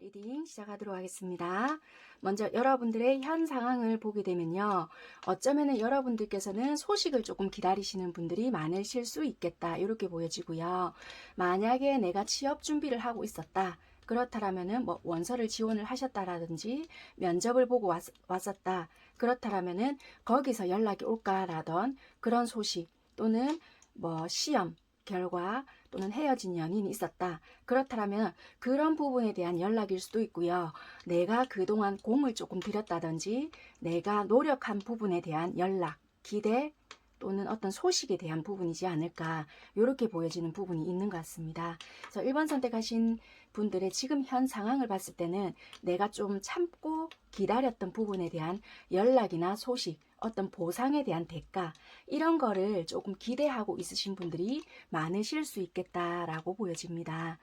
리딩 시작하도록 하겠습니다. 먼저 여러분들의 현 상황을 보게 되면요. 어쩌면은 여러분들께서는 소식을 조금 기다리시는 분들이 많으실 수 있겠다. 이렇게 보여지고요. 만약에 내가 취업 준비를 하고 있었다. 그렇다라면은 뭐 원서를 지원을 하셨다라든지 면접을 보고 왔었다. 그렇다라면은 거기서 연락이 올까라던 그런 소식 또는 뭐 시험 결과 또는 헤어진 연인이 있었다. 그렇다면 그런 부분에 대한 연락일 수도 있고요. 내가 그동안 공을 조금 들였다든지 내가 노력한 부분에 대한 연락, 기대 또는 어떤 소식에 대한 부분이지 않을까 이렇게 보여지는 부분이 있는 것 같습니다. 그래서 1번 선택하신 분들의 지금 현 상황을 봤을 때는 내가 좀 참고 기다렸던 부분에 대한 연락이나 소식, 어떤 보상에 대한 대가 이런 거를 조금 기대하고 있으신 분들이 많으실 수 있겠다라고 보여집니다.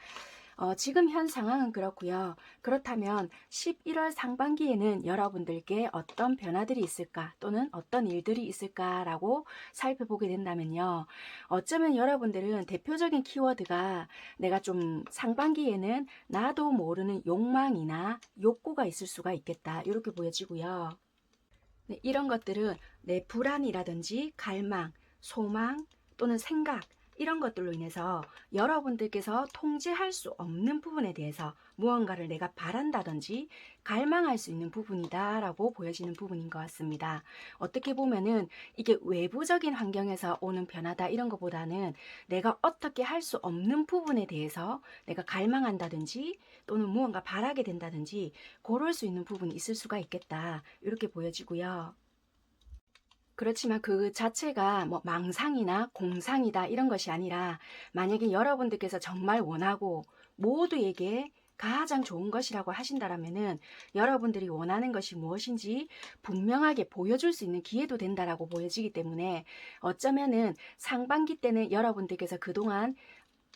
지금 현 상황은 그렇고요. 그렇다면 11월 상반기에는 여러분들께 어떤 변화들이 있을까 또는 어떤 일들이 있을까라고 살펴보게 된다면요. 어쩌면 여러분들은 대표적인 키워드가 내가 좀 상반기에는 나도 모르는 욕망이나 욕구가 있을 수가 있겠다. 이렇게 보여지고요. 네, 이런 것들은 내 불안이라든지 갈망, 소망 또는 생각 이런 것들로 인해서 여러분들께서 통제할 수 없는 부분에 대해서 무언가를 내가 바란다든지 갈망할 수 있는 부분이다 라고 보여지는 부분인 것 같습니다. 어떻게 보면은 이게 외부적인 환경에서 오는 변화다 이런 것보다는 내가 어떻게 할 수 없는 부분에 대해서 내가 갈망한다든지 또는 무언가 바라게 된다든지 그럴 수 있는 부분이 있을 수가 있겠다 이렇게 보여지고요. 그렇지만 그 자체가 뭐 망상이나 공상이다 이런 것이 아니라 만약에 여러분들께서 정말 원하고 모두에게 가장 좋은 것이라고 하신다라면은 여러분들이 원하는 것이 무엇인지 분명하게 보여줄 수 있는 기회도 된다라고 보여지기 때문에 어쩌면은 상반기 때는 여러분들께서 그동안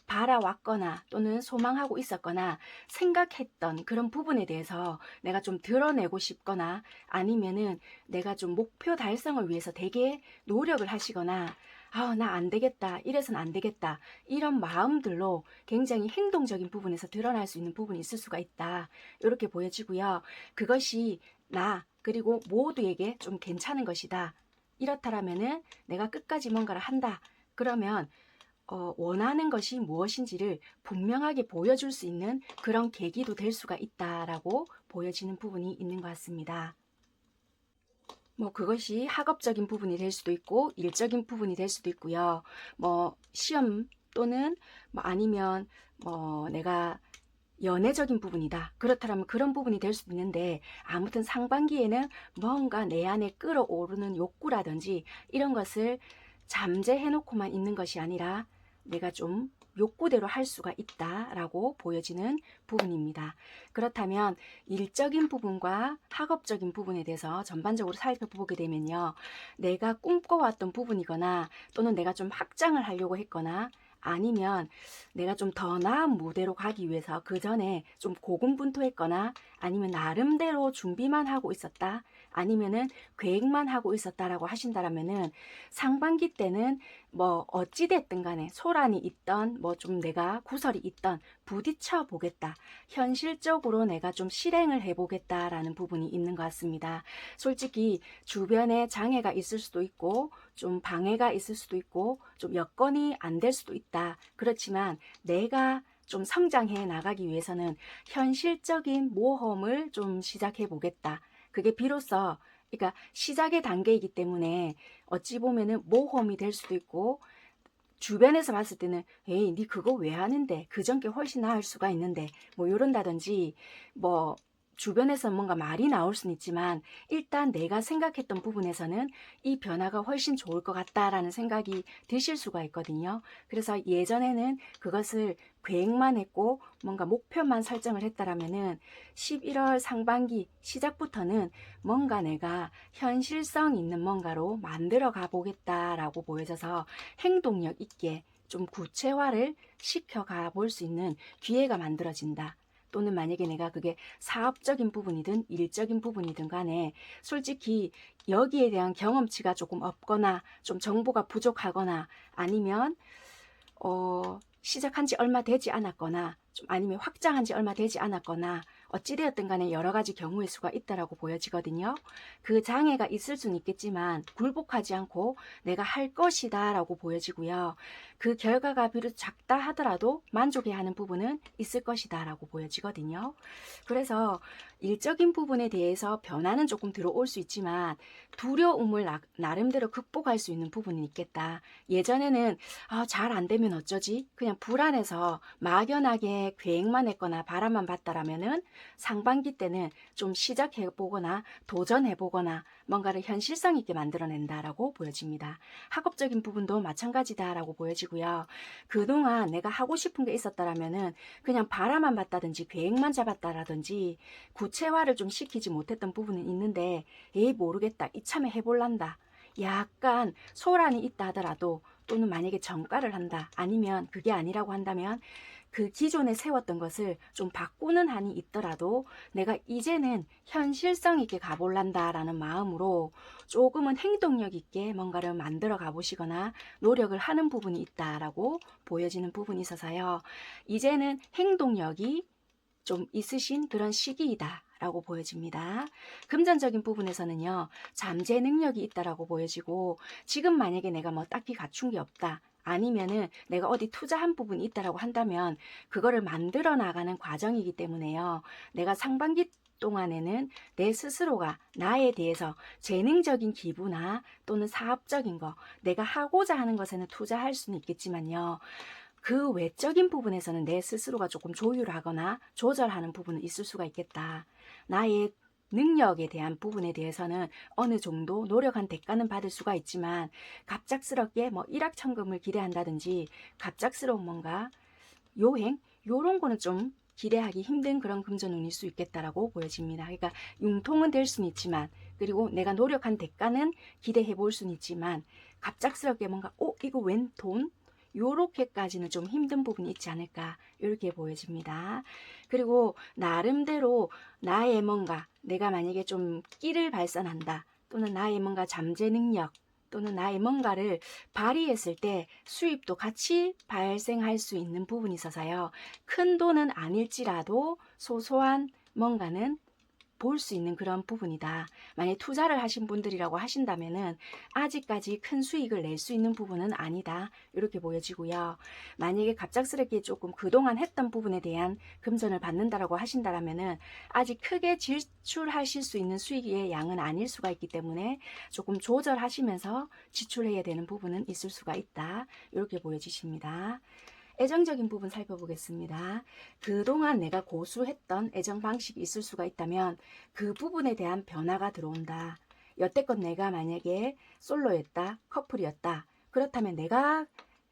바라왔거나 또는 소망하고 있었거나 생각했던 그런 부분에 대해서 내가 좀 드러내고 싶거나 아니면은 내가 좀 목표 달성을 위해서 되게 노력을 하시거나 나 안 되겠다 이래서는 안 되겠다 이런 마음들로 굉장히 행동적인 부분에서 드러날 수 있는 부분이 있을 수가 있다 이렇게 보여지고요. 그것이 나 그리고 모두에게 좀 괜찮은 것이다. 이렇다라면은 내가 끝까지 뭔가를 한다. 그러면 원하는 것이 무엇인지를 분명하게 보여줄 수 있는 그런 계기도 될 수가 있다라고 보여지는 부분이 있는 것 같습니다. 뭐 그것이 학업적인 부분이 될 수도 있고 일적인 부분이 될 수도 있고요. 뭐 시험 또는 뭐 아니면 뭐 내가 연애적인 부분이다. 그렇다면 그런 부분이 될 수도 있는데 아무튼 상반기에는 뭔가 내 안에 끌어오르는 욕구라든지 이런 것을 잠재해 놓고만 있는 것이 아니라 내가 좀 욕구대로 할 수가 있다라고 보여지는 부분입니다. 그렇다면 일적인 부분과 학업적인 부분에 대해서 전반적으로 살펴보게 되면요. 내가 꿈꿔왔던 부분이거나 또는 내가 좀 확장을 하려고 했거나 아니면 내가 좀 더 나은 무대로 가기 위해서 그 전에 좀 고군분투했거나 아니면 나름대로 준비만 하고 있었다. 아니면은 계획만 하고 있었다라고 하신다라면은 상반기 때는 뭐 어찌됐든 간에 소란이 있던 뭐 좀 내가 구설이 있던 부딪혀 보겠다. 현실적으로 내가 좀 실행을 해 보겠다라는 부분이 있는 것 같습니다. 솔직히 주변에 장애가 있을 수도 있고 좀 방해가 있을 수도 있고 좀 여건이 안 될 수도 있다. 그렇지만 내가 좀 성장해 나가기 위해서는 현실적인 모험을 좀 시작해 보겠다. 그게 비로소 그러니까 시작의 단계이기 때문에 어찌 보면은 모험이 될 수도 있고 주변에서 봤을 때는 에이 니 그거 왜 하는데 그전 게 훨씬 나을 수가 있는데 뭐 이런다든지 뭐 주변에서 뭔가 말이 나올 수는 있지만 일단 내가 생각했던 부분에서는 이 변화가 훨씬 좋을 것 같다라는 생각이 드실 수가 있거든요. 그래서 예전에는 그것을 계획만 했고 뭔가 목표만 설정을 했다라면은 11월 상반기 시작부터는 뭔가 내가 현실성 있는 뭔가로 만들어 가보겠다라고 보여져서 행동력 있게 좀 구체화를 시켜가 볼 수 있는 기회가 만들어진다. 또는 만약에 내가 그게 사업적인 부분이든 일적인 부분이든 간에 솔직히 여기에 대한 경험치가 조금 없거나 좀 정보가 부족하거나 아니면 시작한 지 얼마 되지 않았거나 좀 아니면 확장한 지 얼마 되지 않았거나 어찌되었든 간에 여러 가지 경우의 수가 있다라고 보여지거든요. 그 장애가 있을 수는 있겠지만 굴복하지 않고 내가 할 것이다 라고 보여지고요. 그 결과가 비록 작다 하더라도 만족해야 하는 부분은 있을 것이다 라고 보여지거든요. 그래서 일적인 부분에 대해서 변화는 조금 들어올 수 있지만 두려움을 나름대로 극복할 수 있는 부분이 있겠다. 예전에는 잘 안 되면 어쩌지? 그냥 불안해서 막연하게 계획만 했거나 바람만 봤다라면은 상반기 때는 좀 시작해 보거나 도전해 보거나 뭔가를 현실성 있게 만들어낸다라고 보여집니다. 학업적인 부분도 마찬가지다라고 보여지고요. 그동안 내가 하고 싶은 게 있었다라면은 그냥 바람만 봤다든지 계획만 잡았다라든지 구체화를 좀 시키지 못했던 부분은 있는데 에이 모르겠다 이참에 해볼란다. 약간 소란이 있다 하더라도 또는 만약에 전가를 한다 아니면 그게 아니라고 한다면 그 기존에 세웠던 것을 좀 바꾸는 한이 있더라도 내가 이제는 현실성 있게 가볼란다 라는 마음으로 조금은 행동력 있게 뭔가를 만들어 가보시거나 노력을 하는 부분이 있다라고 보여지는 부분이 있어서요. 이제는 행동력이 좀 있으신 그런 시기이다 라고 보여집니다. 금전적인 부분에서는요. 잠재 능력이 있다라고 보여지고 지금 만약에 내가 뭐 딱히 갖춘 게 없다. 아니면은 내가 어디 투자한 부분이 있다라고 한다면 그거를 만들어 나가는 과정이기 때문에요. 내가 상반기 동안에는 내 스스로가 나에 대해서 재능적인 기부나 또는 사업적인 거 내가 하고자 하는 것에는 투자할 수는 있겠지만요. 그 외적인 부분에서는 내 스스로가 조금 조율하거나 조절하는 부분은 있을 수가 있겠다. 나의 능력에 대한 부분에 대해서는 어느 정도 노력한 대가는 받을 수가 있지만 갑작스럽게 뭐 일확천금을 기대한다든지 갑작스러운 뭔가 요행 요런 거는 좀 기대하기 힘든 그런 금전운일 수 있겠다라고 보여집니다. 그러니까 융통은 될 수는 있지만 그리고 내가 노력한 대가는 기대해 볼 수는 있지만 갑작스럽게 뭔가 이거 웬 돈? 요렇게까지는 좀 힘든 부분이 있지 않을까 이렇게 보여집니다. 그리고 나름대로 나의 뭔가 내가 만약에 좀 끼를 발산한다 또는 나의 뭔가 잠재 능력 또는 나의 뭔가를 발휘했을 때 수입도 같이 발생할 수 있는 부분이 있어서요. 큰 돈은 아닐지라도 소소한 뭔가는 볼 수 있는 그런 부분이다. 만약 투자를 하신 분들이라고 하신다면은 아직까지 큰 수익을 낼 수 있는 부분은 아니다. 이렇게 보여지고요. 만약에 갑작스럽게 조금 그동안 했던 부분에 대한 금전을 받는다라고 하신다라면은 아직 크게 지출하실 수 있는 수익의 양은 아닐 수가 있기 때문에 조금 조절하시면서 지출해야 되는 부분은 있을 수가 있다. 이렇게 보여지십니다. 애정적인 부분 살펴보겠습니다. 그동안 내가 고수했던 애정 방식이 있을 수가 있다면 그 부분에 대한 변화가 들어온다. 여태껏 내가 만약에 솔로였다, 커플이었다. 그렇다면 내가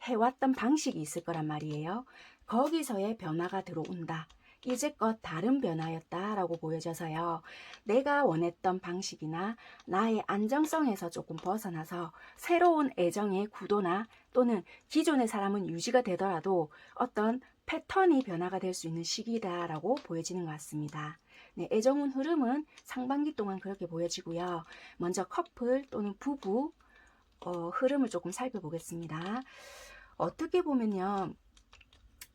해왔던 방식이 있을 거란 말이에요. 거기서의 변화가 들어온다. 이제껏 다른 변화였다라고 보여져서요. 내가 원했던 방식이나 나의 안정성에서 조금 벗어나서 새로운 애정의 구도나 또는 기존의 사람은 유지가 되더라도 어떤 패턴이 변화가 될 수 있는 시기다라고 보여지는 것 같습니다. 네, 애정운 흐름은 상반기 동안 그렇게 보여지고요. 먼저 커플 또는 부부 흐름을 조금 살펴보겠습니다. 어떻게 보면요.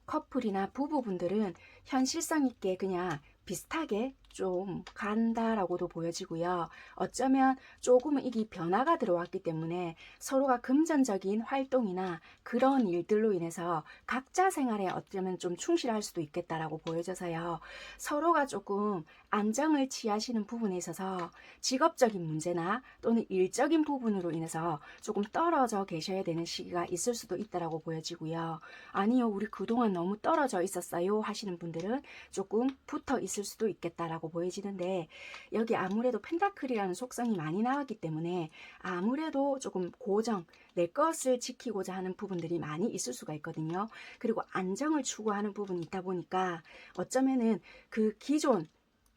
커플이나 부부분들은 현실성 있게 그냥 비슷하게 좀 간다라고도 보여지고요. 어쩌면 조금은 이게 변화가 들어왔기 때문에 서로가 금전적인 활동이나 그런 일들로 인해서 각자 생활에 어쩌면 좀 충실할 수도 있겠다라고 보여져서요. 서로가 조금 안정을 취하시는 부분에 있어서 직업적인 문제나 또는 일적인 부분으로 인해서 조금 떨어져 계셔야 되는 시기가 있을 수도 있다라고 보여지고요. 아니요, 우리 그동안 너무 떨어져 있었어요 하시는 분들은 조금 붙어 있을 수도 있겠다라고 보여지는데, 여기 아무래도 펜타클이라는 속성이 많이 나왔기 때문에 아무래도 조금 고정, 내 것을 지키고자 하는 부분들이 많이 있을 수가 있거든요. 그리고 안정을 추구하는 부분이 있다 보니까 어쩌면은 그 기존,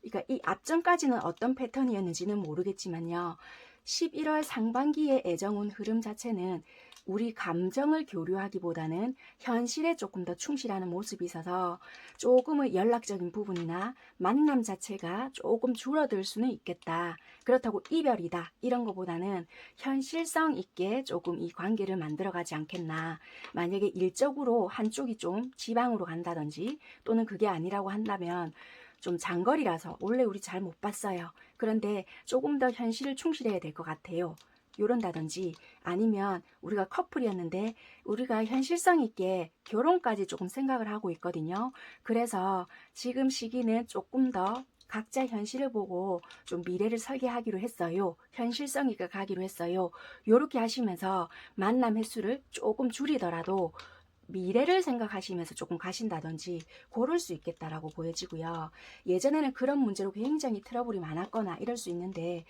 그러니까 이 앞전까지는 어떤 패턴이었는지는 모르겠지만요. 11월 상반기의 애정운 흐름 자체는 우리 감정을 교류하기보다는 현실에 조금 더 충실하는 모습이 있어서 조금의 연락적인 부분이나 만남 자체가 조금 줄어들 수는 있겠다. 그렇다고 이별이다 이런 것보다는 현실성 있게 조금 이 관계를 만들어가지 않겠나. 만약에 일적으로 한쪽이 좀 지방으로 간다든지 또는 그게 아니라고 한다면 좀 장거리라서 원래 우리 잘 못 봤어요. 그런데 조금 더 현실을 충실해야 될 것 같아요. 요런다든지, 아니면 우리가 커플이었는데 우리가 현실성 있게 결혼까지 조금 생각을 하고 있거든요. 그래서 지금 시기는 조금 더 각자 현실을 보고 좀 미래를 설계하기로 했어요. 현실성 있게 가기로 했어요. 요렇게 하시면서 만남 횟수를 조금 줄이더라도 미래를 생각하시면서 조금 가신다든지 그럴 수 있겠다라고 보여지고요. 예전에는 그런 문제로 굉장히 트러블이 많았거나 이럴 수 있는데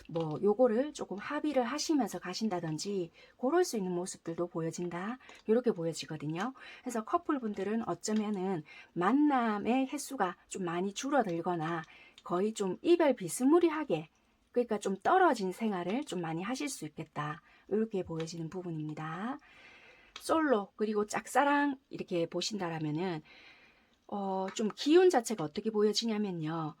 뭐 요거를 조금 합의를 하시면서 가신다든지 그럴 수 있는 모습들도 보여진다. 이렇게 보여지거든요. 그래서 커플분들은 어쩌면은 만남의 횟수가 좀 많이 줄어들거나 거의 좀 이별 비스무리하게, 그러니까 좀 떨어진 생활을 좀 많이 하실 수 있겠다. 이렇게 보여지는 부분입니다. 솔로 그리고 짝사랑 이렇게 보신다라면은 좀 기운 자체가 어떻게 보여지냐면요.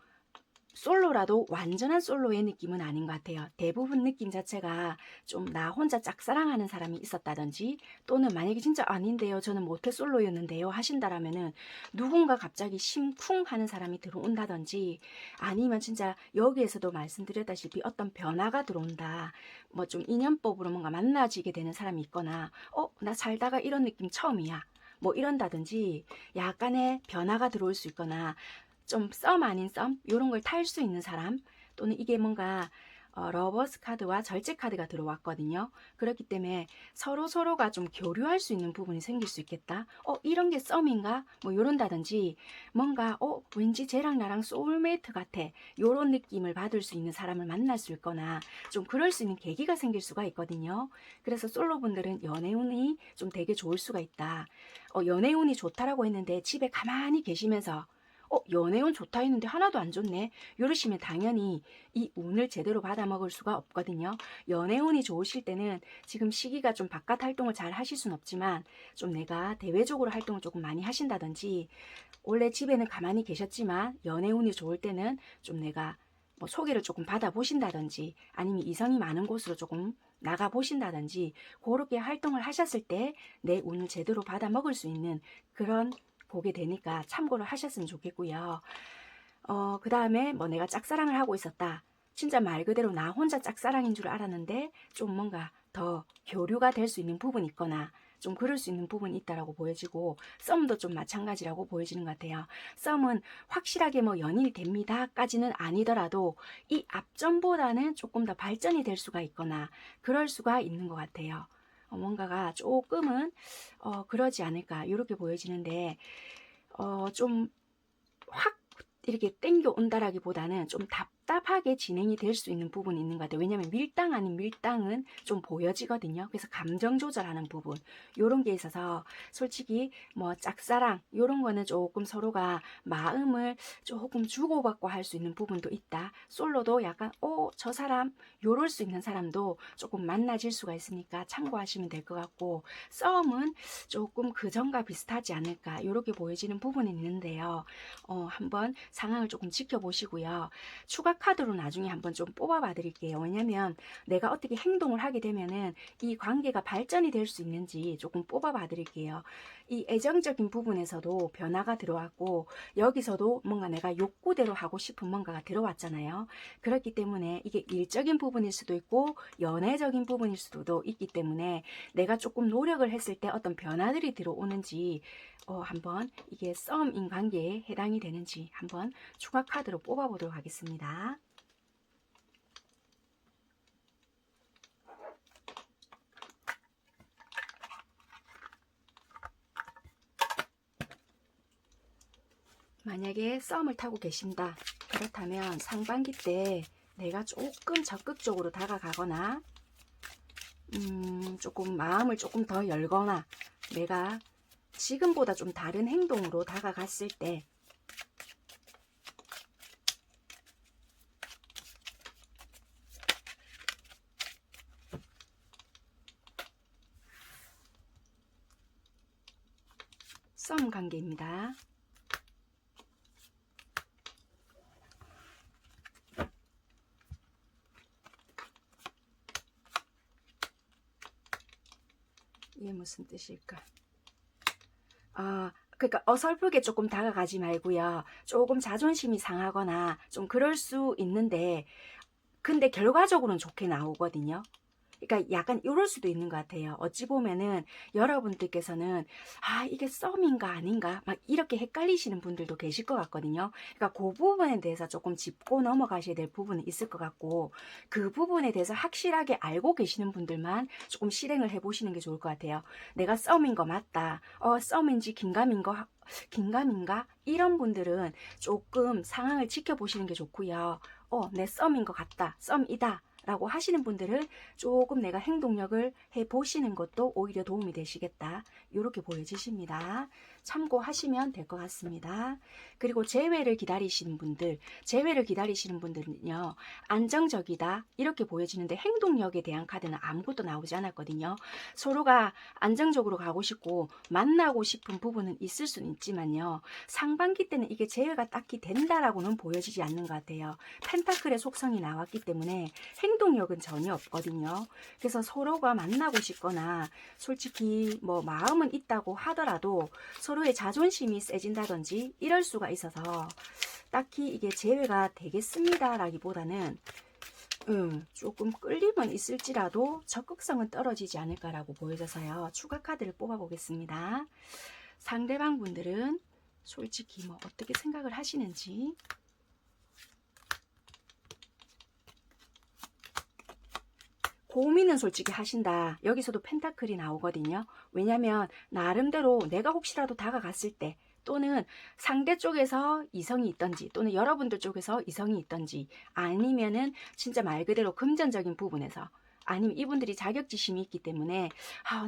솔로라도 완전한 솔로의 느낌은 아닌 것 같아요. 대부분 느낌 자체가 좀 나 혼자 짝사랑하는 사람이 있었다든지, 또는 만약에 진짜 아닌데요, 저는 모태 솔로였는데요 하신다라면은 누군가 갑자기 심쿵 하는 사람이 들어온다든지, 아니면 진짜 여기에서도 말씀드렸다시피 어떤 변화가 들어온다. 뭐 좀 인연법으로 뭔가 만나지게 되는 사람이 있거나 나 살다가 이런 느낌 처음이야. 뭐 이런다든지 약간의 변화가 들어올 수 있거나 좀 썸 아닌 썸 이런 걸 탈 수 있는 사람, 또는 이게 뭔가 러버스 카드와 절제 카드가 들어왔거든요. 그렇기 때문에 서로가 좀 교류할 수 있는 부분이 생길 수 있겠다. 이런 게 썸인가? 뭐 요런다든지, 뭔가 왠지 쟤랑 나랑 소울메이트 같아, 요런 느낌을 받을 수 있는 사람을 만날 수 있거나 좀 그럴 수 있는 계기가 생길 수가 있거든요. 그래서 솔로분들은 연애운이 좀 되게 좋을 수가 있다. 연애운이 좋다라고 했는데 집에 가만히 계시면서 연애운 좋다 했는데 하나도 안 좋네, 이러시면 당연히 이 운을 제대로 받아 먹을 수가 없거든요. 연애운이 좋으실 때는 지금 시기가 좀 바깥 활동을 잘 하실 순 없지만 좀 내가 대외적으로 활동을 조금 많이 하신다든지, 원래 집에는 가만히 계셨지만 연애운이 좋을 때는 좀 내가 뭐 소개를 조금 받아 보신다든지, 아니면 이성이 많은 곳으로 조금 나가 보신다든지, 그렇게 활동을 하셨을 때 내 운을 제대로 받아 먹을 수 있는 그런 보게 되니까 참고를 하셨으면 좋겠고요. 그 다음에 뭐 내가 짝사랑을 하고 있었다. 진짜 말 그대로 나 혼자 짝사랑인 줄 알았는데 좀 뭔가 더 교류가 될 수 있는 부분이 있거나 좀 그럴 수 있는 부분이 있다라고 보여지고, 썸도 좀 마찬가지라고 보여지는 것 같아요. 썸은 확실하게 뭐 연인이 됩니다까지는 아니더라도 이 앞전보다는 조금 더 발전이 될 수가 있거나 그럴 수가 있는 것 같아요. 뭔가가 조금은 그러지 않을까 이렇게 좀 확 이렇게 땡겨 온다라기보다는 좀 답답하게 진행이 될 수 있는 부분이 있는 것 같아요. 왜냐하면 밀당 아닌 밀당은 좀 보여지거든요. 그래서 감정 조절하는 부분 요런 게 있어서 솔직히 뭐 짝사랑 요런 거는 조금 서로가 마음을 조금 주고받고 할 수 있는 부분도 있다. 솔로도 약간 저 사람 요럴 수 있는 사람도 조금 만나질 수가 있으니까 참고하시면 될 것 같고, 썸은 조금 그전과 비슷하지 않을까 요렇게 보여지는 부분이 있는데요. 한번 상황을 조금 지켜보시고요. 추가 카드로 나중에 한번 좀 뽑아봐 드릴게요. 왜냐면 내가 어떻게 행동을 하게 되면은 이 관계가 발전이 될 수 있는지 조금 뽑아봐 드릴게요. 이 애정적인 부분에서도 변화가 들어왔고, 여기서도 뭔가 내가 욕구대로 하고 싶은 뭔가가 들어왔잖아요. 그렇기 때문에 이게 일적인 부분일 수도 있고 연애적인 부분일 수도 있기 때문에 내가 조금 노력을 했을 때 어떤 변화들이 들어오는지 한번 이게 썸인 관계에 해당이 되는지 한번 추가 카드로 뽑아 보도록 하겠습니다. 만약에 썸을 타고 계신다. 그렇다면 상반기 때 내가 조금 적극적으로 다가가거나 조금 마음을 조금 더 열거나 내가 지금보다 좀 다른 행동으로 다가갔을 때 썸 관계입니다. 이게 무슨 뜻일까? 그러니까 어설프게 조금 다가가지 말고요. 조금 자존심이 상하거나 좀 그럴 수 있는데, 근데 결과적으로는 좋게 나오거든요. 그러니까 약간 이럴 수도 있는 것 같아요. 어찌 보면은 여러분들께서는 이게 썸인가 아닌가 막 이렇게 헷갈리시는 분들도 계실 것 같거든요. 그러니까 그 부분에 대해서 조금 짚고 넘어가셔야 될 부분은 있을 것 같고, 그 부분에 대해서 확실하게 알고 계시는 분들만 조금 실행을 해보시는 게 좋을 것 같아요. 내가 썸인 거 맞다. 썸인지 긴가민가 이런 분들은 조금 상황을 지켜보시는 게 좋고요. 내 썸인 것 같다. 썸이다. 라고 하시는 분들은 조금 내가 행동력을 해보시는 것도 오히려 도움이 되시겠다. 이렇게 보여지십니다. 참고하시면 될 것 같습니다. 그리고 재회를 기다리시는 분들은요. 안정적이다. 이렇게 보여지는데 행동력에 대한 카드는 아무것도 나오지 않았거든요. 서로가 안정적으로 가고 싶고 만나고 싶은 부분은 있을 수는 있지만요. 상반기 때는 이게 재회가 딱히 된다라고는 보여지지 않는 것 같아요. 펜타클의 속성이 나왔기 때문에 행동력은 전혀 없거든요. 그래서 서로가 만나고 싶거나 솔직히 뭐 마음은 있다고 하더라도 서로의 자존심이 세진다든지 이럴 수가 있어서 딱히 이게 재회가 되겠습니다 라기보다는 조금 끌림은 있을지라도 적극성은 떨어지지 않을까라고 보여져서요. 추가 카드를 뽑아 보겠습니다. 상대방 분들은 솔직히 뭐 어떻게 생각을 하시는지. 고민은 솔직히 하신다. 여기서도 펜타클이 나오거든요. 왜냐면 나름대로 내가 혹시라도 다가갔을 때 또는 상대 쪽에서 이성이 있던지 또는 여러분들 쪽에서 이성이 있던지 아니면은 진짜 말 그대로 금전적인 부분에서 아니면 이분들이 자격지심이 있기 때문에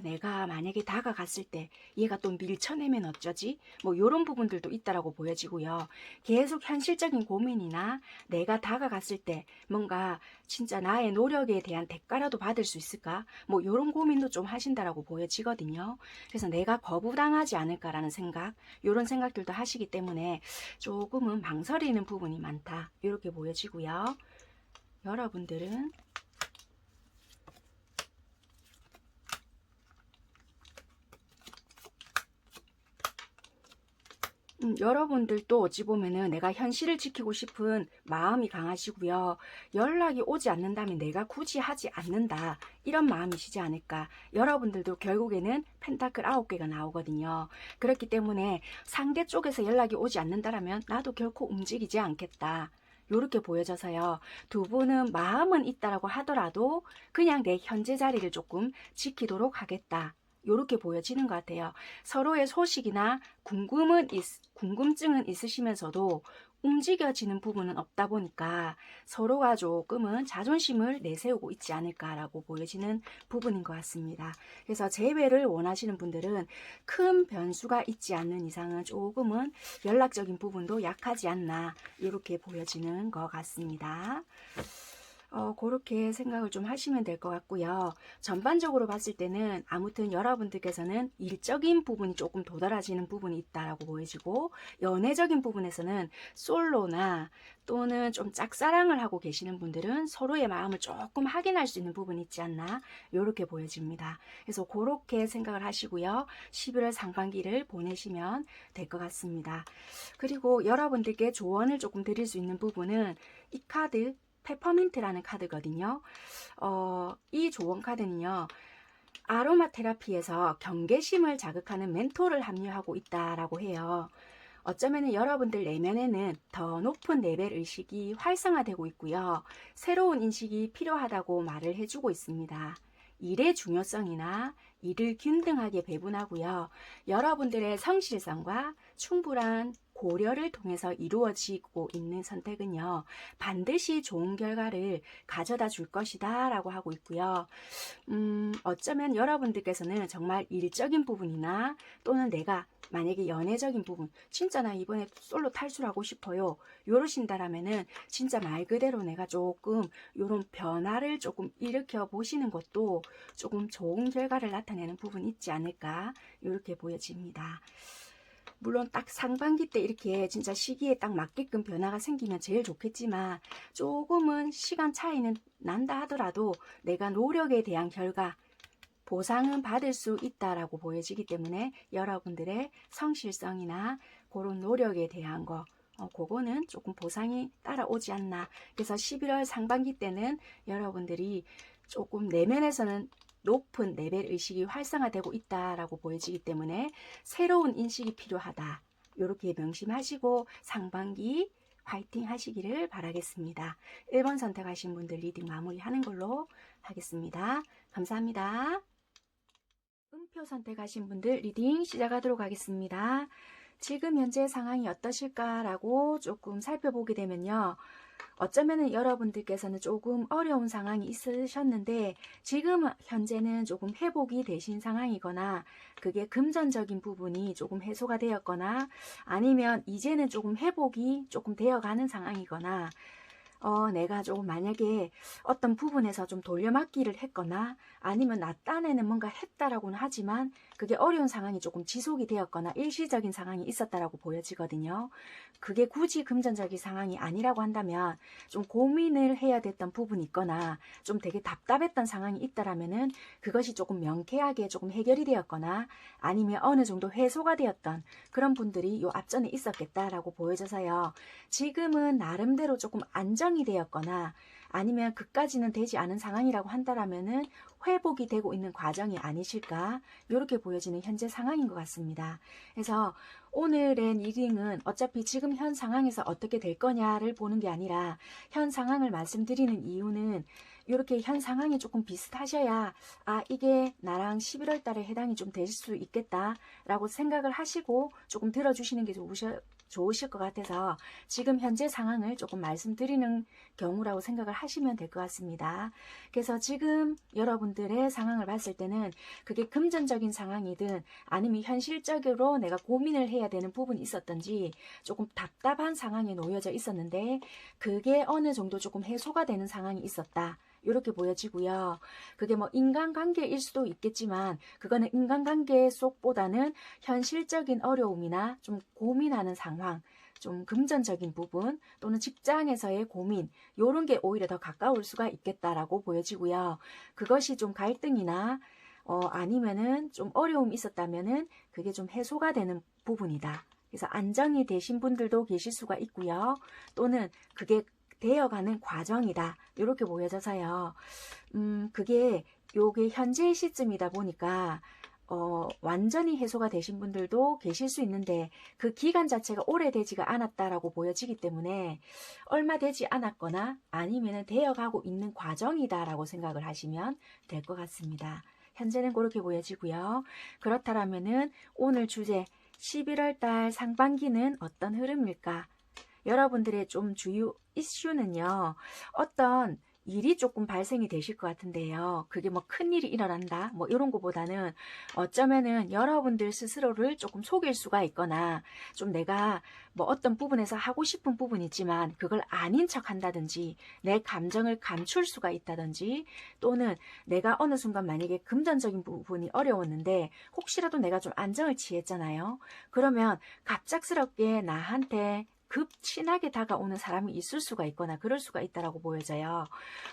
내가 만약에 다가갔을 때 얘가 또 밀쳐내면 어쩌지? 뭐 이런 부분들도 있다라고 보여지고요. 계속 현실적인 고민이나 내가 다가갔을 때 뭔가 진짜 나의 노력에 대한 대가라도 받을 수 있을까? 뭐 이런 고민도 좀 하신다라고 보여지거든요. 그래서 내가 거부당하지 않을까라는 생각, 이런 생각들도 하시기 때문에 조금은 망설이는 부분이 많다. 이렇게 보여지고요. 여러분들은 여러분들도 어찌 보면은 내가 현실을 지키고 싶은 마음이 강하시고요. 연락이 오지 않는다면 내가 굳이 하지 않는다. 이런 마음이시지 않을까. 여러분들도 결국에는 펜타클 9개가 나오거든요. 그렇기 때문에 상대 쪽에서 연락이 오지 않는다라면 나도 결코 움직이지 않겠다. 요렇게 보여져서요. 두 분은 마음은 있다라고 하더라도 그냥 내 현재 자리를 조금 지키도록 하겠다. 요렇게 보여지는 것 같아요. 서로의 소식이나 궁금증은 있으시면서도 움직여지는 부분은 없다 보니까 서로가 조금은 자존심을 내세우고 있지 않을까라고 보여지는 부분인 것 같습니다. 그래서 재회를 원하시는 분들은 큰 변수가 있지 않는 이상은 조금은 연락적인 부분도 약하지 않나 이렇게 보여지는 것 같습니다. 그렇게 생각을 좀 하시면 될 것 같고요. 전반적으로 봤을 때는 아무튼 여러분들께서는 일적인 부분이 조금 도드라지는 부분이 있다라고 보여지고, 연애적인 부분에서는 솔로나 또는 좀 짝사랑을 하고 계시는 분들은 서로의 마음을 조금 확인할 수 있는 부분이 있지 않나 이렇게 보여집니다. 그래서 그렇게 생각을 하시고요. 11월 상반기를 보내시면 될 것 같습니다. 그리고 여러분들께 조언을 조금 드릴 수 있는 부분은 이 카드 페퍼민트라는 카드거든요. 이 조언 카드는요, 아로마 테라피에서 경계심을 자극하는 멘토를 함유하고 있다라고 해요. 어쩌면 여러분들 내면에는 더 높은 레벨 의식이 활성화되고 있고요. 새로운 인식이 필요하다고 말을 해주고 있습니다. 일의 중요성이나 일을 균등하게 배분하고요. 여러분들의 성실성과 충분한 고려를 통해서 이루어지고 있는 선택은요, 반드시 좋은 결과를 가져다 줄 것이다 라고 하고 있고요. 어쩌면 여러분들께서는 정말 일적인 부분이나 또는 내가 만약에 연애적인 부분, 진짜 나 이번에 솔로 탈출하고 싶어요, 요러신다라면은 진짜 말 그대로 내가 조금 요런 변화를 조금 일으켜 보시는 것도 조금 좋은 결과를 나타내는 부분이 있지 않을까 이렇게 보여집니다. 물론 딱 상반기 때 이렇게 진짜 시기에 딱 맞게끔 변화가 생기면 제일 좋겠지만, 조금은 시간 차이는 난다 하더라도 내가 노력에 대한 결과 보상은 받을 수 있다라고 보여지기 때문에 여러분들의 성실성이나 그런 노력에 대한 거, 그거는 조금 보상이 따라오지 않나. 그래서 11월 상반기 때는 여러분들이 조금 내면에서는 높은 레벨 의식이 활성화되고 있다라고 보여지기 때문에 새로운 인식이 필요하다, 이렇게 명심하시고 상반기 화이팅 하시기를 바라겠습니다. 1번 선택하신 분들 리딩 마무리하는 걸로 하겠습니다. 감사합니다. 음표 선택하신 분들 리딩 시작하도록 하겠습니다. 지금 현재 상황이 어떠실까라고 조금 살펴보게 되면요, 어쩌면 여러분들께서는 조금 어려운 상황이 있으셨는데 지금 현재는 조금 회복이 되신 상황이거나, 그게 금전적인 부분이 조금 해소가 되었거나, 아니면 이제는 조금 회복이 조금 되어가는 상황이거나, 내가 조금 만약에 어떤 부분에서 좀 돌려막기를 했거나, 아니면 나 딴에는 뭔가 했다라고는 하지만 그게 어려운 상황이 조금 지속이 되었거나 일시적인 상황이 있었다라고 보여지거든요. 그게 굳이 금전적인 상황이 아니라고 한다면 좀 고민을 해야 됐던 부분이 있거나 좀 되게 답답했던 상황이 있다라면은 그것이 조금 명쾌하게 조금 해결이 되었거나, 아니면 어느 정도 해소가 되었던 그런 분들이 요 앞전에 있었겠다라고 보여져서요, 지금은 나름대로 조금 안정이 되었거나 아니면 그까지는 되지 않은 상황이라고 한다라면은 회복이 되고 있는 과정이 아니실까, 이렇게 보여지는 현재 상황인 것 같습니다. 그래서 오늘의 리딩은 어차피 지금 현 상황에서 어떻게 될 거냐를 보는 게 아니라, 현 상황을 말씀드리는 이유는 이렇게 현 상황이 조금 비슷하셔야 이게 나랑 11월 달에 해당이 좀 될 수 있겠다 라고 생각을 하시고 조금 들어주시는 게 좋으실 것 같아서 지금 현재 상황을 조금 말씀드리는 경우라고 생각을 하시면 될 것 같습니다. 그래서 지금 여러분들의 상황을 봤을 때는 그게 금전적인 상황이든 아니면 현실적으로 내가 고민을 해야 되는 부분이 있었던지 조금 답답한 상황에 놓여져 있었는데 그게 어느 정도 조금 해소가 되는 상황이 있었다, 이렇게 보여지고요. 그게 뭐 인간관계일 수도 있겠지만 그거는 인간관계 속보다는 현실적인 어려움이나 좀 고민하는 상황, 좀 금전적인 부분 또는 직장에서의 고민, 요런 게 오히려 더 가까울 수가 있겠다라고 보여지고요. 그것이 좀 갈등이나 아니면은 좀 어려움이 있었다면은 그게 좀 해소가 되는 부분이다. 그래서 안정이 되신 분들도 계실 수가 있고요. 또는 그게 되어가는 과정이다, 이렇게 보여져서요. 그게 요게 현재의 시점이다 보니까 완전히 해소가 되신 분들도 계실 수 있는데 그 기간 자체가 오래되지가 않았다라고 보여지기 때문에 얼마 되지 않았거나 아니면 되어가고 있는 과정이다라고 생각을 하시면 될 것 같습니다. 현재는 그렇게 보여지고요. 그렇다면은 오늘 주제 11월 달 상반기는 어떤 흐름일까? 여러분들의 좀 주요 이슈는요, 어떤 일이 조금 발생이 되실 것 같은데요. 그게 뭐 큰일이 일어난다, 뭐 이런 것보다는 어쩌면은 여러분들 스스로를 조금 속일 수가 있거나, 좀 내가 뭐 어떤 부분에서 하고 싶은 부분이 있지만 그걸 아닌 척 한다든지, 내 감정을 감출 수가 있다든지, 또는 내가 어느 순간 만약에 금전적인 부분이 어려웠는데 혹시라도 내가 좀 안정을 취했잖아요. 그러면 갑작스럽게 나한테 급 친하게 다가오는 사람이 있을 수가 있거나 그럴 수가 있다라고 보여져요.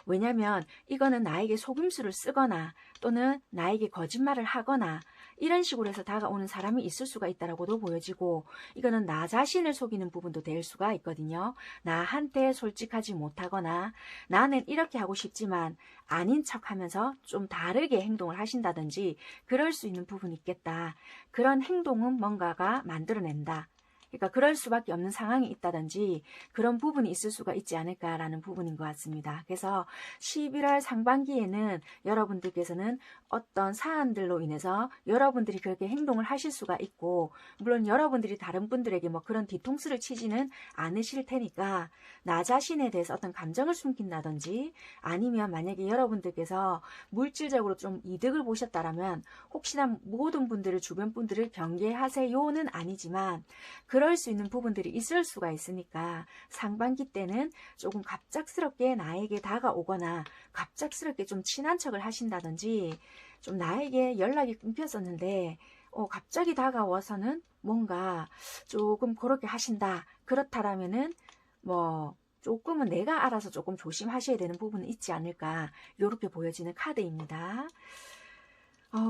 왜냐면 이거는 나에게 속임수를 쓰거나 또는 나에게 거짓말을 하거나 이런 식으로 해서 다가오는 사람이 있을 수가 있다라고도 보여지고, 이거는 나 자신을 속이는 부분도 될 수가 있거든요. 나한테 솔직하지 못하거나 나는 이렇게 하고 싶지만 아닌 척하면서 좀 다르게 행동을 하신다든지 그럴 수 있는 부분이 있겠다. 그런 행동은 뭔가가 만들어낸다. 그러니까 그럴 수밖에 없는 상황이 있다든지 그런 부분이 있을 수가 있지 않을까라는 부분인 것 같습니다. 그래서 11월 상반기에는 여러분들께서는 어떤 사안들로 인해서 여러분들이 그렇게 행동을 하실 수가 있고, 물론 여러분들이 다른 분들에게 뭐 그런 뒤통수를 치지는 않으실 테니까 나 자신에 대해서 어떤 감정을 숨긴다든지, 아니면 만약에 여러분들께서 물질적으로 좀 이득을 보셨다라면 혹시나 모든 분들을, 주변 분들을 경계하세요는 아니지만 그럴 수 있는 부분들이 있을 수가 있으니까 상반기 때는 조금 갑작스럽게 나에게 다가오거나 갑작스럽게 좀 친한 척을 하신다든지, 좀 나에게 연락이 끊겼었는데 갑자기 다가와서는 뭔가 조금 그렇게 하신다. 그렇다라면은 뭐 조금은 내가 알아서 조금 조심하셔야 되는 부분은 있지 않을까, 이렇게 보여지는 카드입니다.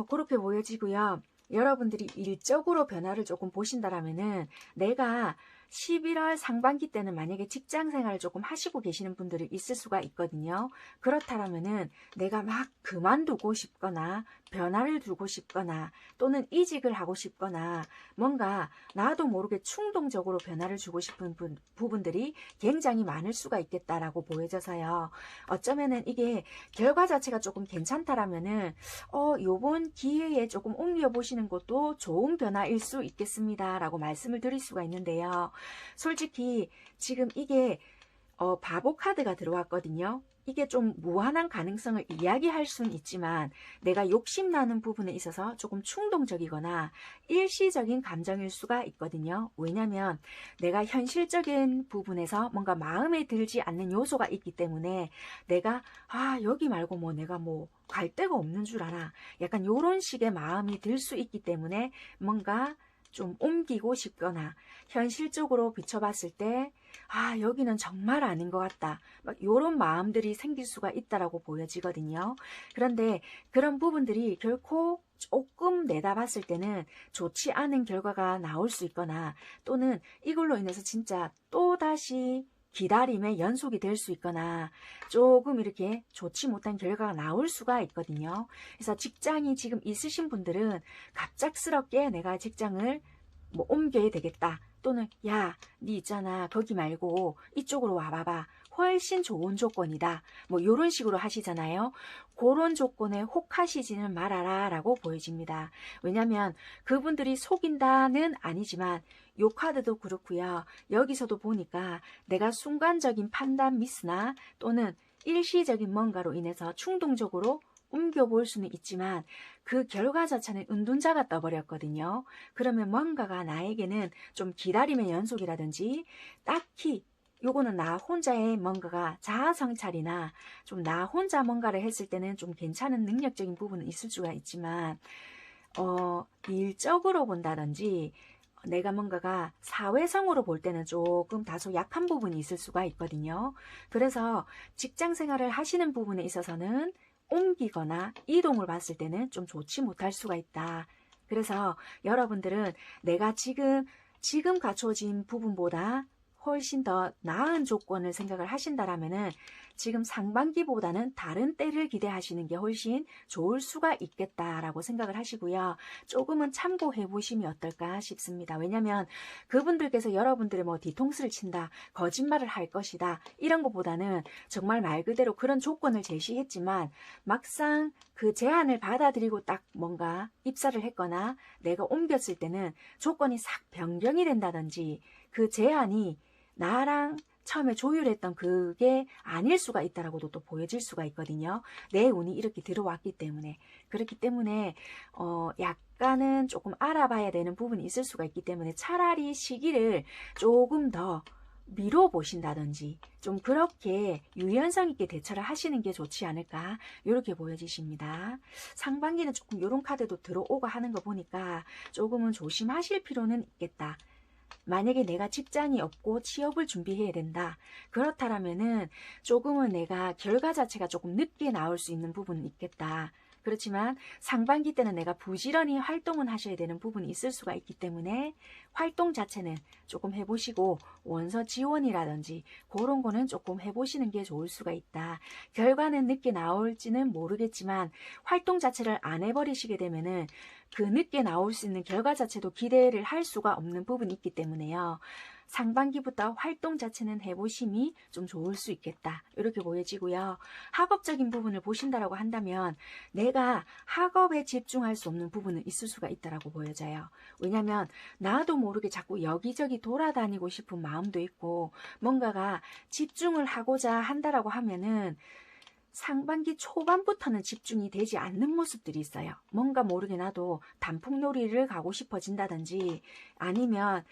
그렇게 보여지고요. 여러분들이 일적으로 변화를 조금 보신다라면은, 내가 11월 상반기 때는 만약에 직장 생활을 조금 하시고 계시는 분들이 있을 수가 있거든요. 그렇다면은 내가 막 그만두고 싶거나 변화를 두고 싶거나 또는 이직을 하고 싶거나 뭔가 나도 모르게 충동적으로 변화를 주고 싶은 부분들이 굉장히 많을 수가 있겠다라고 보여져서요. 어쩌면은 이게 결과 자체가 조금 괜찮다라면은 요번 기회에 조금 옮겨보시는 것도 좋은 변화일 수 있겠습니다 라고 말씀을 드릴 수가 있는데요. 솔직히 지금 이게 바보 카드가 들어왔거든요. 이게 좀 무한한 가능성을 이야기할 수는 있지만 내가 욕심나는 부분에 있어서 조금 충동적이거나 일시적인 감정일 수가 있거든요. 왜냐하면 내가 현실적인 부분에서 뭔가 마음에 들지 않는 요소가 있기 때문에 내가 여기 말고 뭐 내가 뭐 갈 데가 없는 줄 알아, 약간 요런 식의 마음이 들 수 있기 때문에 뭔가 좀 옮기고 싶거나 현실적으로 비춰봤을 때 여기는 정말 아닌 것 같다, 막 이런 마음들이 생길 수가 있다라고 보여지거든요. 그런데 그런 부분들이 결코 조금 내다봤을 때는 좋지 않은 결과가 나올 수 있거나, 또는 이걸로 인해서 진짜 또다시 기다림의 연속이 될 수 있거나 조금 이렇게 좋지 못한 결과가 나올 수가 있거든요. 그래서 직장이 지금 있으신 분들은 갑작스럽게 내가 직장을 뭐 옮겨야 되겠다, 또는 야, 니 있잖아, 거기 말고 이쪽으로 와봐봐, 훨씬 좋은 조건이다, 뭐 이런 식으로 하시잖아요. 그런 조건에 혹하시지는 말아라 라고 보여집니다. 왜냐하면 그분들이 속인다는 아니지만 요 카드도 그렇고요. 여기서도 보니까 내가 순간적인 판단 미스나 또는 일시적인 뭔가로 인해서 충동적으로 옮겨볼 수는 있지만 그 결과 자체는 은둔자가 떠버렸거든요. 그러면 뭔가가 나에게는 좀 기다림의 연속이라든지, 딱히 요거는 나 혼자의 뭔가가 자아성찰이나 좀 나 혼자 뭔가를 했을 때는 좀 괜찮은 능력적인 부분은 있을 수가 있지만 일적으로 본다든지 내가 뭔가가 사회성으로 볼 때는 조금 다소 약한 부분이 있을 수가 있거든요. 그래서 직장 생활을 하시는 부분에 있어서는 옮기거나 이동을 봤을 때는 좀 좋지 못할 수가 있다. 그래서 여러분들은 내가 지금 갖춰진 부분보다 훨씬 더 나은 조건을 생각을 하신다라면은 지금 상반기보다는 다른 때를 기대하시는 게 훨씬 좋을 수가 있겠다라고 생각을 하시고요. 조금은 참고해 보시면 어떨까 싶습니다. 왜냐하면 그분들께서 여러분들의 뭐 뒤통수를 친다, 거짓말을 할 것이다, 이런 것보다는 정말 말 그대로 그런 조건을 제시했지만 막상 그 제안을 받아들이고 딱 뭔가 입사를 했거나 내가 옮겼을 때는 조건이 싹 변경이 된다든지 그 제안이 나랑 처음에 조율했던 그게 아닐 수가 있다라고도 또 보여질 수가 있거든요. 내 운이 이렇게 들어왔기 때문에. 그렇기 때문에 약간은 조금 알아봐야 되는 부분이 있을 수가 있기 때문에 차라리 시기를 조금 더 미뤄 보신다든지 좀 그렇게 유연성 있게 대처를 하시는 게 좋지 않을까 이렇게 보여지십니다. 상반기는 조금 이런 카드도 들어오고 하는 거 보니까 조금은 조심하실 필요는 있겠다. 만약에 내가 직장이 없고 취업을 준비해야 된다. 그렇다면은 조금은 내가 결과 자체가 조금 늦게 나올 수 있는 부분은 있겠다. 그렇지만 상반기 때는 내가 부지런히 활동은 하셔야 되는 부분이 있을 수가 있기 때문에 활동 자체는 조금 해보시고 원서 지원이라든지 그런 거는 조금 해보시는 게 좋을 수가 있다. 결과는 늦게 나올지는 모르겠지만 활동 자체를 안 해버리시게 되면은 그 늦게 나올 수 있는 결과 자체도 기대를 할 수가 없는 부분이 있기 때문에요. 상반기부터 활동 자체는 해보심이 좀 좋을 수 있겠다. 이렇게 보여지고요. 학업적인 부분을 보신다라고 한다면 내가 학업에 집중할 수 없는 부분은 있을 수가 있다라고 보여져요. 왜냐하면 나도 모르게 자꾸 여기저기 돌아다니고 싶은 마음도 있고 뭔가가 집중을 하고자 한다라고 하면은 상반기 초반부터는 집중이 되지 않는 모습들이 있어요. 뭔가 모르게 나도 단풍놀이를 가고 싶어진다든지 아니면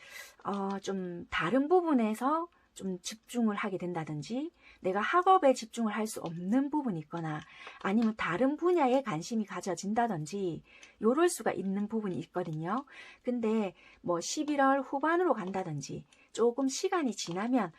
좀 다른 부분에서 좀 집중을 하게 된다든지 내가 학업에 집중을 할 수 없는 부분이 있거나 아니면 다른 분야에 관심이 가져진다든지 요럴 수가 있는 부분이 있거든요. 근데 뭐 11월 후반으로 간다든지 조금 시간이 지나면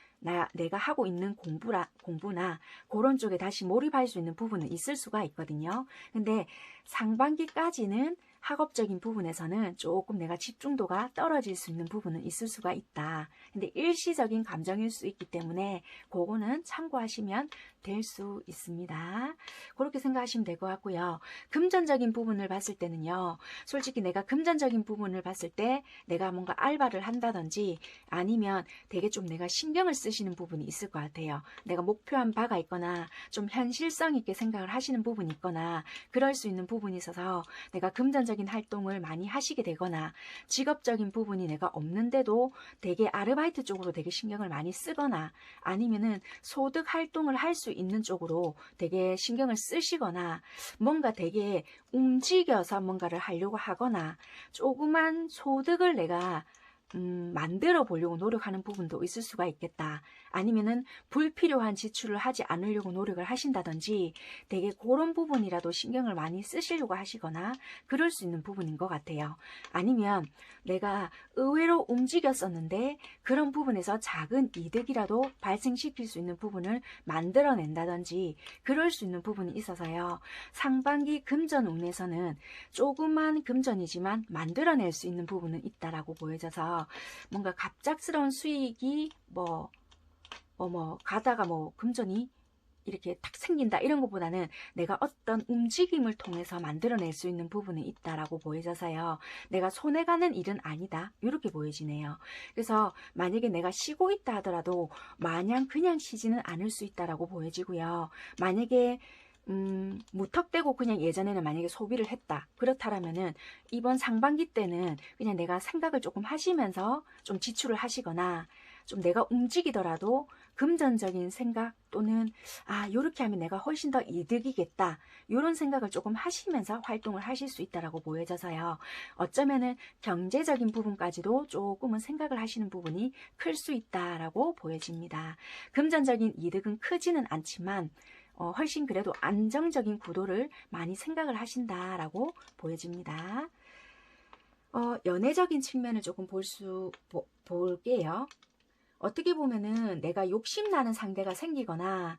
내가 하고 있는 공부나 그런 쪽에 다시 몰입할 수 있는 부분은 있을 수가 있거든요. 근데 상반기까지는 학업적인 부분에서는 조금 내가 집중도가 떨어질 수 있는 부분은 있을 수가 있다. 근데 일시적인 감정일 수 있기 때문에 그거는 참고하시면 될 수 있습니다. 그렇게 생각하시면 될 것 같고요. 금전적인 부분을 봤을 때는요. 솔직히 내가 금전적인 부분을 봤을 때 내가 뭔가 알바를 한다든지 아니면 되게 좀 내가 신경을 쓰시는 부분이 있을 것 같아요. 내가 목표한 바가 있거나 좀 현실성 있게 생각을 하시는 부분이 있거나 그럴 수 있는 부분이 있어서 내가 금전적인 활동을 많이 하시게 되거나 직업적인 부분이 내가 없는데도 되게 아르바이트 쪽으로 되게 신경을 많이 쓰거나 아니면은 소득 활동을 할 수 있는 쪽으로 되게 신경을 쓰시거나 뭔가 되게 움직여서 뭔가를 하려고 하거나 조그만 소득을 내가 만들어 보려고 노력하는 부분도 있을 수가 있겠다. 아니면은 불필요한 지출을 하지 않으려고 노력을 하신다든지 되게 그런 부분이라도 신경을 많이 쓰시려고 하시거나 그럴 수 있는 부분인 것 같아요. 아니면 내가 의외로 움직였었는데 그런 부분에서 작은 이득이라도 발생시킬 수 있는 부분을 만들어낸다든지 그럴 수 있는 부분이 있어서요. 상반기 금전운에서는 조그만 금전이지만 만들어낼 수 있는 부분은 있다라고 보여져서 뭔가 갑작스러운 수익이 가다가 금전이 이렇게 탁 생긴다 이런 것보다는 내가 어떤 움직임을 통해서 만들어낼 수 있는 부분이 있다라고 보여져서요. 내가 손해가는 일은 아니다 이렇게 보여지네요. 그래서 만약에 내가 쉬고 있다 하더라도 마냥 그냥 쉬지는 않을 수 있다라고 보여지고요. 만약에 무턱대고 그냥 예전에는 만약에 소비를 했다. 그렇다면은 이번 상반기 때는 그냥 내가 생각을 조금 하시면서 좀 지출을 하시거나 좀 내가 움직이더라도 금전적인 생각 또는 요렇게 하면 내가 훨씬 더 이득이겠다. 이런 생각을 조금 하시면서 활동을 하실 수 있다라고 보여져서요. 어쩌면은 경제적인 부분까지도 조금은 생각을 하시는 부분이 클 수 있다라고 보여집니다. 금전적인 이득은 크지는 않지만 훨씬 그래도 안정적인 구도를 많이 생각을 하신다라고 보여집니다. 연애적인 측면을 조금 볼게요. 어떻게 보면은 내가 욕심나는 상대가 생기거나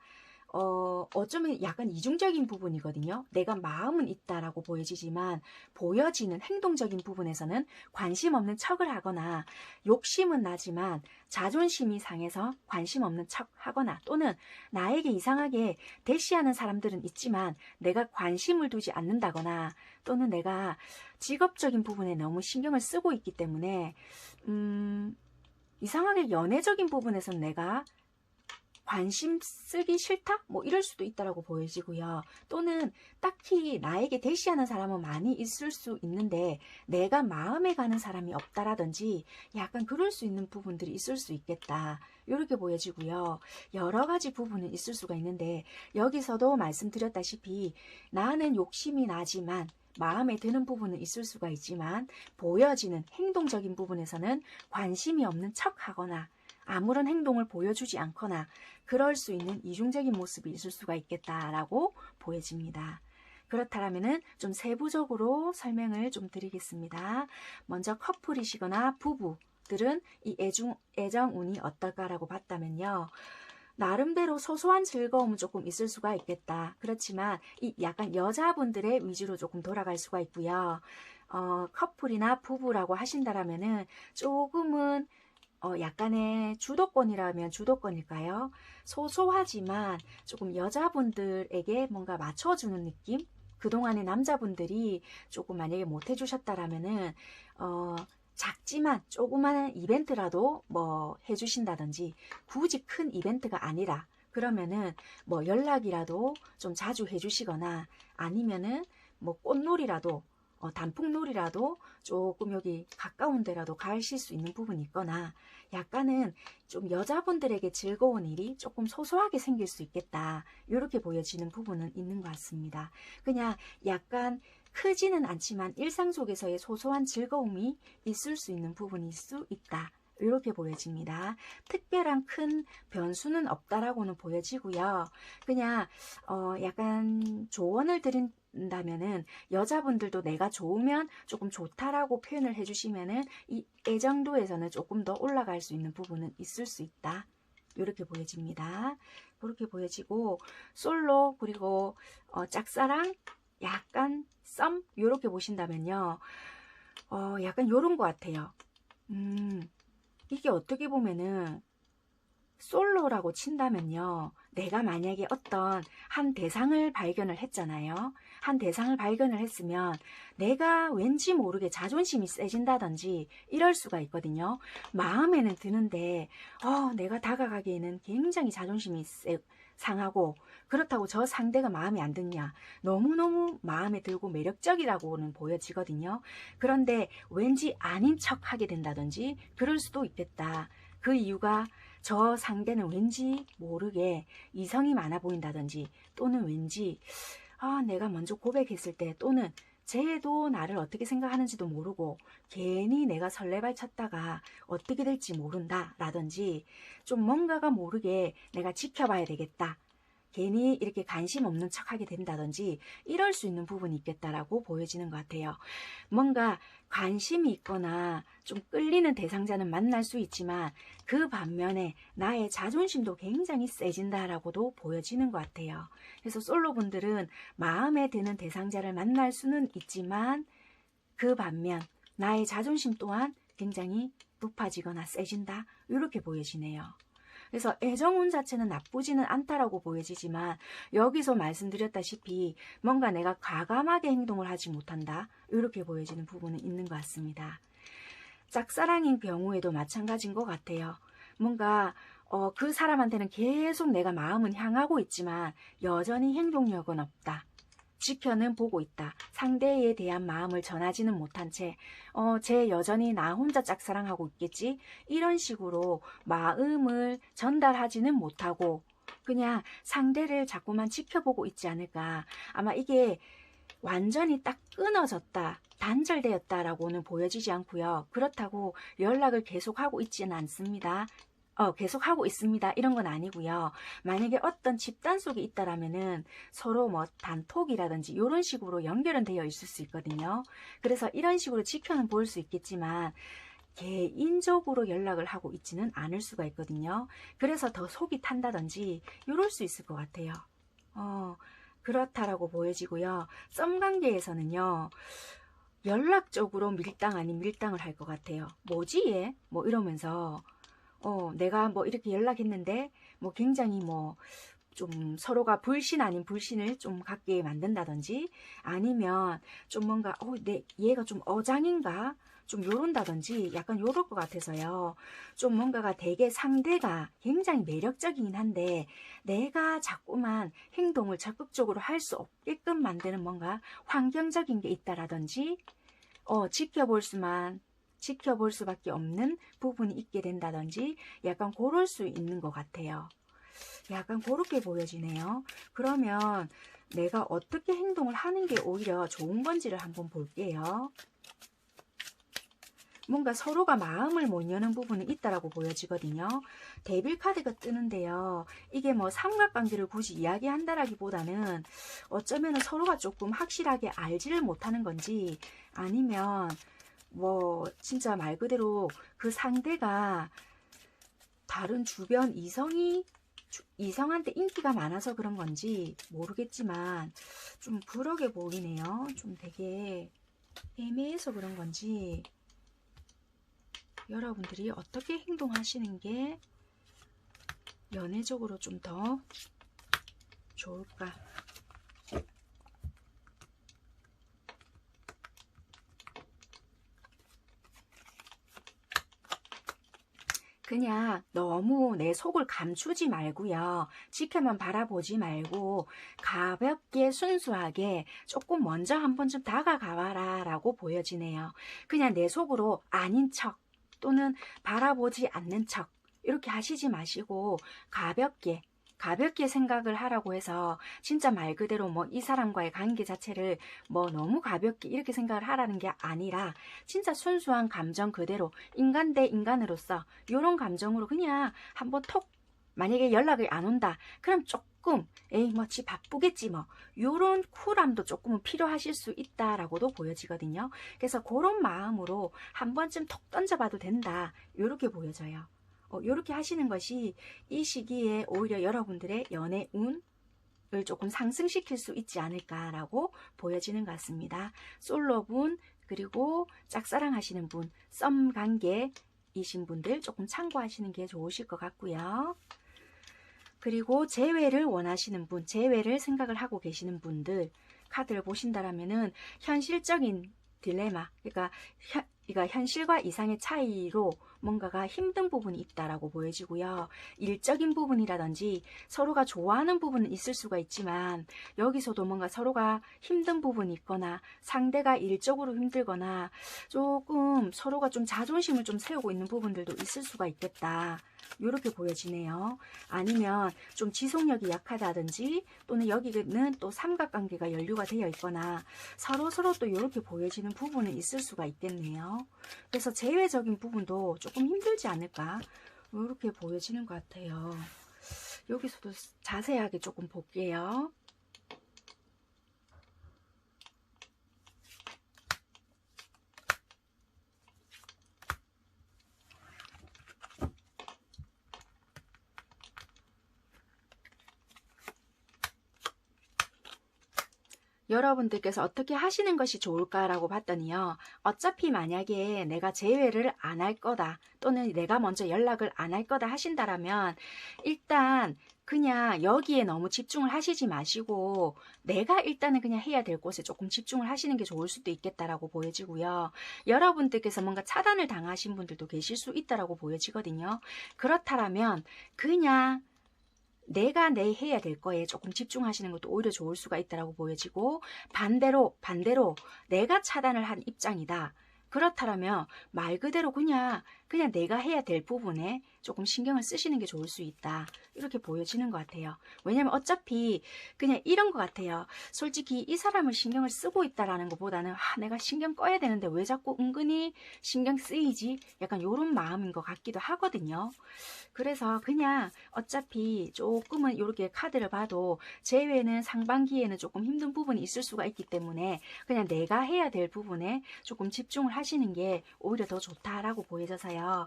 어쩌면 약간 이중적인 부분이거든요. 내가 마음은 있다라고 보여지지만 보여지는 행동적인 부분에서는 관심 없는 척을 하거나 욕심은 나지만 자존심이 상해서 관심 없는 척 하거나 또는 나에게 이상하게 대시하는 사람들은 있지만 내가 관심을 두지 않는다거나 또는 내가 직업적인 부분에 너무 신경을 쓰고 있기 때문에 이상하게 연애적인 부분에서는 내가 관심 쓰기 싫다? 뭐 이럴 수도 있다라고 보여지고요. 또는 딱히 나에게 대시하는 사람은 많이 있을 수 있는데 내가 마음에 가는 사람이 없다라든지 약간 그럴 수 있는 부분들이 있을 수 있겠다. 이렇게 보여지고요. 여러 가지 부분은 있을 수가 있는데 여기서도 말씀드렸다시피 나는 욕심이 나지만 마음에 드는 부분은 있을 수가 있지만 보여지는 행동적인 부분에서는 관심이 없는 척하거나 아무런 행동을 보여주지 않거나 그럴 수 있는 이중적인 모습이 있을 수가 있겠다라고 보여집니다. 그렇다면은 좀 세부적으로 설명을 좀 드리겠습니다. 먼저 커플이시거나 부부들은 이 애정운이 어떨까라고 봤다면요. 나름대로 소소한 즐거움은 조금 있을 수가 있겠다. 그렇지만 이 약간 여자분들의 위주로 조금 돌아갈 수가 있고요. 커플이나 부부라고 하신다라면은 조금은 약간의 주도권이라면 주도권일까요? 소소하지만 조금 여자분들에게 뭔가 맞춰주는 느낌? 그동안의 남자분들이 조금 만약에 못 해주셨다라면은 작지만 조그마한 이벤트라도 뭐 해주신다든지 굳이 큰 이벤트가 아니라 그러면은 뭐 연락이라도 좀 자주 해주시거나 아니면은 뭐 꽃놀이라도 단풍놀이라도 조금 여기 가까운 데라도 가실 수 있는 부분이 있거나 약간은 좀 여자분들에게 즐거운 일이 조금 소소하게 생길 수 있겠다. 이렇게 보여지는 부분은 있는 것 같습니다. 그냥 약간 크지는 않지만 일상 속에서의 소소한 즐거움이 있을 수 있는 부분일 수 있다. 이렇게 보여집니다. 특별한 큰 변수는 없다라고는 보여지고요. 그냥 약간 조언을 드린다면은 여자분들도 내가 좋으면 조금 좋다라고 표현을 해주시면은 이 애정도에서는 조금 더 올라갈 수 있는 부분은 있을 수 있다. 이렇게 보여집니다. 그렇게 보여지고 솔로 그리고 짝사랑 약간 썸 이렇게 보신다면요. 약간 요런 것 같아요. 이게 어떻게 보면은 솔로라고 친다면요. 내가 만약에 어떤 한 대상을 발견을 했잖아요. 한 대상을 발견을 했으면 내가 왠지 모르게 자존심이 세진다든지 이럴 수가 있거든요. 마음에는 드는데 내가 다가가기에는 굉장히 자존심이 상하고 그렇다고 저 상대가 마음에 안 드냐. 너무너무 마음에 들고 매력적이라고는 보여지거든요. 그런데 왠지 아닌 척 하게 된다든지 그럴 수도 있겠다. 그 이유가 저 상대는 왠지 모르게 이성이 많아 보인다든지 또는 왠지 내가 먼저 고백했을 때 또는 쟤도 나를 어떻게 생각하는지도 모르고 괜히 내가 설레발 쳤다가 어떻게 될지 모른다 라든지 좀 뭔가가 모르게 내가 지켜봐야 되겠다. 괜히 이렇게 관심 없는 척하게 된다든지 이럴 수 있는 부분이 있겠다라고 보여지는 것 같아요. 뭔가 관심이 있거나 좀 끌리는 대상자는 만날 수 있지만 그 반면에 나의 자존심도 굉장히 세진다라고도 보여지는 것 같아요. 그래서 솔로분들은 마음에 드는 대상자를 만날 수는 있지만 그 반면 나의 자존심 또한 굉장히 높아지거나 세진다 이렇게 보여지네요. 그래서 애정운 자체는 나쁘지는 않다라고 보여지지만 여기서 말씀드렸다시피 뭔가 내가 과감하게 행동을 하지 못한다 이렇게 보여지는 부분은 있는 것 같습니다. 짝사랑인 경우에도 마찬가지인 것 같아요. 뭔가 그 사람한테는 계속 내가 마음은 향하고 있지만 여전히 행동력은 없다. 지켜는 보고 있다. 상대에 대한 마음을 전하지는 못한 채 쟤 여전히 나 혼자 짝사랑하고 있겠지? 이런 식으로 마음을 전달하지는 못하고 그냥 상대를 자꾸만 지켜보고 있지 않을까. 아마 이게 완전히 딱 끊어졌다. 단절되었다라고는 보여지지 않고요. 그렇다고 연락을 계속하고 있지는 않습니다. 계속하고 있습니다. 이런 건 아니고요. 만약에 어떤 집단 속에 있다라면은 서로 뭐 단톡이라든지 이런 식으로 연결은 되어 있을 수 있거든요. 그래서 이런 식으로 지켜는 볼 수 있겠지만 개인적으로 연락을 하고 있지는 않을 수가 있거든요. 그래서 더 속이 탄다든지 이럴 수 있을 것 같아요. 그렇다라고 보여지고요. 썸 관계에서는요. 연락적으로 밀당 아닌 밀당을 할 것 같아요. 뭐지 얘? 뭐 이러면서 내가 뭐 이렇게 연락했는데 뭐 굉장히 뭐 좀 서로가 불신 아닌 불신을 좀 갖게 만든다든지, 아니면 좀 뭔가 얘가 좀 어장인가? 좀 요런다든지 약간 요럴 것 같아서요. 좀 뭔가가 되게 상대가 굉장히 매력적이긴 한데 내가 자꾸만 행동을 적극적으로 할 수 없게끔 만드는 뭔가 환경적인 게 있다라든지, 지켜볼 수밖에 없는 부분이 있게 된다든지 약간 그럴 수 있는 것 같아요. 약간 그렇게 보여지네요. 그러면 내가 어떻게 행동을 하는 게 오히려 좋은 건지를 한번 볼게요. 뭔가 서로가 마음을 못 여는 부분이 있다라고 보여지거든요. 데빌 카드가 뜨는데요. 이게 뭐 삼각관계를 굳이 이야기한다라기보다는 어쩌면 서로가 조금 확실하게 알지를 못하는 건지, 아니면 뭐 진짜 말 그대로 그 상대가 다른 주변 이성한테 인기가 많아서 그런 건지 모르겠지만 좀 그러게 보이네요. 좀 되게 애매해서 그런 건지 여러분들이 어떻게 행동하시는 게 연애적으로 좀 더 좋을까? 그냥 너무 내 속을 감추지 말고요. 지켜만 바라보지 말고 가볍게 순수하게 조금 먼저 한 번쯤 다가가봐라 라고 보여지네요. 그냥 내 속으로 아닌 척 또는 바라보지 않는 척 이렇게 하시지 마시고 가볍게 생각을 하라고 해서 진짜 말 그대로 뭐 이 사람과의 관계 자체를 뭐 너무 가볍게 이렇게 생각을 하라는 게 아니라 진짜 순수한 감정 그대로 인간 대 인간으로서 이런 감정으로 그냥 한번 톡, 만약에 연락이 안 온다 그럼 조금 에이 뭐 지 바쁘겠지 뭐 요런 쿨함도 조금은 필요하실 수 있다라고도 보여지거든요. 그래서 그런 마음으로 한 번쯤 톡 던져봐도 된다 이렇게 보여져요. 이렇게 하시는 것이 이 시기에 오히려 여러분들의 연애 운을 조금 상승시킬 수 있지 않을까라고 보여지는 것 같습니다. 솔로분 그리고 짝사랑 하시는 분, 썸 관계이신 분들 조금 참고하시는 게 좋으실 것 같고요. 그리고 재회를 원하시는 분, 재회를 생각을 하고 계시는 분들 카드를 보신다라면은 현실적인 딜레마, 그러니까 현실과 이상의 차이로 뭔가가 힘든 부분이 있다라고 보여지고요. 일적인 부분이라든지 서로가 좋아하는 부분은 있을 수가 있지만 여기서도 뭔가 서로가 힘든 부분이 있거나 상대가 일적으로 힘들거나 조금 서로가 좀 자존심을 좀 세우고 있는 부분들도 있을 수가 있겠다. 이렇게 보여지네요. 아니면 좀 지속력이 약하다든지 또는 여기는 또 삼각관계가 연루가 되어 있거나 서로 또 이렇게 보여지는 부분은 있을 수가 있겠네요. 그래서 재회적인 부분도 조금 힘들지 않을까 이렇게 보여지는 것 같아요. 여기서도 자세하게 조금 볼게요. 여러분들께서 어떻게 하시는 것이 좋을까라고 봤더니요. 어차피 만약에 내가 재회를 안 할 거다 또는 내가 먼저 연락을 안 할 거다 하신다라면 일단 그냥 여기에 너무 집중을 하시지 마시고 내가 일단은 그냥 해야 될 곳에 조금 집중을 하시는 게 좋을 수도 있겠다라고 보여지고요. 여러분들께서 뭔가 차단을 당하신 분들도 계실 수 있다라고 보여지거든요. 그렇다면 그냥 내가 해야 될 거에 조금 집중하시는 것도 오히려 좋을 수가 있다고 보여지고, 반대로 내가 차단을 한 입장이다. 그렇다면 말 그대로 그냥 내가 해야 될 부분에 조금 신경을 쓰시는 게 좋을 수 있다. 이렇게 보여지는 것 같아요. 왜냐면 어차피 그냥 이런 것 같아요. 솔직히 이 사람을 신경을 쓰고 있다라는 것보다는 내가 신경 꺼야 되는데 왜 자꾸 은근히 신경 쓰이지? 약간 이런 마음인 것 같기도 하거든요. 그래서 그냥 어차피 조금은 이렇게 카드를 봐도 재회는 상반기에는 조금 힘든 부분이 있을 수가 있기 때문에 그냥 내가 해야 될 부분에 조금 집중을 하시는 게 오히려 더 좋다라고 보여져서요.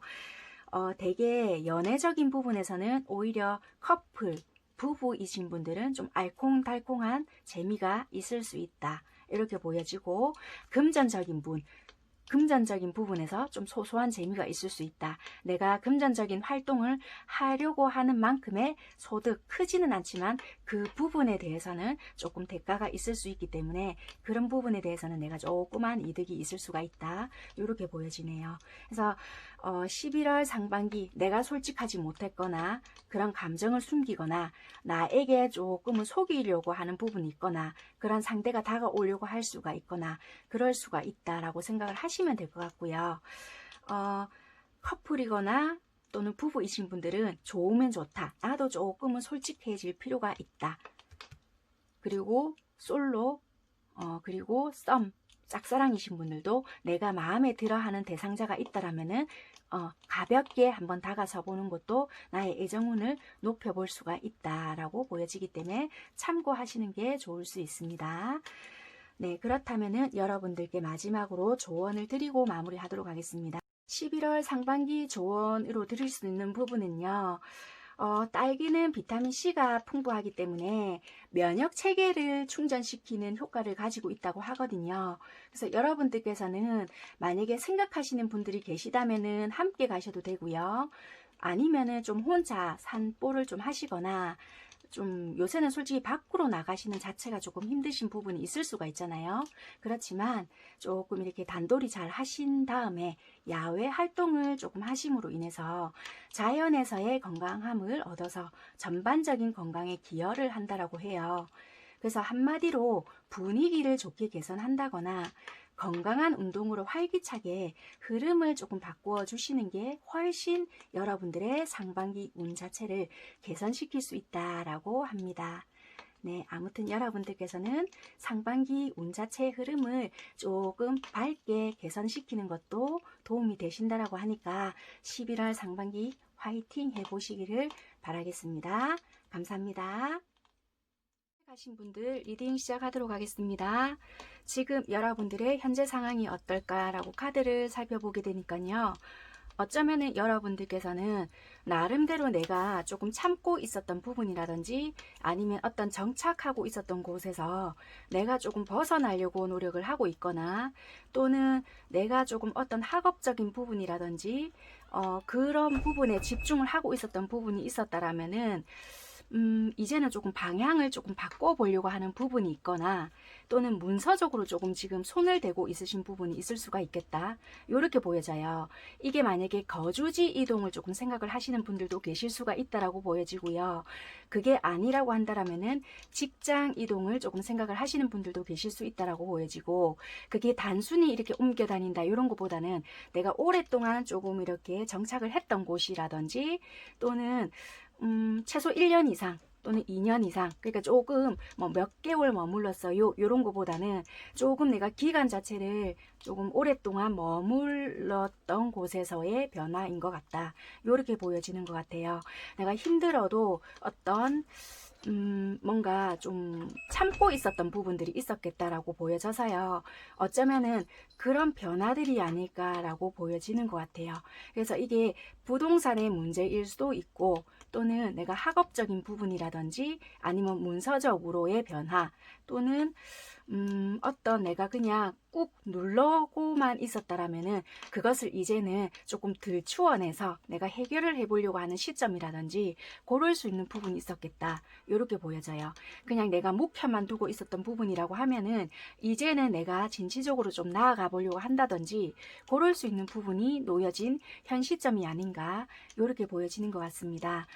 되게 연애적인 부분에서는 오히려 커플, 부부이신 분들은 좀 알콩달콩한 재미가 있을 수 있다. 이렇게 보여지고, 금전적인 분, 금전적인 부분에서 좀 소소한 재미가 있을 수 있다. 내가 금전적인 활동을 하려고 하는 만큼의 소득 크지는 않지만 그 부분에 대해서는 조금 대가가 있을 수 있기 때문에 그런 부분에 대해서는 내가 조그만 이득이 있을 수가 있다. 이렇게 보여지네요. 그래서 11월 상반기 내가 솔직하지 못했거나 그런 감정을 숨기거나 나에게 조금은 속이려고 하는 부분이 있거나 그런 상대가 다가오려고 할 수가 있거나 그럴 수가 있다라고 생각을 하시면 될 것 같고요. 커플이거나 또는 부부이신 분들은 좋으면 좋다. 나도 조금은 솔직해질 필요가 있다. 그리고 솔로 그리고 짝사랑이신 분들도 내가 마음에 들어하는 대상자가 있다라면은 가볍게 한번 다가서 보는 것도 나의 애정운을 높여볼 수가 있다라고 보여지기 때문에 참고하시는 게 좋을 수 있습니다. 네, 그렇다면은 여러분들께 마지막으로 조언을 드리고 마무리하도록 하겠습니다. 11월 상반기 조언으로 드릴 수 있는 부분은요. 딸기는 비타민C가 풍부하기 때문에 면역 체계를 충전시키는 효과를 가지고 있다고 하거든요. 그래서 여러분들께서는 만약에 생각하시는 분들이 계시다면은 함께 가셔도 되고요. 아니면은 좀 혼자 산보를 좀 하시거나 좀 요새는 솔직히 밖으로 나가시는 자체가 조금 힘드신 부분이 있을 수가 있잖아요. 그렇지만 조금 이렇게 단돌이 잘 하신 다음에 야외 활동을 조금 하심으로 인해서 자연에서의 건강함을 얻어서 전반적인 건강에 기여를 한다라고 해요. 그래서 한마디로 분위기를 좋게 개선한다거나 건강한 운동으로 활기차게 흐름을 조금 바꾸어 주시는 게 훨씬 여러분들의 상반기 운 자체를 개선시킬 수 있다라고 합니다. 네, 아무튼 여러분들께서는 상반기 운 자체의 흐름을 조금 밝게 개선시키는 것도 도움이 되신다라고 하니까 11월 상반기 화이팅 해보시기를 바라겠습니다. 감사합니다. 가신 분들 리딩 시작하도록 하겠습니다. 지금 여러분들의 현재 상황이 어떨까라고 카드를 살펴보게 되니까요. 어쩌면은 여러분들께서는 나름대로 내가 조금 참고 있었던 부분이라든지 아니면 어떤 정착하고 있었던 곳에서 내가 조금 벗어나려고 노력을 하고 있거나 또는 내가 조금 어떤 학업적인 부분이라든지 그런 부분에 집중을 하고 있었던 부분이 있었다라면은 이제는 조금 방향을 조금 바꿔보려고 하는 부분이 있거나 또는 문서적으로 조금 지금 손을 대고 있으신 부분이 있을 수가 있겠다. 이렇게 보여져요. 이게 만약에 거주지 이동을 조금 생각을 하시는 분들도 계실 수가 있다라고 보여지고요. 그게 아니라고 한다라면은 직장 이동을 조금 생각을 하시는 분들도 계실 수 있다라고 보여지고 그게 단순히 이렇게 옮겨 다닌다 이런 것보다는 내가 오랫동안 조금 이렇게 정착을 했던 곳이라든지 또는 최소 1년 이상 또는 2년 이상 그러니까 조금 뭐 몇 개월 머물렀어요 요런 거보다는 조금 내가 기간 자체를 조금 오랫동안 머물렀던 곳에서의 변화인 것 같다 요렇게 보여지는 것 같아요. 내가 힘들어도 어떤 뭔가 좀 참고 있었던 부분들이 있었겠다라고 보여져서요. 어쩌면은 그런 변화들이 아닐까라고 보여지는 것 같아요. 그래서 이게 부동산의 문제일 수도 있고 또는 내가 학업적인 부분이라든지 아니면 문서적으로의 변화 또는 어떤 내가 그냥 꾹 누르고만 있었다라면은 그것을 이제는 조금 들추어내서 내가 해결을 해보려고 하는 시점이라든지 고를 수 있는 부분이 있었겠다. 이렇게 보여져요. 그냥 내가 목표만 두고 있었던 부분이라고 하면은 이제는 내가 진취적으로 좀 나아가 보려고 한다든지 고를 수 있는 부분이 놓여진 현 시점이 아닌가 이렇게 보여지는 것 같습니다.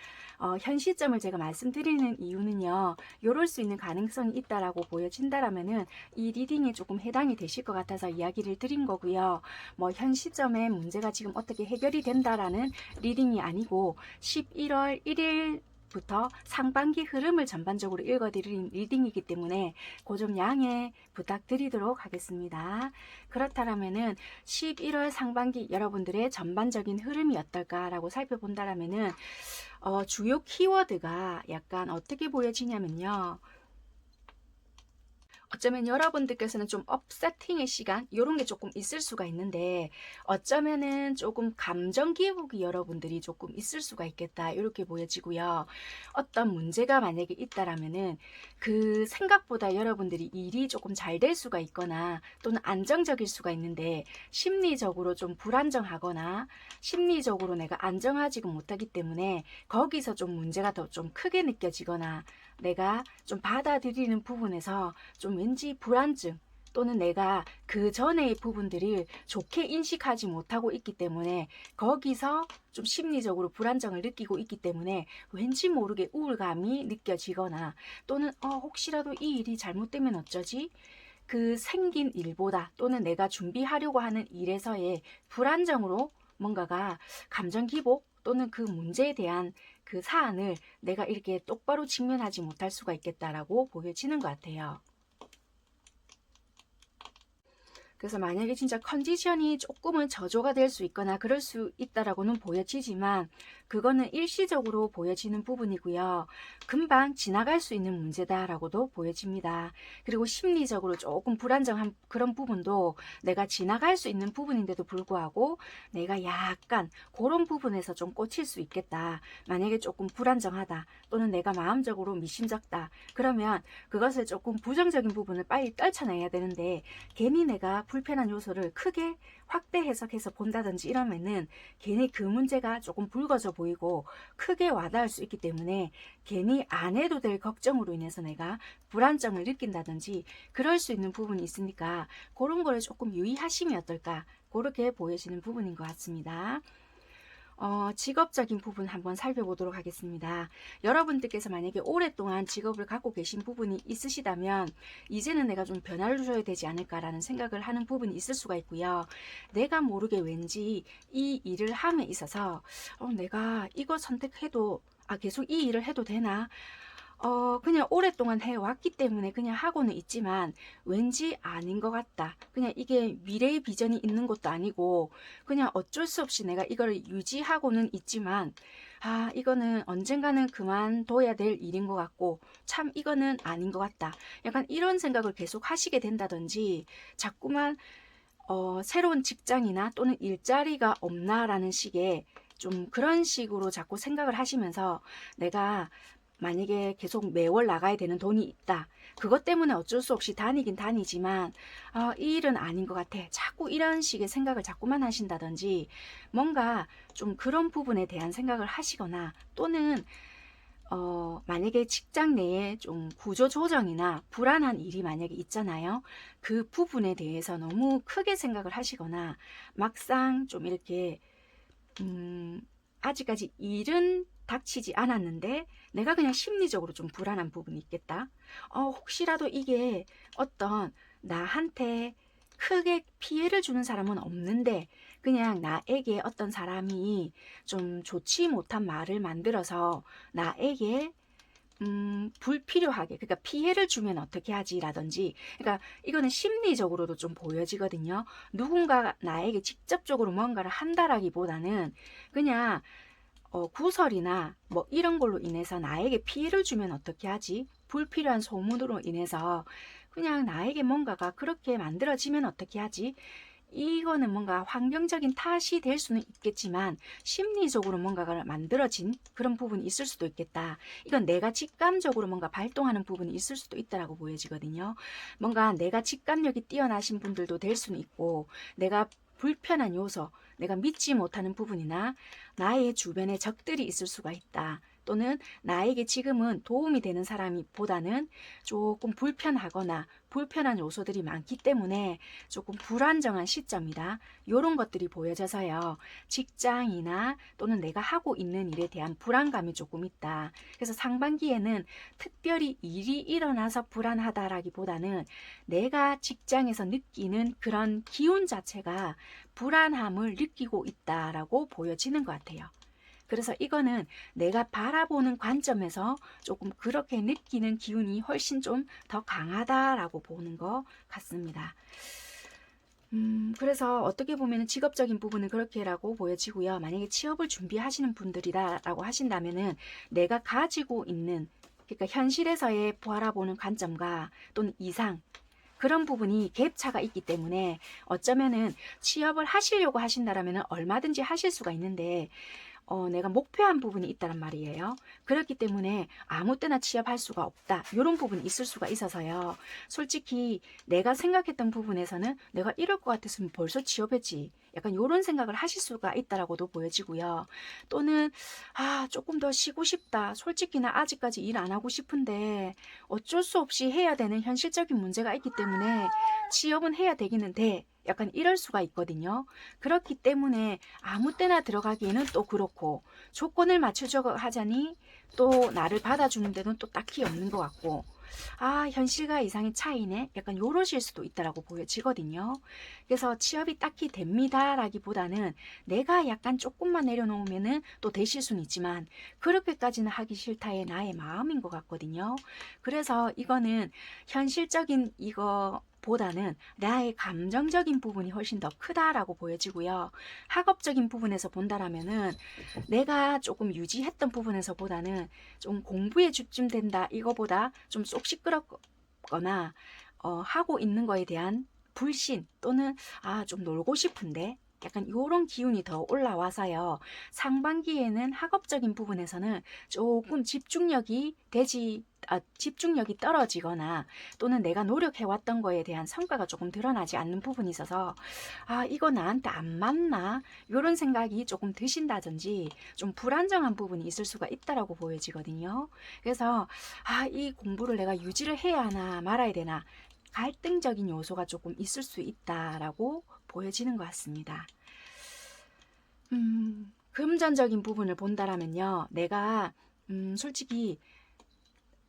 현 시점을 제가 말씀드리는 이유는요. 이럴 수 있는 가능성이 있다라고 보여진다라면은 이 리딩에 조금 해당이 되실 것 같아서 이야기를 드린 거고요. 뭐 현 시점에 문제가 지금 어떻게 해결이 된다라는 리딩이 아니고 11월 1일 부터 상반기 흐름을 전반적으로 읽어드린 리딩이기 때문에 그 좀 양해 부탁드리도록 하겠습니다. 그렇다면은 11월 상반기 여러분들의 전반적인 흐름이 어떨까라고 살펴본다면은 주요 키워드가 약간 어떻게 보여지냐면요. 어쩌면 여러분들께서는 좀 업세팅의 시간 이런 게 조금 있을 수가 있는데 어쩌면은 조금 감정 기복이 여러분들이 조금 있을 수가 있겠다 이렇게 보여지고요. 어떤 문제가 만약에 있다라면은 그 생각보다 여러분들이 일이 조금 잘 될 수가 있거나 또는 안정적일 수가 있는데 심리적으로 좀 불안정하거나 심리적으로 내가 안정하지가 못하기 때문에 거기서 좀 문제가 더 좀 크게 느껴지거나 내가 좀 받아들이는 부분에서 좀 왠지 불안증 또는 내가 그 전의 부분들을 좋게 인식하지 못하고 있기 때문에 거기서 좀 심리적으로 불안정을 느끼고 있기 때문에 왠지 모르게 우울감이 느껴지거나 또는 혹시라도 이 일이 잘못되면 어쩌지? 그 생긴 일보다 또는 내가 준비하려고 하는 일에서의 불안정으로 뭔가가 감정 기복 또는 그 문제에 대한 그 사안을 내가 이렇게 똑바로 직면하지 못할 수가 있겠다라고 보여지는 것 같아요. 그래서 만약에 진짜 컨디션이 조금은 저조가 될 수 있거나 그럴 수 있다라고는 보여지지만 그거는 일시적으로 보여지는 부분이고요. 금방 지나갈 수 있는 문제다라고도 보여집니다. 그리고 심리적으로 조금 불안정한 그런 부분도 내가 지나갈 수 있는 부분인데도 불구하고 내가 약간 그런 부분에서 좀 꽂힐 수 있겠다. 만약에 조금 불안정하다 또는 내가 마음적으로 미심쩍다. 그러면 그것을 조금 부정적인 부분을 빨리 떨쳐내야 되는데 괜히 내가 불편한 요소를 크게 확대 해석해서 본다든지 이러면은 괜히 그 문제가 조금 붉어져 보이고 크게 와닿을 수 있기 때문에 괜히 안 해도 될 걱정으로 인해서 내가 불안정을 느낀다든지 그럴 수 있는 부분이 있으니까 그런 거를 조금 유의하시면 어떨까 그렇게 보여지는 부분인 것 같습니다. 직업적인 부분 한번 살펴보도록 하겠습니다. 여러분들께서 만약에 오랫동안 직업을 갖고 계신 부분이 있으시다면 이제는 내가 좀 변화를 줘야 되지 않을까라는 생각을 하는 부분이 있을 수가 있고요. 내가 모르게 왠지 이 일을 함에 있어서 내가 이거 선택해도 계속 이 일을 해도 되나? 그냥 오랫동안 해왔기 때문에 그냥 하고는 있지만 왠지 아닌 것 같다. 그냥 이게 미래의 비전이 있는 것도 아니고 그냥 어쩔 수 없이 내가 이걸 유지하고는 있지만 이거는 언젠가는 그만둬야 될 일인 것 같고 참 이거는 아닌 것 같다. 약간 이런 생각을 계속 하시게 된다든지 자꾸만 새로운 직장이나 또는 일자리가 없나라는 식의 좀 그런 식으로 자꾸 생각을 하시면서 내가 만약에 계속 매월 나가야 되는 돈이 있다. 그것 때문에 어쩔 수 없이 다니긴 다니지만 이 일은 아닌 것 같아. 자꾸 이런 식의 생각을 자꾸만 하신다든지 뭔가 좀 그런 부분에 대한 생각을 하시거나 또는 만약에 직장 내에 좀 구조 조정이나 불안한 일이 만약에 있잖아요. 그 부분에 대해서 너무 크게 생각을 하시거나 막상 좀 이렇게 아직까지 일은 닥치지 않았는데 내가 그냥 심리적으로 좀 불안한 부분이 있겠다. 혹시라도 이게 어떤 나한테 크게 피해를 주는 사람은 없는데 그냥 나에게 어떤 사람이 좀 좋지 못한 말을 만들어서 나에게 불필요하게 그러니까 피해를 주면 어떻게 하지 라든지 그러니까 이거는 심리적으로도 좀 보여지거든요. 누군가 나에게 직접적으로 뭔가를 한다라기보다는 그냥 구설이나 뭐 이런 걸로 인해서 나에게 피해를 주면 어떻게 하지? 불필요한 소문으로 인해서 그냥 나에게 뭔가가 그렇게 만들어지면 어떻게 하지? 이거는 뭔가 환경적인 탓이 될 수는 있겠지만 심리적으로 뭔가가 만들어진 그런 부분이 있을 수도 있겠다. 이건 내가 직감적으로 뭔가 발동하는 부분이 있을 수도 있다라고 보여지거든요. 뭔가 내가 직감력이 뛰어나신 분들도 될 수는 있고 내가 불편한 요소, 내가 믿지 못하는 부분이나 나의 주변에 적들이 있을 수가 있다. 또는 나에게 지금은 도움이 되는 사람이 보다는 조금 불편하거나 불편한 요소들이 많기 때문에 조금 불안정한 시점이다. 이런 것들이 보여져서요. 직장이나 또는 내가 하고 있는 일에 대한 불안감이 조금 있다. 그래서 상반기에는 특별히 일이 일어나서 불안하다라기보다는 내가 직장에서 느끼는 그런 기운 자체가 불안함을 느끼고 있다라고 보여지는 것 같아요. 그래서 이거는 내가 바라보는 관점에서 조금 그렇게 느끼는 기운이 훨씬 좀 더 강하다라고 보는 것 같습니다. 그래서 어떻게 보면 직업적인 부분은 그렇게라고 보여지고요. 만약에 취업을 준비하시는 분들이다라고 하신다면은 내가 가지고 있는 그러니까 현실에서의 바라보는 관점과 또는 이상 그런 부분이 갭차가 있기 때문에 어쩌면은 취업을 하시려고 하신다라면 얼마든지 하실 수가 있는데 내가 목표한 부분이 있다란 말이에요. 그렇기 때문에 아무 때나 취업할 수가 없다. 이런 부분이 있을 수가 있어서요. 솔직히 내가 생각했던 부분에서는 내가 이럴 것 같았으면 벌써 취업했지. 약간 이런 생각을 하실 수가 있다라고도 보여지고요. 또는 조금 더 쉬고 싶다. 솔직히 나 아직까지 일 안 하고 싶은데 어쩔 수 없이 해야 되는 현실적인 문제가 있기 때문에 취업은 해야 되기는 돼. 약간 이럴 수가 있거든요. 그렇기 때문에 아무 때나 들어가기에는 또 그렇고 조건을 맞추려고 하자니 또 나를 받아주는 데는 또 딱히 없는 것 같고 현실과 이상의 차이네 약간 요러실 수도 있다라고 보여지거든요. 그래서 취업이 딱히 됩니다 라기보다는 내가 약간 조금만 내려놓으면은 또 되실 수는 있지만 그렇게까지는 하기 싫다의 나의 마음인 것 같거든요. 그래서 이거는 현실적인 이거 보다는 나의 감정적인 부분이 훨씬 더 크다라고 보여지고요. 학업적인 부분에서 본다라면은 내가 조금 유지했던 부분에서 보다는 좀 공부에 집중된다 이거보다 좀 쏙 시끄럽거나 하고 있는 거에 대한 불신 또는 좀 놀고 싶은데 약간 이런 기운이 더 올라와서요. 상반기에는 학업적인 부분에서는 조금 집중력이 떨어지거나 또는 내가 노력해왔던 거에 대한 성과가 조금 드러나지 않는 부분이 있어서 이거 나한테 안 맞나? 이런 생각이 조금 드신다든지 좀 불안정한 부분이 있을 수가 있다라고 보여지거든요. 그래서 이 공부를 내가 유지를 해야 하나 말아야 되나 갈등적인 요소가 조금 있을 수 있다라고 보여지는 것 같습니다. 금전적인 부분을 본다라면요. 내가 솔직히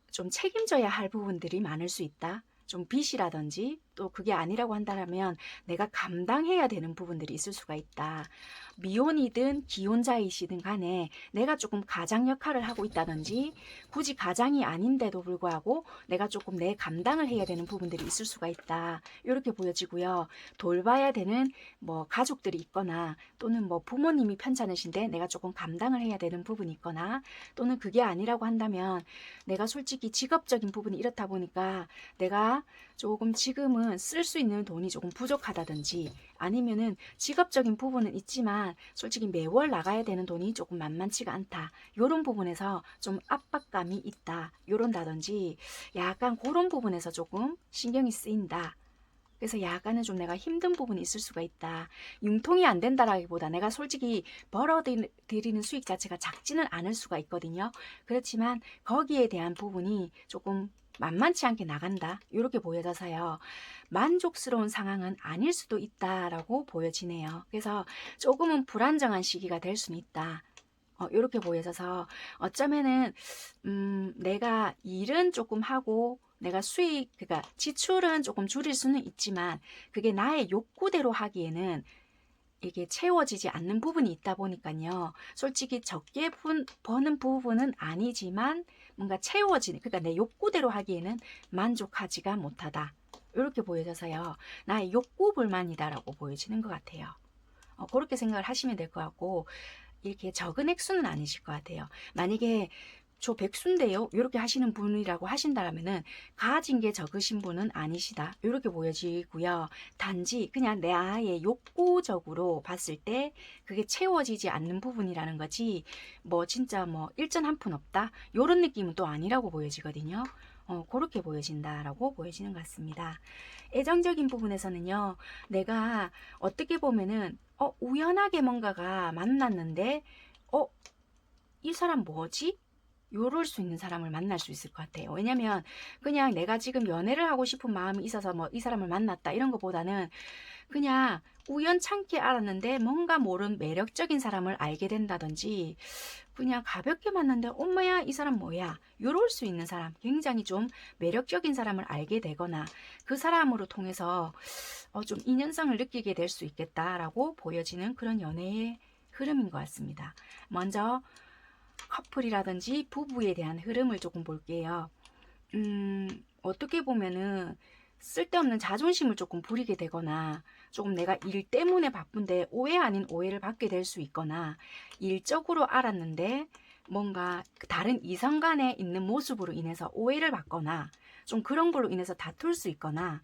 좀 책임져야 할 부분들이 많을 수 있다. 좀 빚이라든지 또 그게 아니라고 한다면 내가 감당해야 되는 부분들이 있을 수가 있다. 미혼이든 기혼자이시든 간에 내가 조금 가장 역할을 하고 있다든지 굳이 가장이 아닌데도 불구하고 내가 조금 내 감당을 해야 되는 부분들이 있을 수가 있다. 이렇게 보여지고요. 돌봐야 되는 뭐 가족들이 있거나 또는 뭐 부모님이 편찮으신데 내가 조금 감당을 해야 되는 부분이 있거나 또는 그게 아니라고 한다면 내가 솔직히 직업적인 부분이 이렇다 보니까 내가 조금 지금은 쓸 수 있는 돈이 조금 부족하다든지 아니면은 직업적인 부분은 있지만 솔직히 매월 나가야 되는 돈이 조금 만만치가 않다. 요런 부분에서 좀 압박감이 있다. 요런다든지 약간 그런 부분에서 조금 신경이 쓰인다. 그래서 약간은 좀 내가 힘든 부분이 있을 수가 있다. 융통이 안 된다라기보다 내가 솔직히 벌어들이는 수익 자체가 작지는 않을 수가 있거든요. 그렇지만 거기에 대한 부분이 조금 만만치 않게 나간다. 이렇게 보여져서요. 만족스러운 상황은 아닐 수도 있다라고 보여지네요. 그래서 조금은 불안정한 시기가 될 수는 있다. 이렇게 보여져서 어쩌면은 내가 일은 조금 하고 내가 그러니까 지출은 조금 줄일 수는 있지만 그게 나의 욕구대로 하기에는 이게 채워지지 않는 부분이 있다 보니까요. 솔직히 적게 버는 부분은 아니지만 뭔가 채워지는 그러니까 내 욕구대로 하기에는 만족하지가 못하다. 이렇게 보여져서요. 나의 욕구 불만이다라고 보여지는 것 같아요. 그렇게 생각을 하시면 될 것 같고 이렇게 적은 액수는 아니실 것 같아요. 만약에 저 백수인데요 이렇게 하시는 분이라고 하신다면은 가진 게 적으신 분은 아니시다 이렇게 보여지고요. 단지 그냥 내 아이의 욕구적으로 봤을 때 그게 채워지지 않는 부분이라는 거지 뭐 진짜 뭐 일전 한 푼 없다 이런 느낌은 또 아니라고 보여지거든요. 그렇게 보여진다라고 보여지는 것 같습니다. 애정적인 부분에서는요. 내가 어떻게 보면은 우연하게 뭔가가 만났는데 이 사람 뭐지? 요럴 수 있는 사람을 만날 수 있을 것 같아요. 왜냐면 그냥 내가 지금 연애를 하고 싶은 마음이 있어서 뭐 이 사람을 만났다 이런 것보다는 그냥 우연찮게 알았는데 뭔가 모른 매력적인 사람을 알게 된다든지 그냥 가볍게 만났는데 엄마야 이 사람 뭐야 요럴 수 있는 사람 굉장히 좀 매력적인 사람을 알게 되거나 그 사람으로 통해서 좀 인연성을 느끼게 될 수 있겠다라고 보여지는 그런 연애의 흐름인 것 같습니다. 먼저 커플이라든지 부부에 대한 흐름을 조금 볼게요. 어떻게 보면은 쓸데없는 자존심을 조금 부리게 되거나 조금 내가 일 때문에 바쁜데 오해 아닌 오해를 받게 될 수 있거나 일적으로 알았는데 뭔가 다른 이성 간에 있는 모습으로 인해서 오해를 받거나 좀 그런 걸로 인해서 다툴 수 있거나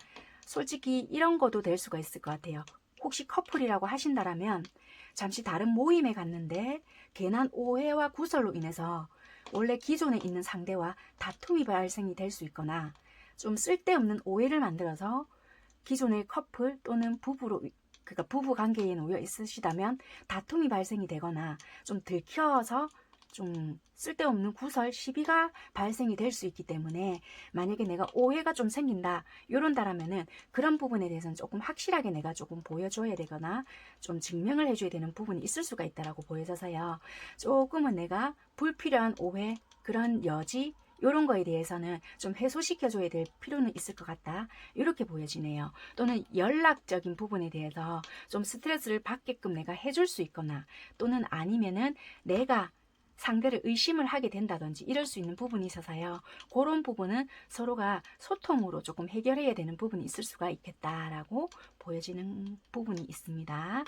솔직히 이런 것도 될 수가 있을 것 같아요. 혹시 커플이라고 하신다라면 잠시 다른 모임에 갔는데 괜한 오해와 구설로 인해서 원래 기존에 있는 상대와 다툼이 발생이 될 수 있거나 좀 쓸데없는 오해를 만들어서 기존의 커플 또는 부부로, 그러니까 부부 관계에 놓여 있으시다면 다툼이 발생이 되거나 좀 들켜서 좀 쓸데없는 구설, 시비가 발생이 될 수 있기 때문에 만약에 내가 오해가 좀 생긴다 이런다라면은 그런 부분에 대해서는 조금 확실하게 내가 조금 보여줘야 되거나 좀 증명을 해줘야 되는 부분이 있을 수가 있다라고 보여져서요. 조금은 내가 불필요한 오해, 그런 여지 이런 거에 대해서는 좀 해소시켜줘야 될 필요는 있을 것 같다 이렇게 보여지네요. 또는 연락적인 부분에 대해서 좀 스트레스를 받게끔 내가 해줄 수 있거나 또는 아니면은 내가 상대를 의심을 하게 된다든지 이럴 수 있는 부분이 있어서요. 그런 부분은 서로가 소통으로 조금 해결해야 되는 부분이 있을 수가 있겠다라고 보여지는 부분이 있습니다.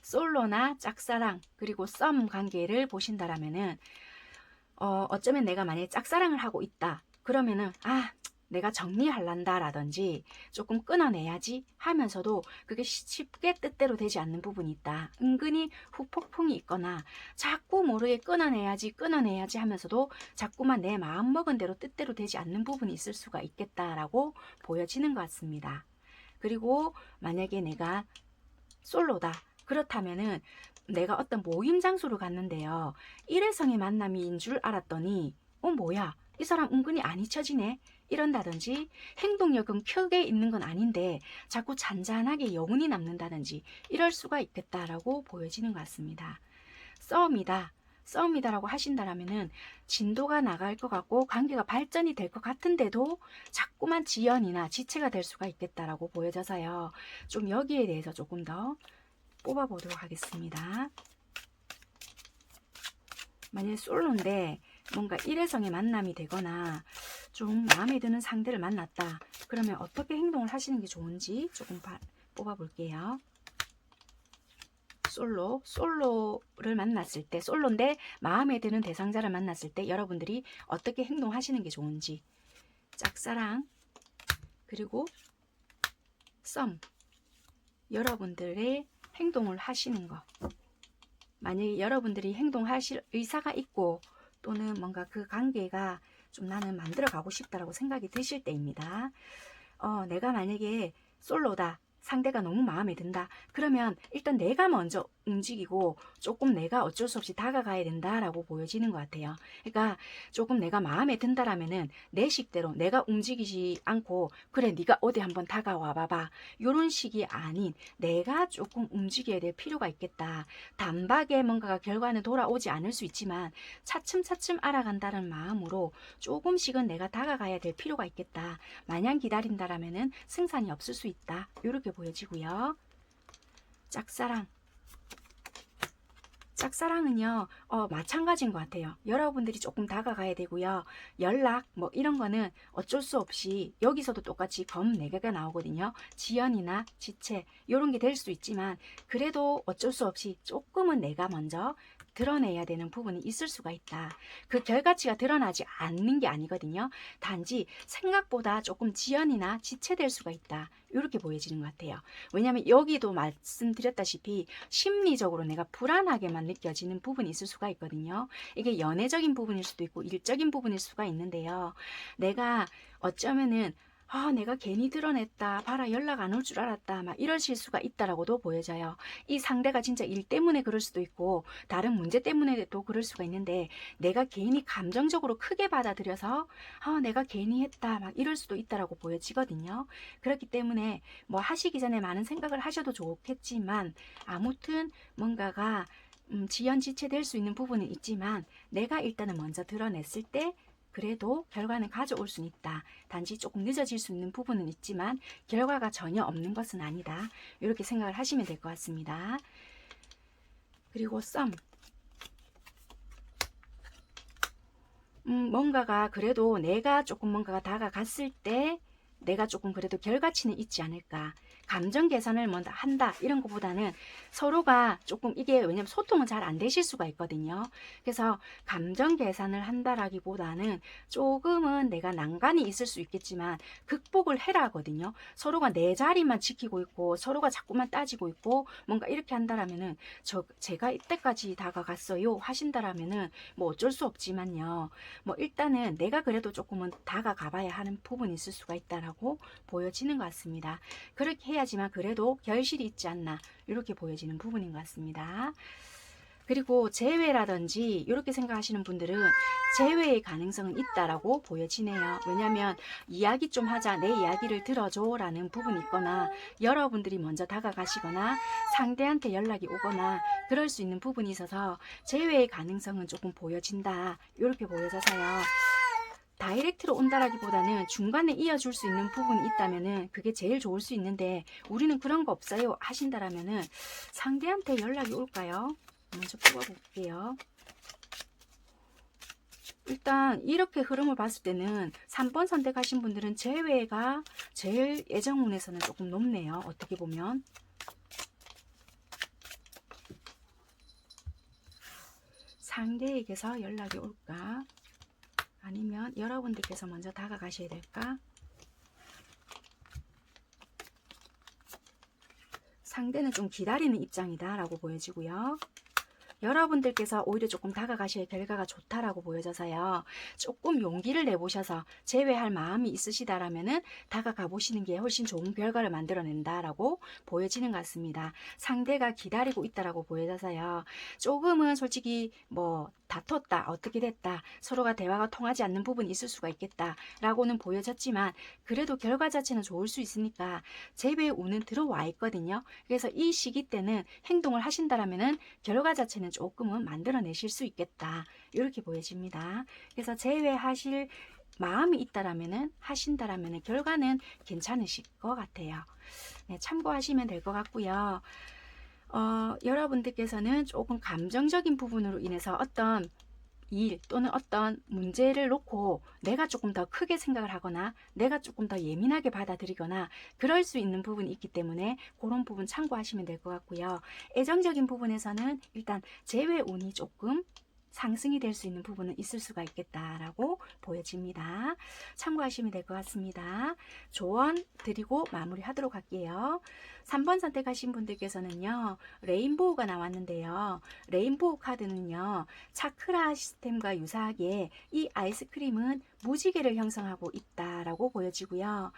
솔로나 짝사랑 그리고 썸 관계를 보신다라면은 어쩌면 내가 만약에 짝사랑을 하고 있다 그러면은 내가 정리할란다 라든지 조금 끊어내야지 하면서도 그게 쉽게 뜻대로 되지 않는 부분이 있다. 은근히 후폭풍이 있거나 자꾸 모르게 끊어내야지 하면서도 자꾸만 내 마음먹은 대로 뜻대로 되지 않는 부분이 있을 수가 있겠다라고 보여지는 것 같습니다. 그리고 만약에 내가 솔로다 그렇다면은 내가 어떤 모임 장소를 갔는데요. 일회성의 만남인 줄 알았더니 뭐야 이 사람 은근히 안 잊혀지네 이런다든지 행동력은 크게 있는 건 아닌데 자꾸 잔잔하게 여운이 남는다든지 이럴 수가 있겠다라고 보여지는 것 같습니다. 썸이다라고 하신다라면은 진도가 나갈 것 같고 관계가 발전이 될 것 같은데도 자꾸만 지연이나 지체가 될 수가 있겠다라고 보여져서요. 좀 여기에 대해서 조금 더 뽑아보도록 하겠습니다. 만약에 솔로인데 뭔가 일회성의 만남이 되거나 좀 마음에 드는 상대를 만났다 그러면 어떻게 행동을 하시는 게 좋은지 조금 뽑아볼게요. 솔로를 만났을 때, 솔로인데 마음에 드는 대상자를 만났을 때 여러분들이 어떻게 행동하시는 게 좋은지, 짝사랑 그리고 썸 여러분들의 행동을 하시는 거, 만약에 여러분들이 행동하실 의사가 있고 또는 뭔가 그 관계가 좀 나는 만들어 가고 싶다라고 생각이 드실 때입니다. 내가 만약에 솔로다, 상대가 너무 마음에 든다 그러면 일단 내가 먼저 움직이고 조금 내가 어쩔 수 없이 다가가야 된다라고 보여지는 것 같아요. 그러니까 조금 내가 마음에 든다라면은 내 식대로 내가 움직이지 않고 그래 네가 어디 한번 다가와 봐봐 이런 식이 아닌 내가 조금 움직여야 될 필요가 있겠다. 단박에 뭔가가 결과는 돌아오지 않을 수 있지만 차츰차츰 알아간다는 마음으로 조금씩은 내가 다가가야 될 필요가 있겠다. 마냥 기다린다라면은 승산이 없을 수 있다. 이렇게 보여지고요. 짝사랑은요 마찬가지인 것 같아요. 여러분들이 조금 다가가야 되고요. 연락 뭐 이런 거는 어쩔 수 없이 여기서도 똑같이 검 4개가 나오거든요. 지연이나 지체 이런 게 될 수 있지만 그래도 어쩔 수 없이 조금은 내가 먼저 드러내야 되는 부분이 있을 수가 있다. 그 결과치가 드러나지 않는 게 아니거든요. 단지 생각보다 조금 지연이나 지체될 수가 있다. 이렇게 보여지는 것 같아요. 왜냐하면 여기도 말씀드렸다시피 심리적으로 내가 불안하게만 느껴지는 부분이 있을 수가 있거든요. 이게 연애적인 부분일 수도 있고 일적인 부분일 수가 있는데요. 내가 어쩌면은 내가 괜히 드러냈다. 봐라 연락 안 올 줄 알았다. 막 이러실 수가 있다라고도 보여져요. 이 상대가 진짜 일 때문에 그럴 수도 있고 다른 문제 때문에도 그럴 수가 있는데 내가 괜히 감정적으로 크게 받아들여서 내가 괜히 했다. 막 이럴 수도 있다라고 보여지거든요. 그렇기 때문에 뭐 하시기 전에 많은 생각을 하셔도 좋겠지만 아무튼 뭔가가 지연지체될 수 있는 부분은 있지만 내가 일단은 먼저 드러냈을 때 그래도 결과는 가져올 수는 있다. 단지 조금 늦어질 수 있는 부분은 있지만 결과가 전혀 없는 것은 아니다. 이렇게 생각을 하시면 될 것 같습니다. 그리고 썸. 뭔가가 그래도 내가 조금 뭔가가 다가갔을 때 내가 조금 그래도 결과치는 있지 않을까. 감정 개선을 먼저 한다 이런 것보다는 서로가 조금 이게 왜냐면 소통은 잘 안 되실 수가 있거든요. 그래서 감정 개선을 한다라기보다는 조금은 내가 난간이 있을 수 있겠지만 극복을 해라거든요. 서로가 내 자리만 지키고 있고 서로가 자꾸만 따지고 있고 뭔가 이렇게 한다라면은 제가 이때까지 다가갔어요 하신다라면은 뭐 어쩔 수 없지만요. 뭐 일단은 내가 그래도 조금은 다가가봐야 하는 부분이 있을 수가 있다라고 보여지는 것 같습니다. 그렇게 해야지만 그래도 결실이 있지 않나 이렇게 보여지는 부분인 것 같습니다. 그리고 재회라든지 이렇게 생각하시는 분들은 재회의 가능성은 있다라고 보여지네요. 왜냐하면 이야기 좀 하자, 내 이야기를 들어줘 라는 부분이 있거나 여러분들이 먼저 다가가시거나 상대한테 연락이 오거나 그럴 수 있는 부분이 있어서 재회의 가능성은 조금 보여진다 이렇게 보여져서요. 다이렉트로 온다라기보다는 중간에 이어줄 수 있는 부분이 있다면은 그게 제일 좋을 수 있는데 우리는 그런 거 없어요 하신다라면은 상대한테 연락이 올까요? 먼저 뽑아볼게요. 일단 이렇게 흐름을 봤을 때는 3번 선택하신 분들은 재회가 제일 예정운에서는 조금 높네요. 어떻게 보면 상대에게서 연락이 올까? 아니면 여러분들께서 먼저 다가가셔야 될까? 상대는 좀 기다리는 입장이다 라고 보여지고요. 여러분들께서 오히려 조금 다가가셔야 결과가 좋다라고 보여져서요. 조금 용기를 내보셔서 재회할 마음이 있으시다라면은 다가가 보시는 게 훨씬 좋은 결과를 만들어낸다라고 보여지는 것 같습니다. 상대가 기다리고 있다라고 보여져서요. 조금은 솔직히 뭐 다퉜다, 어떻게 됐다, 서로가 대화가 통하지 않는 부분이 있을 수가 있겠다라고는 보여졌지만 그래도 결과 자체는 좋을 수 있으니까 재회의 운은 들어와 있거든요. 그래서 이 시기 때는 행동을 하신다라면은 결과 자체는 조금은 만들어내실 수 있겠다 이렇게 보여집니다. 그래서 재회하실 마음이 있다라면은 하신다라면은 결과는 괜찮으실 것 같아요. 네, 참고하시면 될 것 같고요. 여러분들께서는 조금 감정적인 부분으로 인해서 어떤 일 또는 어떤 문제를 놓고 내가 조금 더 크게 생각을 하거나 내가 조금 더 예민하게 받아들이거나 그럴 수 있는 부분이 있기 때문에 그런 부분 참고하시면 될 것 같고요. 애정적인 부분에서는 일단 재회 운이 조금 상승이 될 수 있는 부분은 있을 수가 있겠다라고 보여집니다. 참고하시면 될 것 같습니다. 조언 드리고 마무리하도록 할게요. 3번 선택하신 분들께서는요. 레인보우가 나왔는데요. 레인보우 카드는요. 차크라 시스템과 유사하게 이 아이스크림은 무지개를 형성하고 있다라고 보여지고요.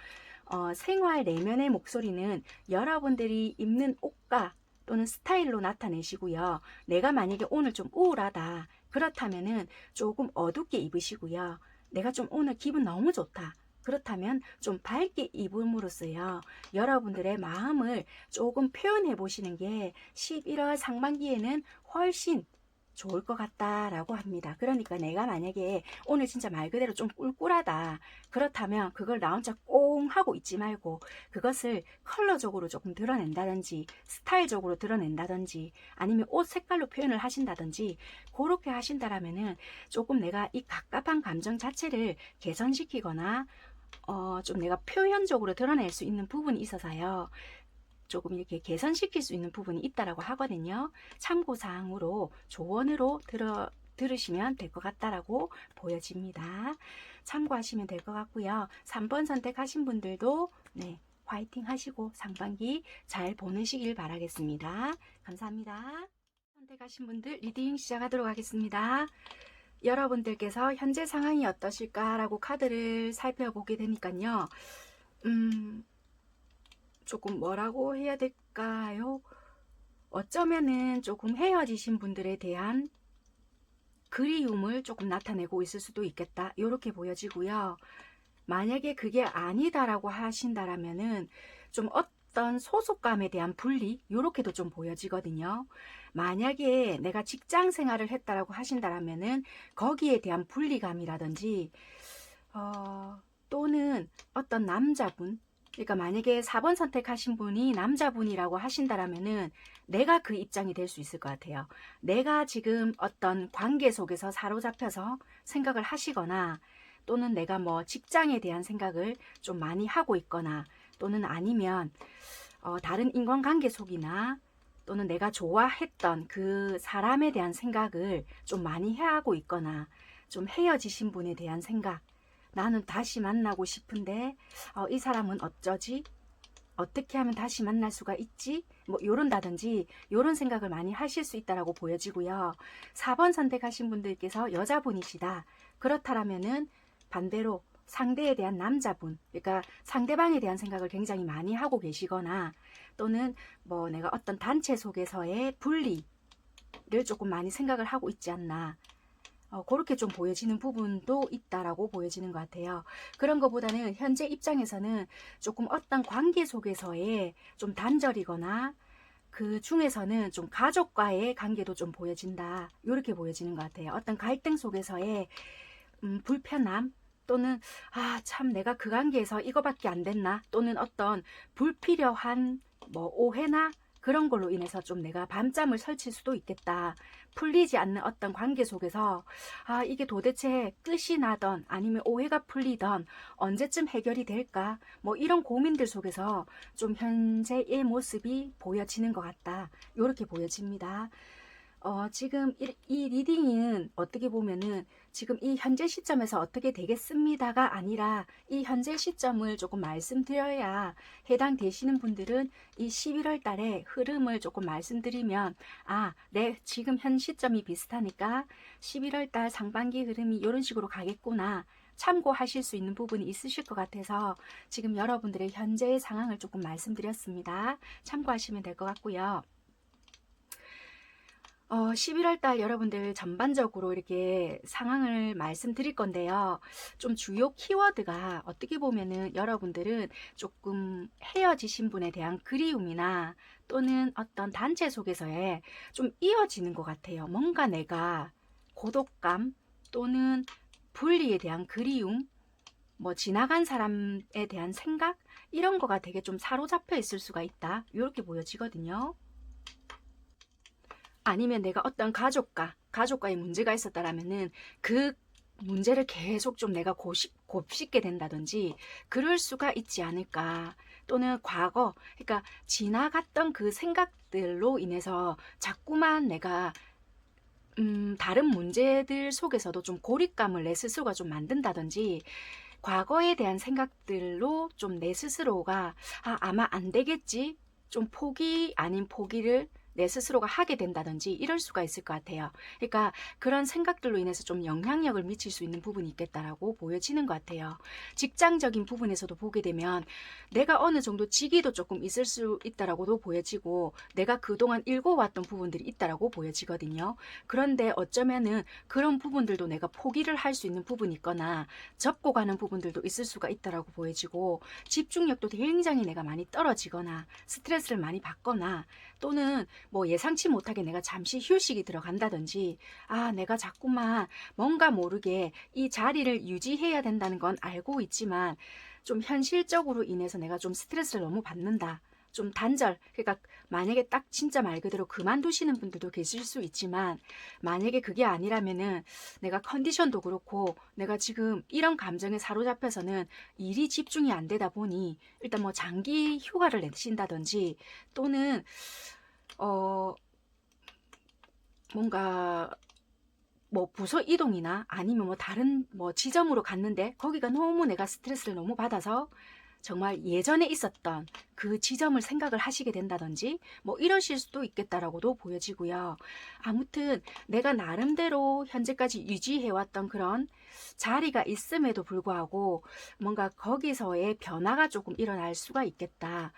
생활 내면의 목소리는 여러분들이 입는 옷과 또는 스타일로 나타내시고요. 내가 만약에 오늘 좀 우울하다. 그렇다면은 조금 어둡게 입으시고요. 내가 좀 오늘 기분 너무 좋다. 그렇다면 좀 밝게 입음으로써요. 여러분들의 마음을 조금 표현해 보시는 게 11월 상반기에는 훨씬 좋을 것 같다라고 합니다. 그러니까 내가 만약에 오늘 진짜 말 그대로 좀 꿀꿀하다. 그렇다면 그걸 나 혼자 꽁 하고 있지 말고 그것을 컬러적으로 조금 드러낸다든지 스타일적으로 드러낸다든지 아니면 옷 색깔로 표현을 하신다든지 그렇게 하신다라면은 조금 내가 이 갑갑한 감정 자체를 개선시키거나 좀 내가 표현적으로 드러낼 수 있는 부분이 있어서요. 조금 이렇게 개선시킬 수 있는 부분이 있다라고 하거든요. 참고사항으로 조언으로 들으시면 될 것 같다라고 보여집니다. 참고하시면 될 것 같고요. 3번 선택하신 분들도 네, 화이팅 하시고 상반기 잘 보내시길 바라겠습니다. 감사합니다. 선택하신 분들 리딩 시작하도록 하겠습니다. 여러분들께서 현재 상황이 어떠실까라고 카드를 살펴보게 되니까요. 조금 뭐라고 해야 될까요? 어쩌면은 조금 헤어지신 분들에 대한 그리움을 조금 나타내고 있을 수도 있겠다. 이렇게 보여지고요. 만약에 그게 아니다라고 하신다라면은 좀 어떤 소속감에 대한 분리 이렇게도 좀 보여지거든요. 만약에 내가 직장 생활을 했다라고 하신다라면은 거기에 대한 분리감이라든지 또는 어떤 남자분 그러니까 만약에 4번 선택하신 분이 남자분이라고 하신다라면은 내가 그 입장이 될 수 있을 것 같아요. 내가 지금 어떤 관계 속에서 사로잡혀서 생각을 하시거나 또는 내가 뭐 직장에 대한 생각을 좀 많이 하고 있거나 또는 아니면 다른 인간관계 속이나 또는 내가 좋아했던 그 사람에 대한 생각을 좀 많이 해하고 있거나 좀 헤어지신 분에 대한 생각, 나는 다시 만나고 싶은데 이 사람은 어쩌지? 어떻게 하면 다시 만날 수가 있지? 뭐 요런다든지 요런 생각을 많이 하실 수 있다라고 보여지고요. 4번 선택하신 분들께서 여자분이시다. 그렇다라면은 반대로 상대에 대한 남자분, 그러니까 상대방에 대한 생각을 굉장히 많이 하고 계시거나 또는 뭐 내가 어떤 단체 속에서의 분리를 조금 많이 생각을 하고 있지 않나. 그렇게 좀 보여지는 부분도 있다라고 보여지는 것 같아요. 그런 것보다는 현재 입장에서는 조금 어떤 관계 속에서의 좀 단절이거나 그 중에서는 좀 가족과의 관계도 좀 보여진다. 이렇게 보여지는 것 같아요. 어떤 갈등 속에서의 불편함 또는 참 내가 그 관계에서 이거밖에 안 됐나 또는 어떤 불필요한 뭐 오해나 그런 걸로 인해서 좀 내가 밤잠을 설칠 수도 있겠다. 풀리지 않는 어떤 관계 속에서 이게 도대체 끝이 나던 아니면 오해가 풀리던 언제쯤 해결이 될까? 뭐 이런 고민들 속에서 좀 현재의 모습이 보여지는 것 같다. 이렇게 보여집니다. 지금 이 리딩은 어떻게 보면은 지금 이 현재 시점에서 어떻게 되겠습니다가 아니라 이 현재 시점을 조금 말씀드려야 해당되시는 분들은 이 11월 달에 흐름을 조금 말씀드리면 네, 지금 현 시점이 비슷하니까 11월 달 상반기 흐름이 이런 식으로 가겠구나. 참고하실 수 있는 부분이 있으실 것 같아서 지금 여러분들의 현재의 상황을 조금 말씀드렸습니다. 참고하시면 될 것 같고요. 11월 달 여러분들 전반적으로 이렇게 상황을 말씀드릴 건데요. 좀 주요 키워드가 어떻게 보면은 여러분들은 조금 헤어지신 분에 대한 그리움이나 또는 어떤 단체 속에서의 좀 이어지는 것 같아요. 뭔가 내가 고독감 또는 분리에 대한 그리움, 뭐 지나간 사람에 대한 생각 이런 거가 되게 좀 사로잡혀 있을 수가 있다. 이렇게 보여지거든요. 아니면 내가 어떤 가족과의 문제가 있었다라면은 그 문제를 계속 좀 내가 곱씹게 된다든지 그럴 수가 있지 않을까. 또는 과거, 그러니까 지나갔던 그 생각들로 인해서 자꾸만 내가 다른 문제들 속에서도 좀 고립감을 내 스스로가 좀 만든다든지 과거에 대한 생각들로 좀 내 스스로가 아마 안 되겠지. 좀 포기 아닌 포기를 내 스스로가 하게 된다든지 이럴 수가 있을 것 같아요. 그러니까 그런 생각들로 인해서 좀 영향력을 미칠 수 있는 부분이 있겠다라고 보여지는 것 같아요. 직장적인 부분에서도 보게 되면 내가 어느 정도 직위도 조금 있을 수 있다라고도 보여지고 내가 그동안 읽어왔던 부분들이 있다라고 보여지거든요. 그런데 어쩌면은 그런 부분들도 내가 포기를 할 수 있는 부분이 있거나 접고 가는 부분들도 있을 수가 있다라고 보여지고 집중력도 굉장히 내가 많이 떨어지거나 스트레스를 많이 받거나 또는 뭐 예상치 못하게 내가 잠시 휴식이 들어간다든지 내가 자꾸만 뭔가 모르게 이 자리를 유지해야 된다는 건 알고 있지만 좀 현실적으로 인해서 내가 좀 스트레스를 너무 받는다. 좀 단절, 그러니까 만약에 딱 진짜 말 그대로 그만두시는 분들도 계실 수 있지만 만약에 그게 아니라면은 내가 컨디션도 그렇고 내가 지금 이런 감정에 사로잡혀서는 일이 집중이 안 되다 보니 일단 뭐 장기 휴가를 내신다든지 또는 뭔가 뭐 부서 이동이나 아니면 뭐 다른 뭐 지점으로 갔는데 거기가 너무 내가 스트레스를 너무 받아서 정말 예전에 있었던 그 지점을 생각을 하시게 된다든지 뭐 이러실 수도 있겠다라고도 보여지고요. 아무튼 내가 나름대로 현재까지 유지해왔던 그런 자리가 있음에도 불구하고 뭔가 거기서의 변화가 조금 일어날 수가 있겠다.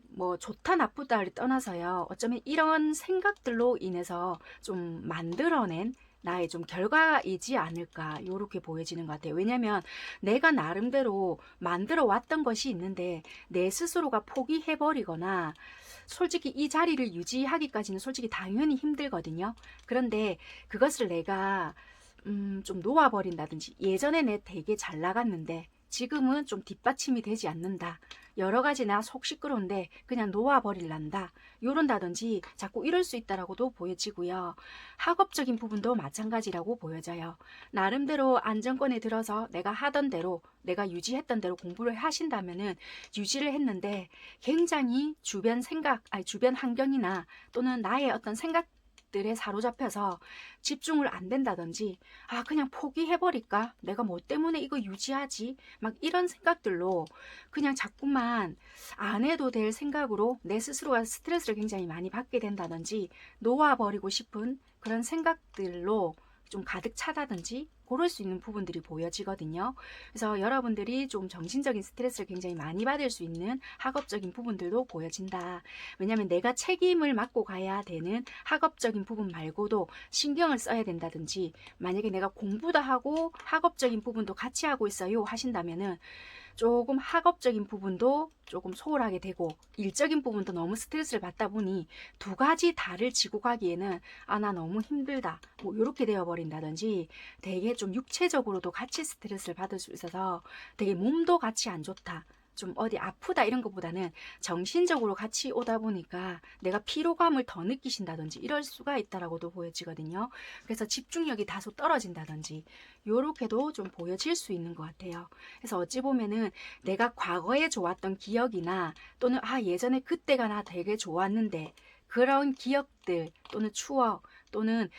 뭐 좋다 나쁘다를 떠나서요. 어쩌면 이런 생각들로 인해서 좀 만들어낸 나의 좀 결과이지 않을까 요렇게 보여지는 것 같아요. 왜냐면 내가 나름대로 만들어 왔던 것이 있는데 내 스스로가 포기해버리거나 솔직히 이 자리를 유지하기까지는 솔직히 당연히 힘들거든요. 그런데 그것을 내가 좀 놓아버린다든지 예전에 내 되게 잘 나갔는데 지금은 좀 뒷받침이 되지 않는다. 여러 가지 나 속 시끄러운데 그냥 놓아버릴란다. 요런다든지 자꾸 이럴 수 있다라고도 보여지고요. 학업적인 부분도 마찬가지라고 보여져요. 나름대로 안정권에 들어서 내가 하던 대로 내가 유지했던 대로 공부를 하신다면은 유지를 했는데 굉장히 주변 생각, 아니 주변 환경이나 또는 나의 어떤 생각들에 사로잡혀서 집중을 안 된다든지 아 그냥 포기해버릴까? 내가 뭐 때문에 이거 유지하지? 막 이런 생각들로 그냥 자꾸만 안 해도 될 생각으로 내 스스로가 스트레스를 굉장히 많이 받게 된다든지 놓아버리고 싶은 그런 생각들로 좀 가득 차다든지 그럴 수 있는 부분들이 보여지거든요. 그래서 여러분들이 좀 정신적인 스트레스를 굉장히 많이 받을 수 있는 학업적인 부분들도 보여진다. 왜냐하면 내가 책임을 맡고 가야 되는 학업적인 부분 말고도 신경을 써야 된다든지 만약에 내가 공부도 하고 학업적인 부분도 같이 하고 있어요 하신다면은 조금 학업적인 부분도 조금 소홀하게 되고 일적인 부분도 너무 스트레스를 받다 보니 두 가지 다를 지고 가기에는 아 나 너무 힘들다 뭐 이렇게 되어 버린다든지 되게 좀 육체적으로도 같이 스트레스를 받을 수 있어서 되게 몸도 같이 안 좋다 좀 어디 아프다 이런 것보다는 정신적으로 같이 오다 보니까 내가 피로감을 더 느끼신다든지 이럴 수가 있다라고도 보여지거든요. 그래서 집중력이 다소 떨어진다든지 요렇게도 좀 보여질 수 있는 것 같아요. 그래서 어찌 보면은 내가 과거에 좋았던 기억이나 또는 아 예전에 그때가 나 되게 좋았는데 그런 기억들 또는 추억 또는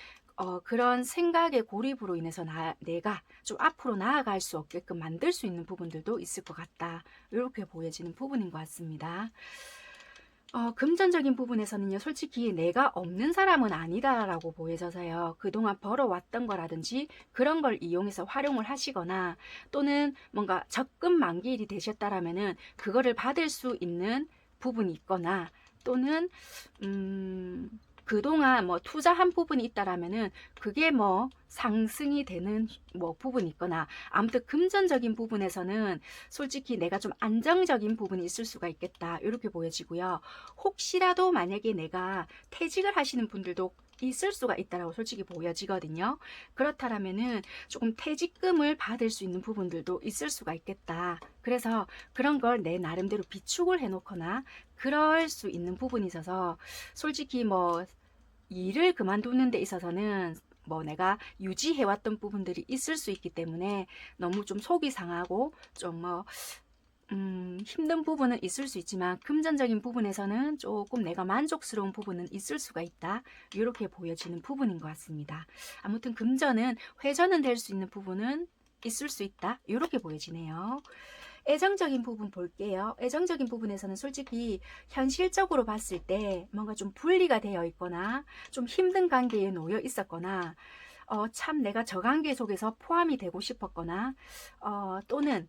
그런 생각의 고립으로 인해서 내가 좀 앞으로 나아갈 수 없게끔 만들 수 있는 부분들도 있을 것 같다. 이렇게 보여지는 부분인 것 같습니다. 금전적인 부분에서는요, 솔직히 내가 없는 사람은 아니다라고 보여져서요, 그동안 벌어왔던 거라든지 그런 걸 이용해서 활용을 하시거나 또는 뭔가 적금 만기일이 되셨다라면은 그거를 받을 수 있는 부분이 있거나 또는, 그동안 뭐 투자한 부분이 있다라면은 그게 뭐 상승이 되는 뭐 부분이 있거나 아무튼 금전적인 부분에서는 솔직히 내가 좀 안정적인 부분이 있을 수가 있겠다 이렇게 보여지고요. 혹시라도 만약에 내가 퇴직을 하시는 분들도 있을 수가 있다라고 솔직히 보여지거든요. 그렇다라면은 조금 퇴직금을 받을 수 있는 부분들도 있을 수가 있겠다. 그래서 그런 걸 내 나름대로 비축을 해놓거나 그럴 수 있는 부분이 있어서 솔직히 뭐 일을 그만두는 데 있어서는 뭐 내가 유지해왔던 부분들이 있을 수 있기 때문에 너무 좀 속이 상하고 좀 뭐 힘든 부분은 있을 수 있지만 금전적인 부분에서는 조금 내가 만족스러운 부분은 있을 수가 있다. 이렇게 보여지는 부분인 것 같습니다. 아무튼 금전은 회전은 될 수 있는 부분은 있을 수 있다. 이렇게 보여지네요. 애정적인 부분 볼게요. 애정적인 부분에서는 솔직히 현실적으로 봤을 때 뭔가 좀 분리가 되어 있거나 좀 힘든 관계에 놓여 있었거나 참 내가 저 관계 속에서 포함이 되고 싶었거나 또는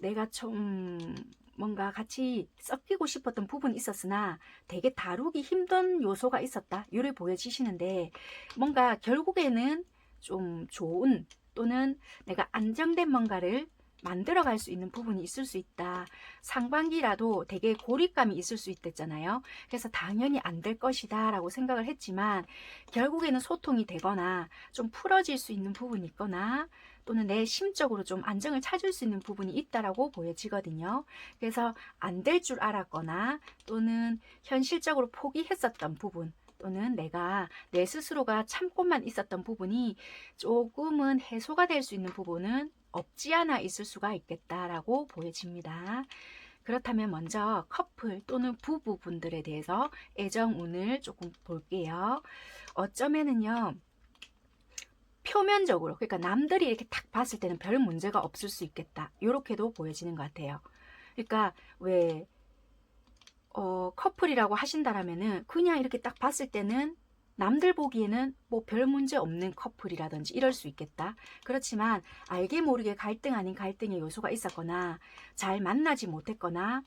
내가 좀 뭔가 같이 섞이고 싶었던 부분이 있었으나 되게 다루기 힘든 요소가 있었다. 이래 보여지시는데 뭔가 결국에는 좀 좋은 또는 내가 안정된 뭔가를 만들어갈 수 있는 부분이 있을 수 있다. 상반기라도 되게 고립감이 있을 수 있댔잖아요. 그래서 당연히 안 될 것이다 라고 생각을 했지만 결국에는 소통이 되거나 좀 풀어질 수 있는 부분이 있거나 또는 내 심적으로 좀 안정을 찾을 수 있는 부분이 있다라고 보여지거든요. 그래서 안 될 줄 알았거나 또는 현실적으로 포기했었던 부분 또는 내가 내 스스로가 참고만 있었던 부분이 조금은 해소가 될 수 있는 부분은 없지 않아 있을 수가 있겠다라고 보여집니다. 그렇다면 먼저 커플 또는 부부분들에 대해서 애정운을 조금 볼게요. 어쩌면은요, 표면적으로, 그러니까 남들이 이렇게 딱 봤을 때는 별 문제가 없을 수 있겠다. 이렇게도 보여지는 것 같아요. 그러니까 왜 커플이라고 하신다라면은 그냥 이렇게 딱 봤을 때는 남들 보기에는 뭐 별 문제 없는 커플이라든지 이럴 수 있겠다. 그렇지만 알게 모르게 갈등 아닌 갈등의 요소가 있었거나 잘 만나지 못했거나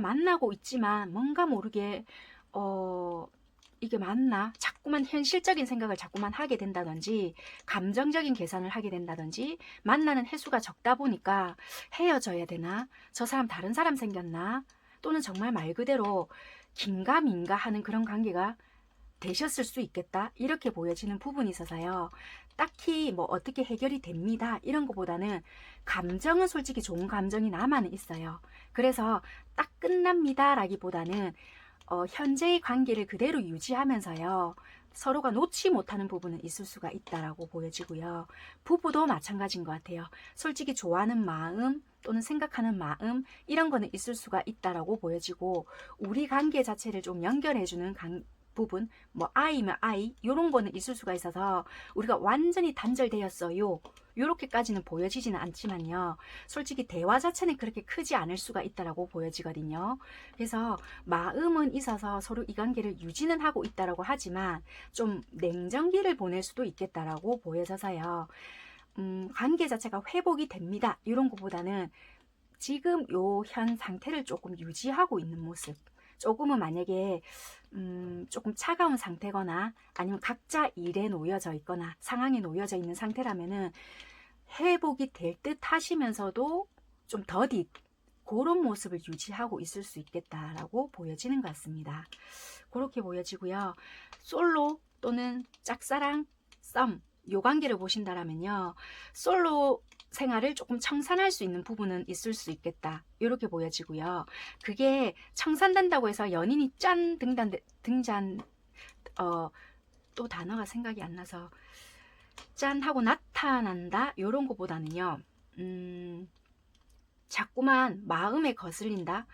만나고 있지만 뭔가 모르게 이게 맞나? 자꾸만 현실적인 생각을 자꾸만 하게 된다든지 감정적인 계산을 하게 된다든지 만나는 횟수가 적다 보니까 헤어져야 되나? 저 사람 다른 사람 생겼나? 또는 정말 말 그대로 긴가민가 하는 그런 관계가 되셨을 수 있겠다 이렇게 보여지는 부분이 있어서요. 딱히 뭐 어떻게 해결이 됩니다 이런 것보다는 감정은 솔직히 좋은 감정이 남아는 있어요. 그래서 딱 끝납니다 라기보다는 현재의 관계를 그대로 유지하면서요. 서로가 놓지 못하는 부분은 있을 수가 있다라고 보여지고요. 부부도 마찬가지인 것 같아요. 솔직히 좋아하는 마음 또는 생각하는 마음 이런 거는 있을 수가 있다라고 보여지고 우리 관계 자체를 좀 연결해주는 부분 뭐 아이면 아이 이런 거는 있을 수가 있어서 우리가 완전히 단절되었어요. 요렇게까지는 보여지지는 않지만요. 솔직히 대화 자체는 그렇게 크지 않을 수가 있다라고 보여지거든요. 그래서 마음은 있어서 서로 이 관계를 유지는 하고 있다라고 하지만 좀 냉정기를 보낼 수도 있겠다라고 보여져서요. 관계 자체가 회복이 됩니다. 이런 것보다는 지금 요 현 상태를 조금 유지하고 있는 모습. 조금은 만약에 조금 차가운 상태거나 아니면 각자 일에 놓여져 있거나 상황에 놓여져 있는 상태라면은 회복이 될 듯 하시면서도 좀 더딘 그런 모습을 유지하고 있을 수 있겠다라고 보여지는 것 같습니다. 그렇게 보여지고요. 솔로 또는 짝사랑, 썸, 요 관계를 보신다라면요. 솔로 생활을 조금 청산할 수 있는 부분은 있을 수 있겠다. 이렇게 보여지고요. 그게 청산된다고 해서 연인이 짠 등잔 또 단어가 생각이 안 나서 짠 하고 나타난다 이런 거보다는요. 자꾸만 마음에 거슬린다.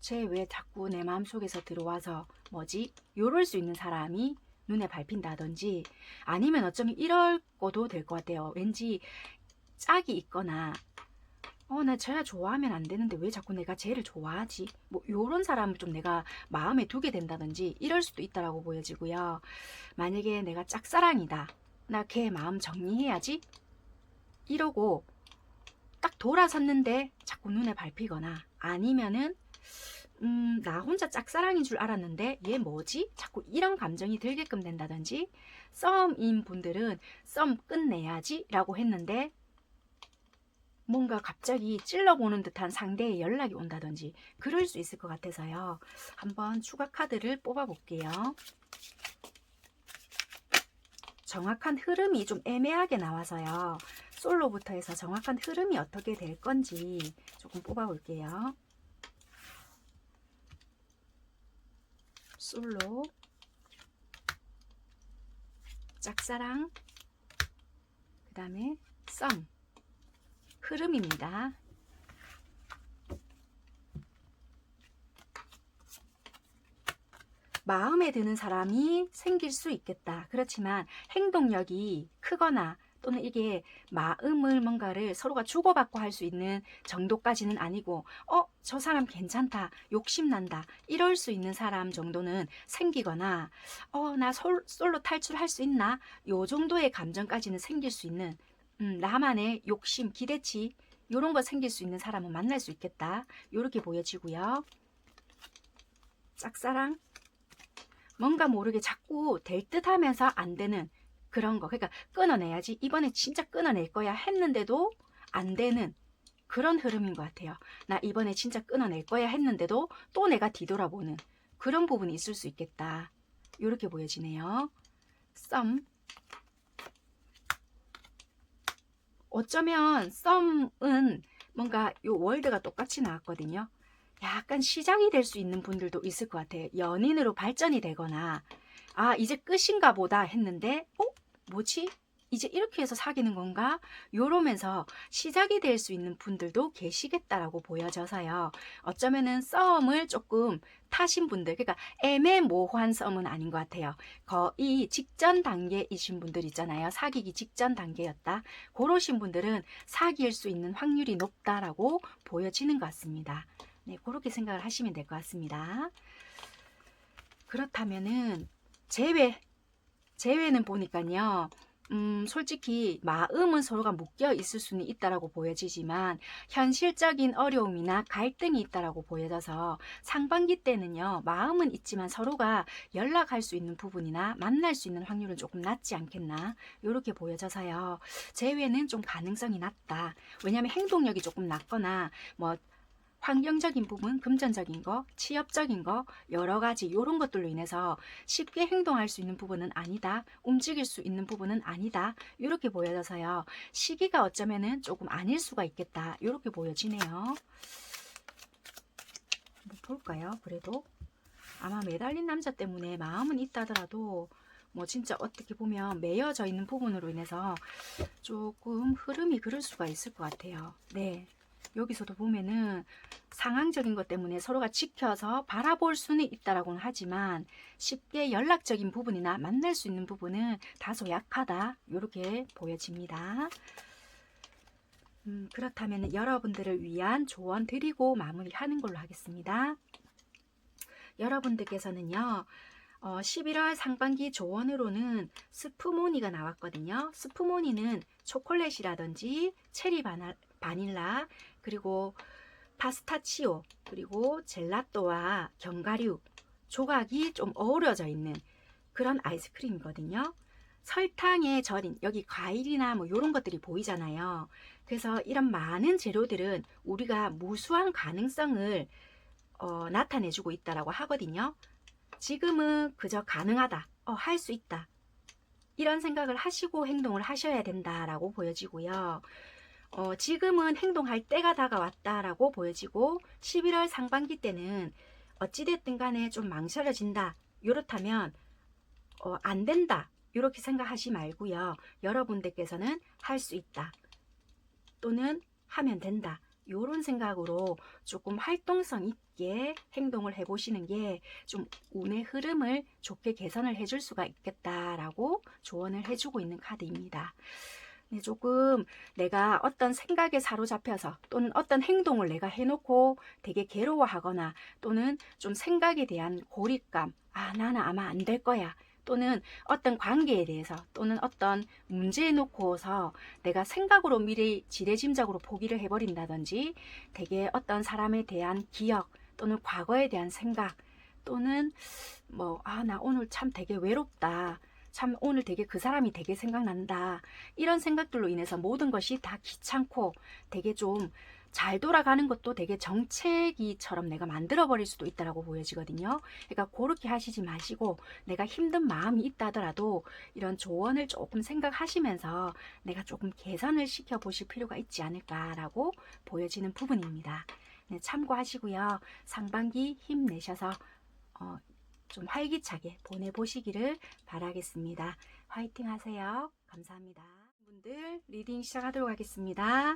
쟤 왜 자꾸 내 마음속에서 들어와서 뭐지? 요럴 수 있는 사람이 눈에 밟힌다든지 아니면 어쩌면 이럴 거도 될 것 같아요. 왠지 짝이 있거나 나 쟤야 좋아하면 안 되는데 왜 자꾸 내가 쟤를 좋아하지? 뭐 요런 사람을 좀 내가 마음에 두게 된다든지 이럴 수도 있다라고 보여지고요. 만약에 내가 짝사랑이다. 나 걔 마음 정리해야지. 이러고 딱 돌아섰는데 자꾸 눈에 밟히거나 아니면은 나 혼자 짝사랑인 줄 알았는데 얘 뭐지? 자꾸 이런 감정이 들게끔 된다든지 썸인 분들은 썸 끝내야지 라고 했는데 뭔가 갑자기 찔러보는 듯한 상대의 연락이 온다든지 그럴 수 있을 것 같아서요. 한번 추가 카드를 뽑아 볼게요. 정확한 흐름이 좀 애매하게 나와서요. 솔로부터 해서 정확한 흐름이 어떻게 될 건지 조금 뽑아 볼게요. 솔로, 짝사랑, 그 다음에 썸 흐름입니다. 마음에 드는 사람이 생길 수 있겠다. 그렇지만 행동력이 크거나 또는 이게 마음을 뭔가를 서로가 주고받고 할 수 있는 정도까지는 아니고 저 사람 괜찮다, 욕심난다 이럴 수 있는 사람 정도는 생기거나 나 솔로 탈출할 수 있나 요 정도의 감정까지는 생길 수 있는 나만의 욕심, 기대치 이런 거 생길 수 있는 사람은 만날 수 있겠다. 이렇게 보여지고요. 짝사랑 뭔가 모르게 자꾸 될 듯 하면서 안 되는 그런 거. 그러니까 끊어내야지. 이번에 진짜 끊어낼 거야 했는데도 안 되는 그런 흐름인 것 같아요. 나 이번에 진짜 끊어낼 거야 했는데도 또 내가 뒤돌아보는 그런 부분이 있을 수 있겠다. 이렇게 보여지네요. 썸. 어쩌면 썸은 뭔가 요 월드가 똑같이 나왔거든요. 약간 시작이 될 수 있는 분들도 있을 것 같아요. 연인으로 발전이 되거나 이제 끝인가 보다 했는데 뭐지? 이제 이렇게 해서 사귀는 건가? 요러면서 시작이 될 수 있는 분들도 계시겠다라고 보여져서요. 어쩌면은 썸을 조금 타신 분들, 그러니까 애매모호한 썸은 아닌 것 같아요. 거의 직전 단계이신 분들 있잖아요. 사귀기 직전 단계였다. 그러신 분들은 사귈 수 있는 확률이 높다라고 보여지는 것 같습니다. 네, 그렇게 생각을 하시면 될 것 같습니다. 그렇다면은 제외는 보니까요. 솔직히 마음은 서로가 묶여 있을 수는 있다라고 보여지지만 현실적인 어려움이나 갈등이 있다라고 보여져서 상반기 때는요. 마음은 있지만 서로가 연락할 수 있는 부분이나 만날 수 있는 확률은 조금 낮지 않겠나 이렇게 보여져서요. 제외는 좀 가능성이 낮다. 왜냐하면 행동력이 조금 낮거나 뭐 환경적인 부분, 금전적인 거, 취업적인 거, 여러 가지 이런 것들로 인해서 쉽게 행동할 수 있는 부분은 아니다. 움직일 수 있는 부분은 아니다. 이렇게 보여져서요. 시기가 어쩌면은 조금 아닐 수가 있겠다. 이렇게 보여지네요. 한번 볼까요? 그래도 아마 매달린 남자 때문에 마음은 있다더라도 뭐 진짜 어떻게 보면 매여져 있는 부분으로 인해서 조금 흐름이 그럴 수가 있을 것 같아요. 네. 여기서도 보면은 상황적인 것 때문에 서로가 지켜서 바라볼 수는 있다라고는 하지만 쉽게 연락적인 부분이나 만날 수 있는 부분은 다소 약하다. 이렇게 보여집니다. 그렇다면 여러분들을 위한 조언 드리고 마무리하는 걸로 하겠습니다. 여러분들께서는요. 11월 상반기 조언으로는 스프모니가 나왔거든요. 스프모니는 초콜릿이라든지 체리 바닐라 그리고 파스타치오 그리고 젤라또와 견과류 조각이 좀 어우러져 있는 그런 아이스크림이거든요. 설탕에 절인 여기 과일이나 뭐 이런 것들이 보이잖아요. 그래서 이런 많은 재료들은 우리가 무수한 가능성을 나타내주고 있다라고 하거든요. 지금은 그저 가능하다, 할 수 있다 이런 생각을 하시고 행동을 하셔야 된다라고 보여지고요. 지금은 행동할 때가 다가왔다라고 보여지고 11월 상반기 때는 어찌됐든 간에 좀 망설여진다. 이렇다면 안 된다. 이렇게 생각하지 말고요. 여러분들께서는 할 수 있다. 또는 하면 된다. 이런 생각으로 조금 활동성 있게 행동을 해보시는 게 좀 운의 흐름을 좋게 개선을 해줄 수가 있겠다라고 조언을 해주고 있는 카드입니다. 네, 조금 내가 어떤 생각에 사로잡혀서 또는 어떤 행동을 내가 해놓고 되게 괴로워하거나 또는 좀 생각에 대한 고립감, 나는 아마 안 될 거야. 또는 어떤 관계에 대해서 또는 어떤 문제에 놓고서 내가 생각으로 미리 지레짐작으로 포기를 해버린다든지 되게 어떤 사람에 대한 기억 또는 과거에 대한 생각 또는 나 오늘 참 되게 외롭다. 참 오늘 되게 그 사람이 되게 생각난다. 이런 생각들로 인해서 모든 것이 다 귀찮고 되게 좀 잘 돌아가는 것도 되게 정체기처럼 내가 만들어버릴 수도 있다고 보여지거든요. 그러니까 그렇게 하시지 마시고 내가 힘든 마음이 있다 하더라도 이런 조언을 조금 생각하시면서 내가 조금 개선을 시켜보실 필요가 있지 않을까라고 보여지는 부분입니다. 네, 참고하시고요. 상반기 힘내셔서 좀 활기차게 보내보시기를 바라겠습니다. 화이팅 하세요. 감사합니다. 분들 리딩 시작하도록 하겠습니다.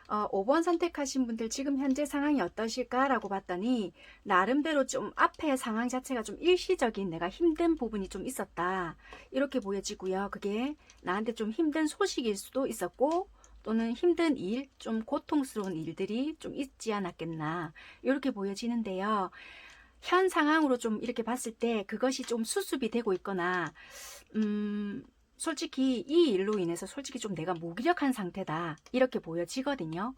5번 선택하신 분들 지금 현재 상황이 어떠실까라고 봤더니 나름대로 좀 앞에 상황 자체가 좀 일시적인 내가 힘든 부분이 좀 있었다. 이렇게 보여지고요. 그게 나한테 좀 힘든 소식일 수도 있었고 또는 힘든 일, 좀 고통스러운 일들이 좀 있지 않았겠나 이렇게 보여지는데요. 현 상황으로 좀 이렇게 봤을 때 그것이 좀 수습이 되고 있거나 솔직히 이 일로 인해서 솔직히 좀 내가 무기력한 상태다 이렇게 보여지거든요.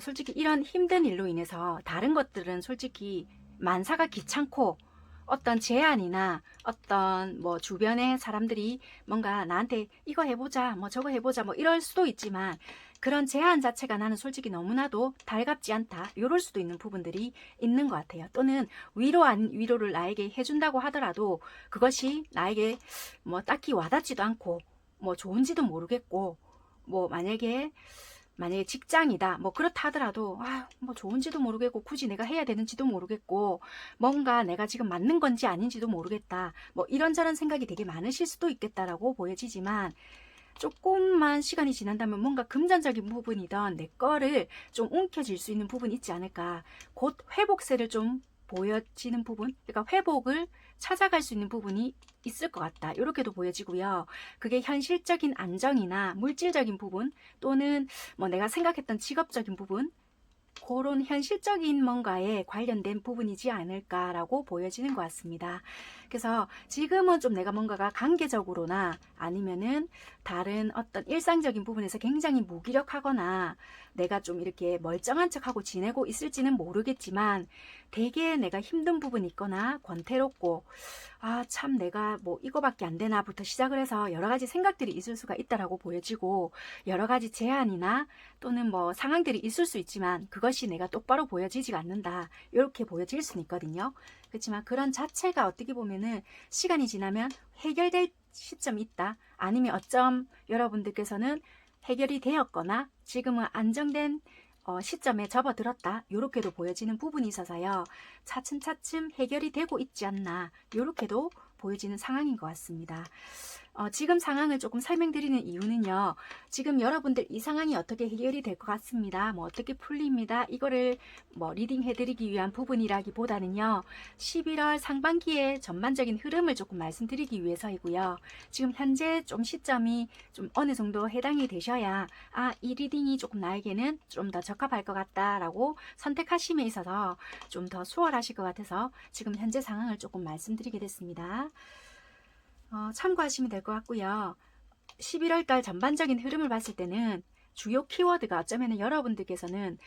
솔직히 이런 힘든 일로 인해서 다른 것들은 솔직히 만사가 귀찮고 어떤 제안이나 어떤 주변의 사람들이 뭔가 나한테 이거 해보자 저거 해보자 이럴 수도 있지만 그런 제안 자체가 나는 솔직히 너무나도 달갑지 않다 이럴 수도 있는 부분들이 있는 것 같아요. 또는 위로 아닌 위로를 나에게 해준다고 하더라도 그것이 나에게 딱히 와닿지도 않고 좋은지도 모르겠고 만약에 직장이다 그렇다 하더라도 좋은지도 모르겠고 굳이 내가 해야 되는지도 모르겠고 뭔가 내가 지금 맞는 건지 아닌지도 모르겠다 이런저런 생각이 되게 많으실 수도 있겠다라고 보여지지만 조금만 시간이 지난다면 뭔가 금전적인 부분이던 내 거를 좀 움켜쥘 수 있는 부분이 있지 않을까. 곧 회복세를 좀 보여지는 부분, 그러니까 회복을 찾아갈 수 있는 부분이 있을 것 같다. 이렇게도 보여지고요. 그게 현실적인 안정이나 물질적인 부분 또는 내가 생각했던 직업적인 부분 그런 현실적인 뭔가에 관련된 부분이지 않을까라고 보여지는 것 같습니다. 그래서 지금은 좀 내가 뭔가가 관계적으로나 아니면은 다른 어떤 일상적인 부분에서 굉장히 무기력하거나 내가 좀 이렇게 멀쩡한 척하고 지내고 있을지는 모르겠지만 되게 내가 힘든 부분이 있거나 권태롭고 참 내가 뭐 이거밖에 안 되나부터 시작을 해서 여러 가지 생각들이 있을 수가 있다라고 보여지고, 여러 가지 제한이나 또는 뭐 상황들이 있을 수 있지만 그것이 내가 똑바로 보여지지가 않는다, 이렇게 보여질 수는 있거든요. 그렇지만 그런 자체가 어떻게 보면은 시간이 지나면 해결될 시점이 있다, 아니면 어쩜 여러분들께서는 해결이 되었거나 지금은 안정된 시점에 접어들었다, 이렇게도 보여지는 부분이 있어서요. 차츰차츰 해결이 되고 있지 않나, 이렇게도 보여지는 상황인 것 같습니다. 지금 상황을 조금 설명드리는 이유는요, 지금 여러분들 이 상황이 어떻게 해결이 될 것 같습니다, 뭐 어떻게 풀립니다, 이거를 뭐 리딩 해드리기 위한 부분이라기보다는요, 11월 상반기의 전반적인 흐름을 조금 말씀드리기 위해서이고요. 지금 현재 좀 시점이 좀 어느 정도 해당이 되셔야 이 리딩이 조금 나에게는 좀 더 적합할 것 같다라고 선택하심에 있어서 좀 더 수월하실 것 같아서 지금 현재 상황을 조금 말씀드리게 됐습니다. 참고하시면 될 것 같고요. 11월달 전반적인 흐름을 봤을 때는 주요 키워드가 어쩌면 여러분들께서는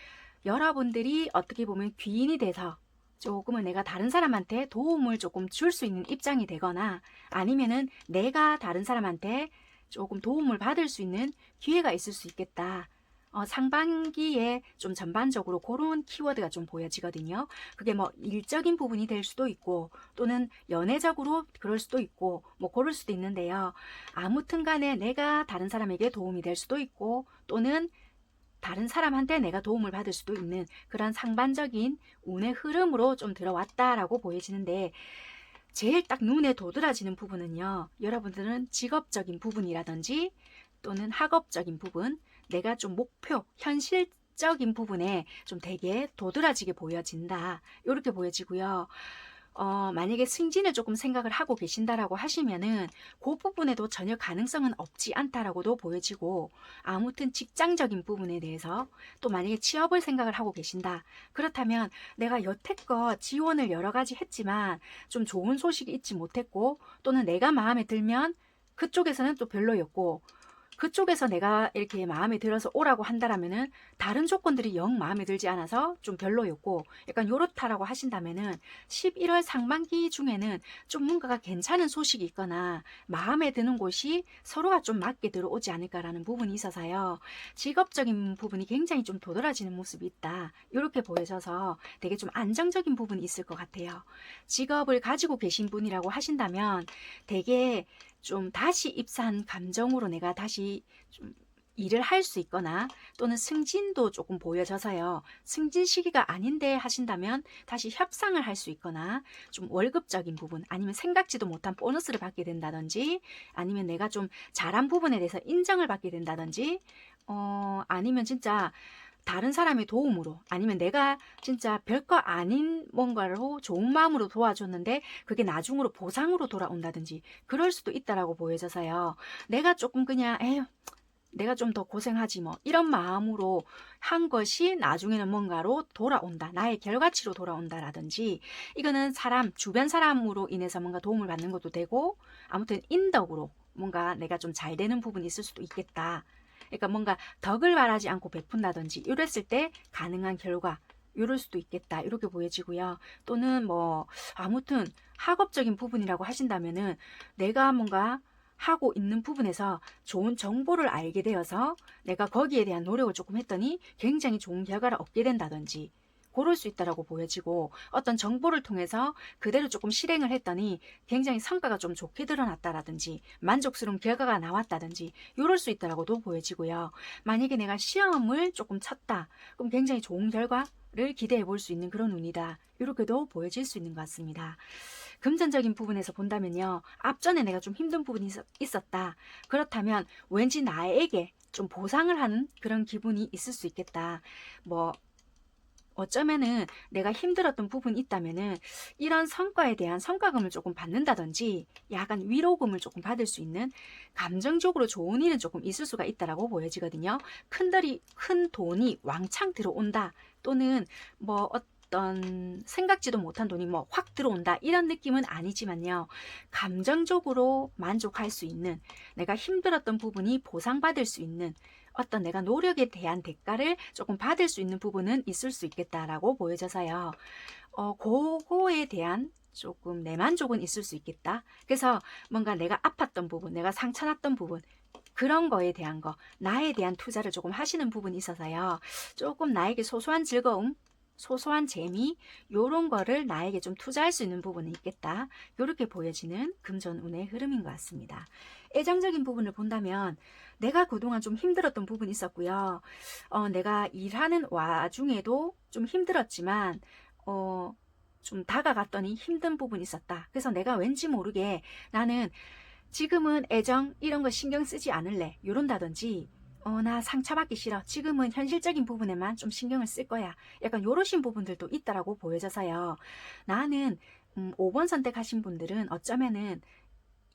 여러분들이 어떻게 보면 귀인이 돼서 조금은 내가 다른 사람한테 도움을 조금 줄 수 있는 입장이 되거나, 아니면은 내가 다른 사람한테 조금 도움을 받을 수 있는 기회가 있을 수 있겠다. 상반기에 좀 전반적으로 그런 키워드가 좀 보여지거든요. 그게 뭐 일적인 부분이 될 수도 있고, 또는 연애적으로 그럴 수도 있고, 뭐 그럴 수도 있는데요. 아무튼 간에 내가 다른 사람에게 도움이 될 수도 있고, 또는 다른 사람한테 내가 도움을 받을 수도 있는 그런 상반적인 운의 흐름으로 좀 들어왔다라고 보여지는데, 제일 딱 눈에 도드라지는 부분은요, 여러분들은 직업적인 부분이라든지 또는 학업적인 부분, 내가 좀 목표, 현실적인 부분에 좀 되게 도드라지게 보여진다, 이렇게 보여지고요. 만약에 승진을 조금 생각을 하고 계신다라고 하시면은 그 부분에도 전혀 가능성은 없지 않다라고도 보여지고, 아무튼 직장적인 부분에 대해서 또 만약에 취업을 생각을 하고 계신다, 그렇다면 내가 여태껏 지원을 여러 가지 했지만 좀 좋은 소식이 있지 못했고, 또는 내가 마음에 들면 그쪽에서는 또 별로였고, 그쪽에서 내가 이렇게 마음에 들어서 오라고 한다라면은 다른 조건들이 영 마음에 들지 않아서 좀 별로였고, 약간 요렇다라고 하신다면은 11월 상반기 중에는 좀 뭔가가 괜찮은 소식이 있거나 마음에 드는 곳이 서로가 좀 맞게 들어오지 않을까라는 부분이 있어서요. 직업적인 부분이 굉장히 좀 도드라지는 모습이 있다, 이렇게 보여져서 되게 좀 안정적인 부분이 있을 것 같아요. 직업을 가지고 계신 분이라고 하신다면 되게 좀 다시 입사한 감정으로 내가 다시 좀 일을 할 수 있거나, 또는 승진도 조금 보여져서요, 승진 시기가 아닌데 하신다면 다시 협상을 할 수 있거나, 좀 월급적인 부분, 아니면 생각지도 못한 보너스를 받게 된다든지, 아니면 내가 좀 잘한 부분에 대해서 인정을 받게 된다든지, 아니면 진짜 다른 사람의 도움으로, 아니면 내가 진짜 별거 아닌 뭔가로 좋은 마음으로 도와줬는데 그게 나중으로 보상으로 돌아온다든지 그럴 수도 있다라고 보여져서요. 내가 조금 그냥 에휴, 내가 좀 더 고생하지 뭐, 이런 마음으로 한 것이 나중에는 뭔가로 돌아온다, 나의 결과치로 돌아온다라든지, 이거는 주변 사람으로 인해서 뭔가 도움을 받는 것도 되고, 아무튼 인덕으로 뭔가 내가 좀 잘 되는 부분이 있을 수도 있겠다. 그러니까 뭔가 덕을 바라지 않고 베푼다든지 이랬을 때 가능한 결과, 이럴 수도 있겠다, 이렇게 보여지고요. 또는 뭐 아무튼 학업적인 부분이라고 하신다면은 내가 뭔가 하고 있는 부분에서 좋은 정보를 알게 되어서 내가 거기에 대한 노력을 조금 했더니 굉장히 좋은 결과를 얻게 된다든지, 그럴 수 있다라고 보여지고, 어떤 정보를 통해서 그대로 조금 실행을 했더니 굉장히 성과가 좀 좋게 드러났다라든지 만족스러운 결과가 나왔다든지 이럴 수 있다라고도 보여지고요. 만약에 내가 시험을 조금 쳤다, 그럼 굉장히 좋은 결과를 기대해 볼 수 있는 그런 운이다, 이렇게도 보여질 수 있는 것 같습니다. 금전적인 부분에서 본다면요, 앞전에 내가 좀 힘든 부분이 있었다, 그렇다면 왠지 나에게 좀 보상을 하는 그런 기분이 있을 수 있겠다. 뭐 어쩌면은 내가 힘들었던 부분이 있다면은 이런 성과에 대한 성과금을 조금 받는다든지, 약간 위로금을 조금 받을 수 있는 감정적으로 좋은 일은 조금 있을 수가 있다라고 보여지거든요. 큰 돈이 왕창 들어온다, 또는 뭐 어떤 생각지도 못한 돈이 뭐 확 들어온다, 이런 느낌은 아니지만요, 감정적으로 만족할 수 있는, 내가 힘들었던 부분이 보상받을 수 있는 어떤 내가 노력에 대한 대가를 조금 받을 수 있는 부분은 있을 수 있겠다라고 보여져서요. 그거에 대한 조금 내만족은 있을 수 있겠다. 그래서 뭔가 내가 아팠던 부분, 내가 상처났던 부분, 그런 거에 대한 거, 나에 대한 투자를 조금 하시는 부분이 있어서요. 조금 나에게 소소한 즐거움, 소소한 재미, 요런 거를 나에게 좀 투자할 수 있는 부분이 있겠다. 요렇게 보여지는 금전운의 흐름인 것 같습니다. 애정적인 부분을 본다면 내가 그동안 좀 힘들었던 부분이 있었고요. 내가 일하는 와중에도 좀 힘들었지만 좀 다가갔더니 힘든 부분이 있었다. 그래서 내가 왠지 모르게 나는 지금은 애정 이런 거 신경 쓰지 않을래 이런다든지 나 상처받기 싫어 지금은 현실적인 부분에만 좀 신경을 쓸 거야 약간 요러신 부분들도 있다라고 보여져서요. 나는 5번 선택하신 분들은 어쩌면은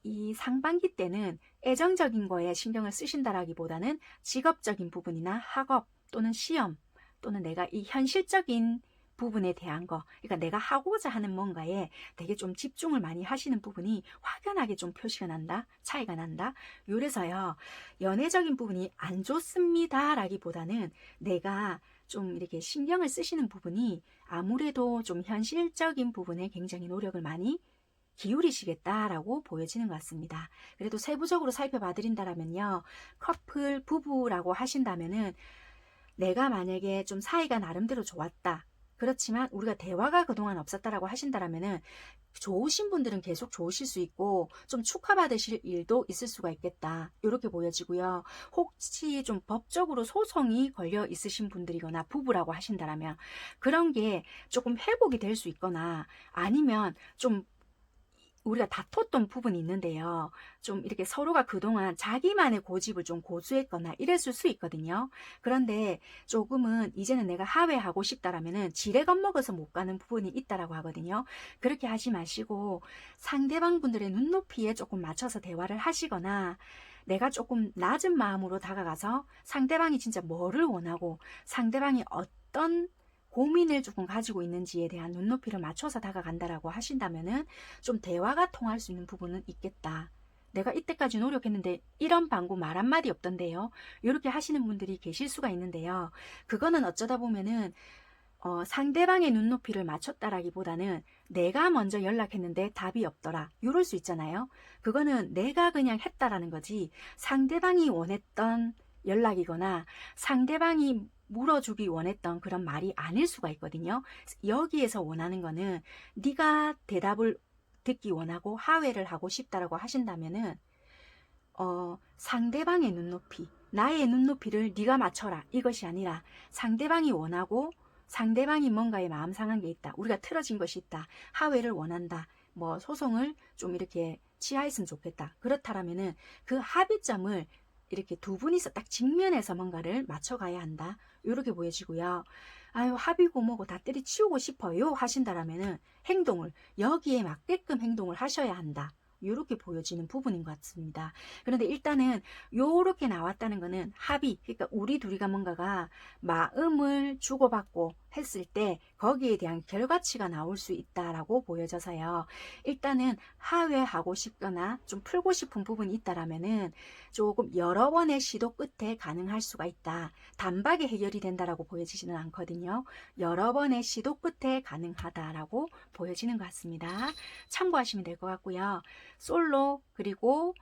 이 상반기 때는 애정적인 거에 신경을 쓰신다라기보다는 직업적인 부분이나 학업 또는 시험 또는 내가 이 현실적인 부분에 대한 거, 그러니까 내가 하고자 하는 뭔가에 되게 좀 집중을 많이 하시는 부분이 확연하게 좀 표시가 난다, 차이가 난다. 요래서요, 연애적인 부분이 안 좋습니다 라기보다는 내가 좀 이렇게 신경을 쓰시는 부분이 아무래도 좀 현실적인 부분에 굉장히 노력을 많이 기울이시겠다라고 보여지는 것 같습니다. 그래도 세부적으로 살펴봐 드린다면요, 커플, 부부라고 하신다면은 내가 만약에 좀 사이가 나름대로 좋았다. 그렇지만 우리가 대화가 그동안 없었다라고 하신다면은 좋으신 분들은 계속 좋으실 수 있고 좀 축하받으실 일도 있을 수가 있겠다. 이렇게 보여지고요. 혹시 좀 법적으로 소송이 걸려 있으신 분들이거나 부부라고 하신다면 그런 게 조금 회복이 될 수 있거나 아니면 좀 우리가 다퉜던 부분이 있는데요. 좀 이렇게 서로가 그동안 자기만의 고집을 좀 고수했거나 이랬을 수 있거든요. 그런데 조금은 이제는 내가 하회하고 싶다라면은 지레 겁먹어서 못 가는 부분이 있다라고 하거든요. 그렇게 하지 마시고 상대방 분들의 눈높이에 조금 맞춰서 대화를 하시거나 내가 조금 낮은 마음으로 다가가서 상대방이 진짜 뭐를 원하고 상대방이 어떤 고민을 조금 가지고 있는지에 대한 눈높이를 맞춰서 다가간다라고 하신다면은 좀 대화가 통할 수 있는 부분은 있겠다. 내가 이때까지 노력했는데 이런 방구 말 한마디 없던데요. 이렇게 하시는 분들이 계실 수가 있는데요. 그거는 어쩌다 보면은 상대방의 눈높이를 맞췄다라기보다는 내가 먼저 연락했는데 답이 없더라. 이럴 수 있잖아요. 그거는 내가 그냥 했다라는 거지 상대방이 원했던 연락이거나 상대방이 물어주기 원했던 그런 말이 아닐 수가 있거든요. 여기에서 원하는 거는 네가 대답을 듣기 원하고 하회를 하고 싶다라고 하신다면은 상대방의 눈높이, 나의 눈높이를 네가 맞춰라 이것이 아니라 상대방이 원하고 상대방이 뭔가에 마음 상한 게 있다. 우리가 틀어진 것이 있다. 하회를 원한다. 뭐 소송을 좀 이렇게 취하했으면 좋겠다. 그렇다면은 그 합의점을 이렇게 두 분이서 딱 직면해서 뭔가를 맞춰가야 한다. 이렇게 보여지고요. 아유 합의고 뭐고 다 때려치우고 싶어요 하신다라면은 행동을 여기에 맞게끔 행동을 하셔야 한다. 이렇게 보여지는 부분인 것 같습니다. 그런데 일단은 요렇게 나왔다는 거는 합의, 그러니까 우리 둘이가 뭔가가 마음을 주고받고 했을 때 거기에 대한 결과치가 나올 수 있다라고 보여져서요. 일단은 하회하고 싶거나 좀 풀고 싶은 부분이 있다라면은 조금 여러 번의 시도 끝에 가능할 수가 있다. 단박에 해결이 된다라고 보여지지는 않거든요. 여러 번의 시도 끝에 가능하다라고 보여지는 것 같습니다. 참고하시면 될 것 같고요. 솔로 그리고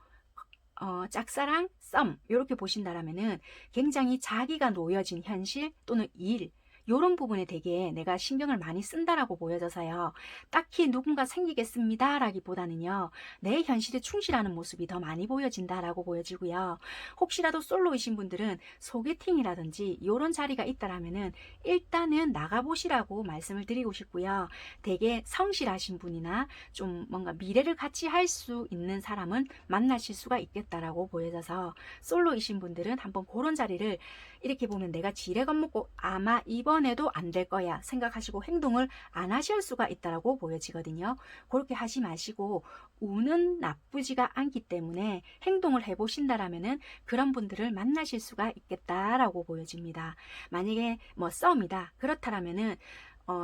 짝사랑, 썸 이렇게 보신다라면은 굉장히 자기가 놓여진 현실 또는 일 이런 부분에 되게 내가 신경을 많이 쓴다라고 보여져서요. 딱히 누군가 생기겠습니다 라기보다는요. 내 현실에 충실하는 모습이 더 많이 보여진다라고 보여지고요. 혹시라도 솔로이신 분들은 소개팅이라든지 이런 자리가 있다라면은 일단은 나가보시라고 말씀을 드리고 싶고요. 되게 성실하신 분이나 좀 뭔가 미래를 같이 할 수 있는 사람은 만나실 수가 있겠다라고 보여져서 솔로이신 분들은 한번 그런 자리를 이렇게 보면 내가 지레 겁먹고 아마 이번에도 안 될 거야 생각하시고 행동을 안 하실 수가 있다라고 보여지거든요. 그렇게 하지 마시고 운은 나쁘지가 않기 때문에 행동을 해보신다라면은 그런 분들을 만나실 수가 있겠다라고 보여집니다. 만약에 뭐 썸이다 그렇다라면은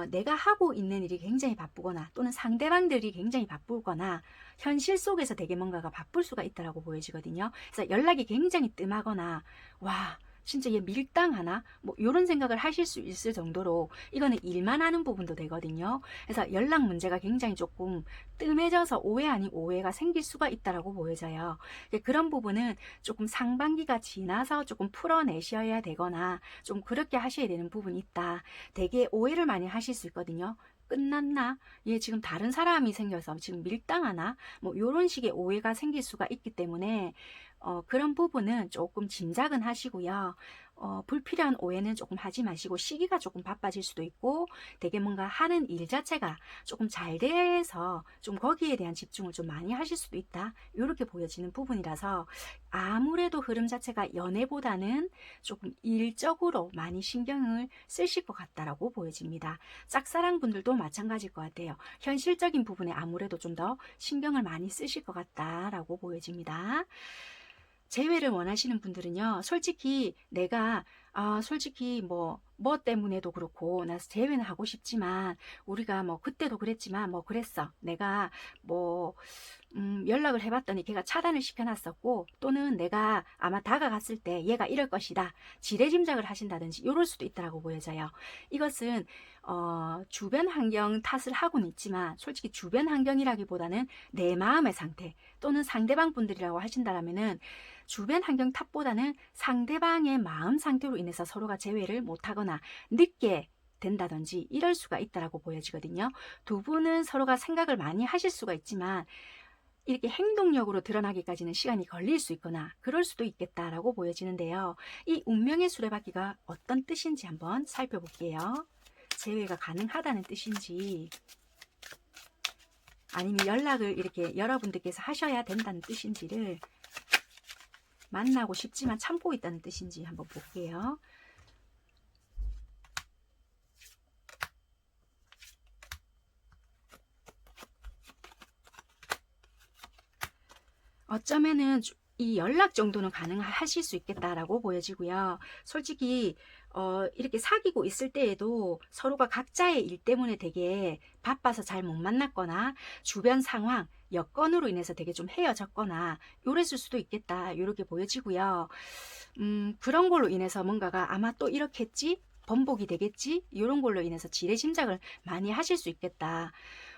내가 하고 있는 일이 굉장히 바쁘거나 또는 상대방들이 굉장히 바쁘거나 현실 속에서 되게 뭔가가 바쁠 수가 있다라고 보여지거든요. 그래서 연락이 굉장히 뜸하거나 와 진짜 얘 밀당하나? 뭐 이런 생각을 하실 수 있을 정도로 이거는 일만 하는 부분도 되거든요. 그래서 연락 문제가 굉장히 조금 뜸해져서 오해 아닌 오해가 생길 수가 있다라고 보여져요. 그런 부분은 조금 상반기가 지나서 조금 풀어내셔야 되거나 좀 그렇게 하셔야 되는 부분이 있다. 되게 오해를 많이 하실 수 있거든요. 끝났나? 얘 지금 다른 사람이 생겨서 지금 밀당하나? 뭐 이런 식의 오해가 생길 수가 있기 때문에 그런 부분은 조금 짐작은 하시고요. 불필요한 오해는 조금 하지 마시고 시기가 조금 바빠질 수도 있고 되게 뭔가 하는 일 자체가 조금 잘 돼서 좀 거기에 대한 집중을 좀 많이 하실 수도 있다. 이렇게 보여지는 부분이라서 아무래도 흐름 자체가 연애보다는 조금 일적으로 많이 신경을 쓰실 것 같다라고 보여집니다. 짝사랑 분들도 마찬가지일 것 같아요. 현실적인 부분에 아무래도 좀 더 신경을 많이 쓰실 것 같다라고 보여집니다. 재회를 원하시는 분들은요, 솔직히 내가, 솔직히 뭐 때문에도 그렇고, 나 재회는 하고 싶지만, 우리가 뭐 그때도 그랬지만, 뭐 그랬어. 내가 뭐, 연락을 해봤더니 걔가 차단을 시켜놨었고, 또는 내가 아마 다가갔을 때 얘가 이럴 것이다. 지레짐작을 하신다든지, 이럴 수도 있다고 보여져요. 이것은, 주변 환경 탓을 하고는 있지만, 솔직히 주변 환경이라기보다는 내 마음의 상태, 또는 상대방 분들이라고 하신다면은, 주변 환경 탓보다는 상대방의 마음 상태로 인해서 서로가 재회를 못하거나 늦게 된다든지 이럴 수가 있다라고 보여지거든요. 두 분은 서로가 생각을 많이 하실 수가 있지만 이렇게 행동력으로 드러나기까지는 시간이 걸릴 수 있거나 그럴 수도 있겠다라고 보여지는데요. 이 운명의 수레바퀴가 어떤 뜻인지 한번 살펴볼게요. 재회가 가능하다는 뜻인지 아니면 연락을 이렇게 여러분들께서 하셔야 된다는 뜻인지를 만나고 싶지만 참고 있다는 뜻인지 한번 볼게요. 어쩌면은 이 연락 정도는 가능하실 수 있겠다라고 보여지고요. 솔직히 이렇게 사귀고 있을 때에도 서로가 각자의 일 때문에 되게 바빠서 잘 못 만났거나 주변 상황, 여건으로 인해서 되게 좀 헤어졌거나 요랬을 수도 있겠다 이렇게 보여지고요. 그런 걸로 인해서 뭔가가 아마 또 이렇겠지? 번복이 되겠지? 이런 걸로 인해서 지레짐작을 많이 하실 수 있겠다.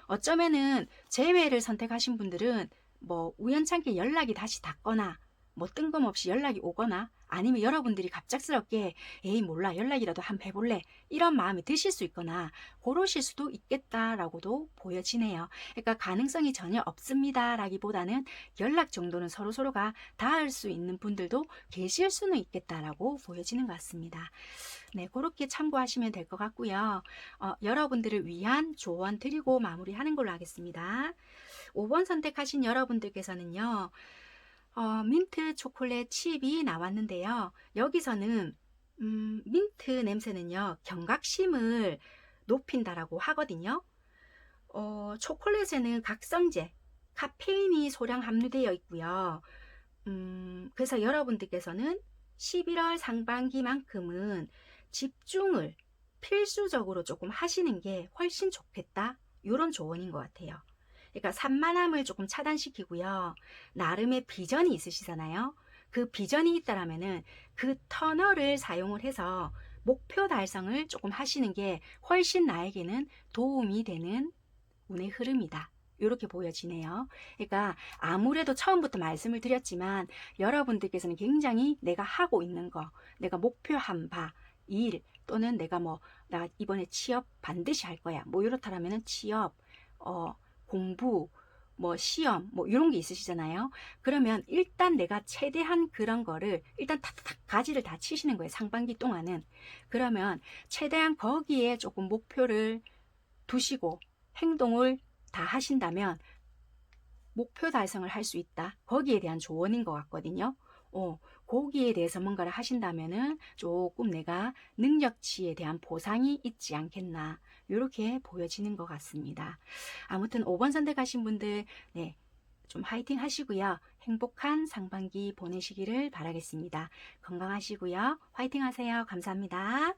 어쩌면은 재회를 선택하신 분들은 뭐 우연찮게 연락이 다시 닿거나 뭐 뜬금없이 연락이 오거나 아니면 여러분들이 갑작스럽게 에이 몰라 연락이라도 한번 해볼래 이런 마음이 드실 수 있거나 그러실 수도 있겠다라고도 보여지네요. 그러니까 가능성이 전혀 없습니다 라기보다는 연락 정도는 서로가 닿을 수 있는 분들도 계실 수는 있겠다라고 보여지는 것 같습니다. 네, 그렇게 참고하시면 될 것 같고요. 여러분들을 위한 조언 드리고 마무리하는 걸로 하겠습니다. 5번 선택하신 여러분들께서는요. 민트 초콜릿 칩이 나왔는데요. 여기서는 민트 냄새는요. 경각심을 높인다라고 하거든요. 초콜릿에는 각성제, 카페인이 소량 함유되어 있고요. 그래서 여러분들께서는 11월 상반기만큼은 집중을 필수적으로 조금 하시는 게 훨씬 좋겠다. 이런 조언인 것 같아요. 그러니까 산만함을 조금 차단시키고요. 나름의 비전이 있으시잖아요. 그 비전이 있다라면은 그 터널을 사용을 해서 목표 달성을 조금 하시는 게 훨씬 나에게는 도움이 되는 운의 흐름이다. 이렇게 보여지네요. 그러니까 아무래도 처음부터 말씀을 드렸지만 여러분들께서는 굉장히 내가 하고 있는 거, 내가 목표한 바, 일 또는 내가 나 이번에 취업 반드시 할 거야. 뭐 이렇다라면은 취업, 공부, 시험, 이런 게 있으시잖아요. 그러면 일단 내가 최대한 그런 거를 일단 탁탁 가지를 다 치시는 거예요. 상반기 동안은. 그러면 최대한 거기에 조금 목표를 두시고 행동을 다 하신다면 목표 달성을 할 수 있다. 거기에 대한 조언인 것 같거든요. 거기에 대해서 뭔가를 하신다면은 조금 내가 능력치에 대한 보상이 있지 않겠나. 이렇게 보여지는 것 같습니다. 아무튼 5번 선택하신 분들, 네, 좀 화이팅 하시고요. 행복한 상반기 보내시기를 바라겠습니다. 건강하시고요. 화이팅 하세요. 감사합니다.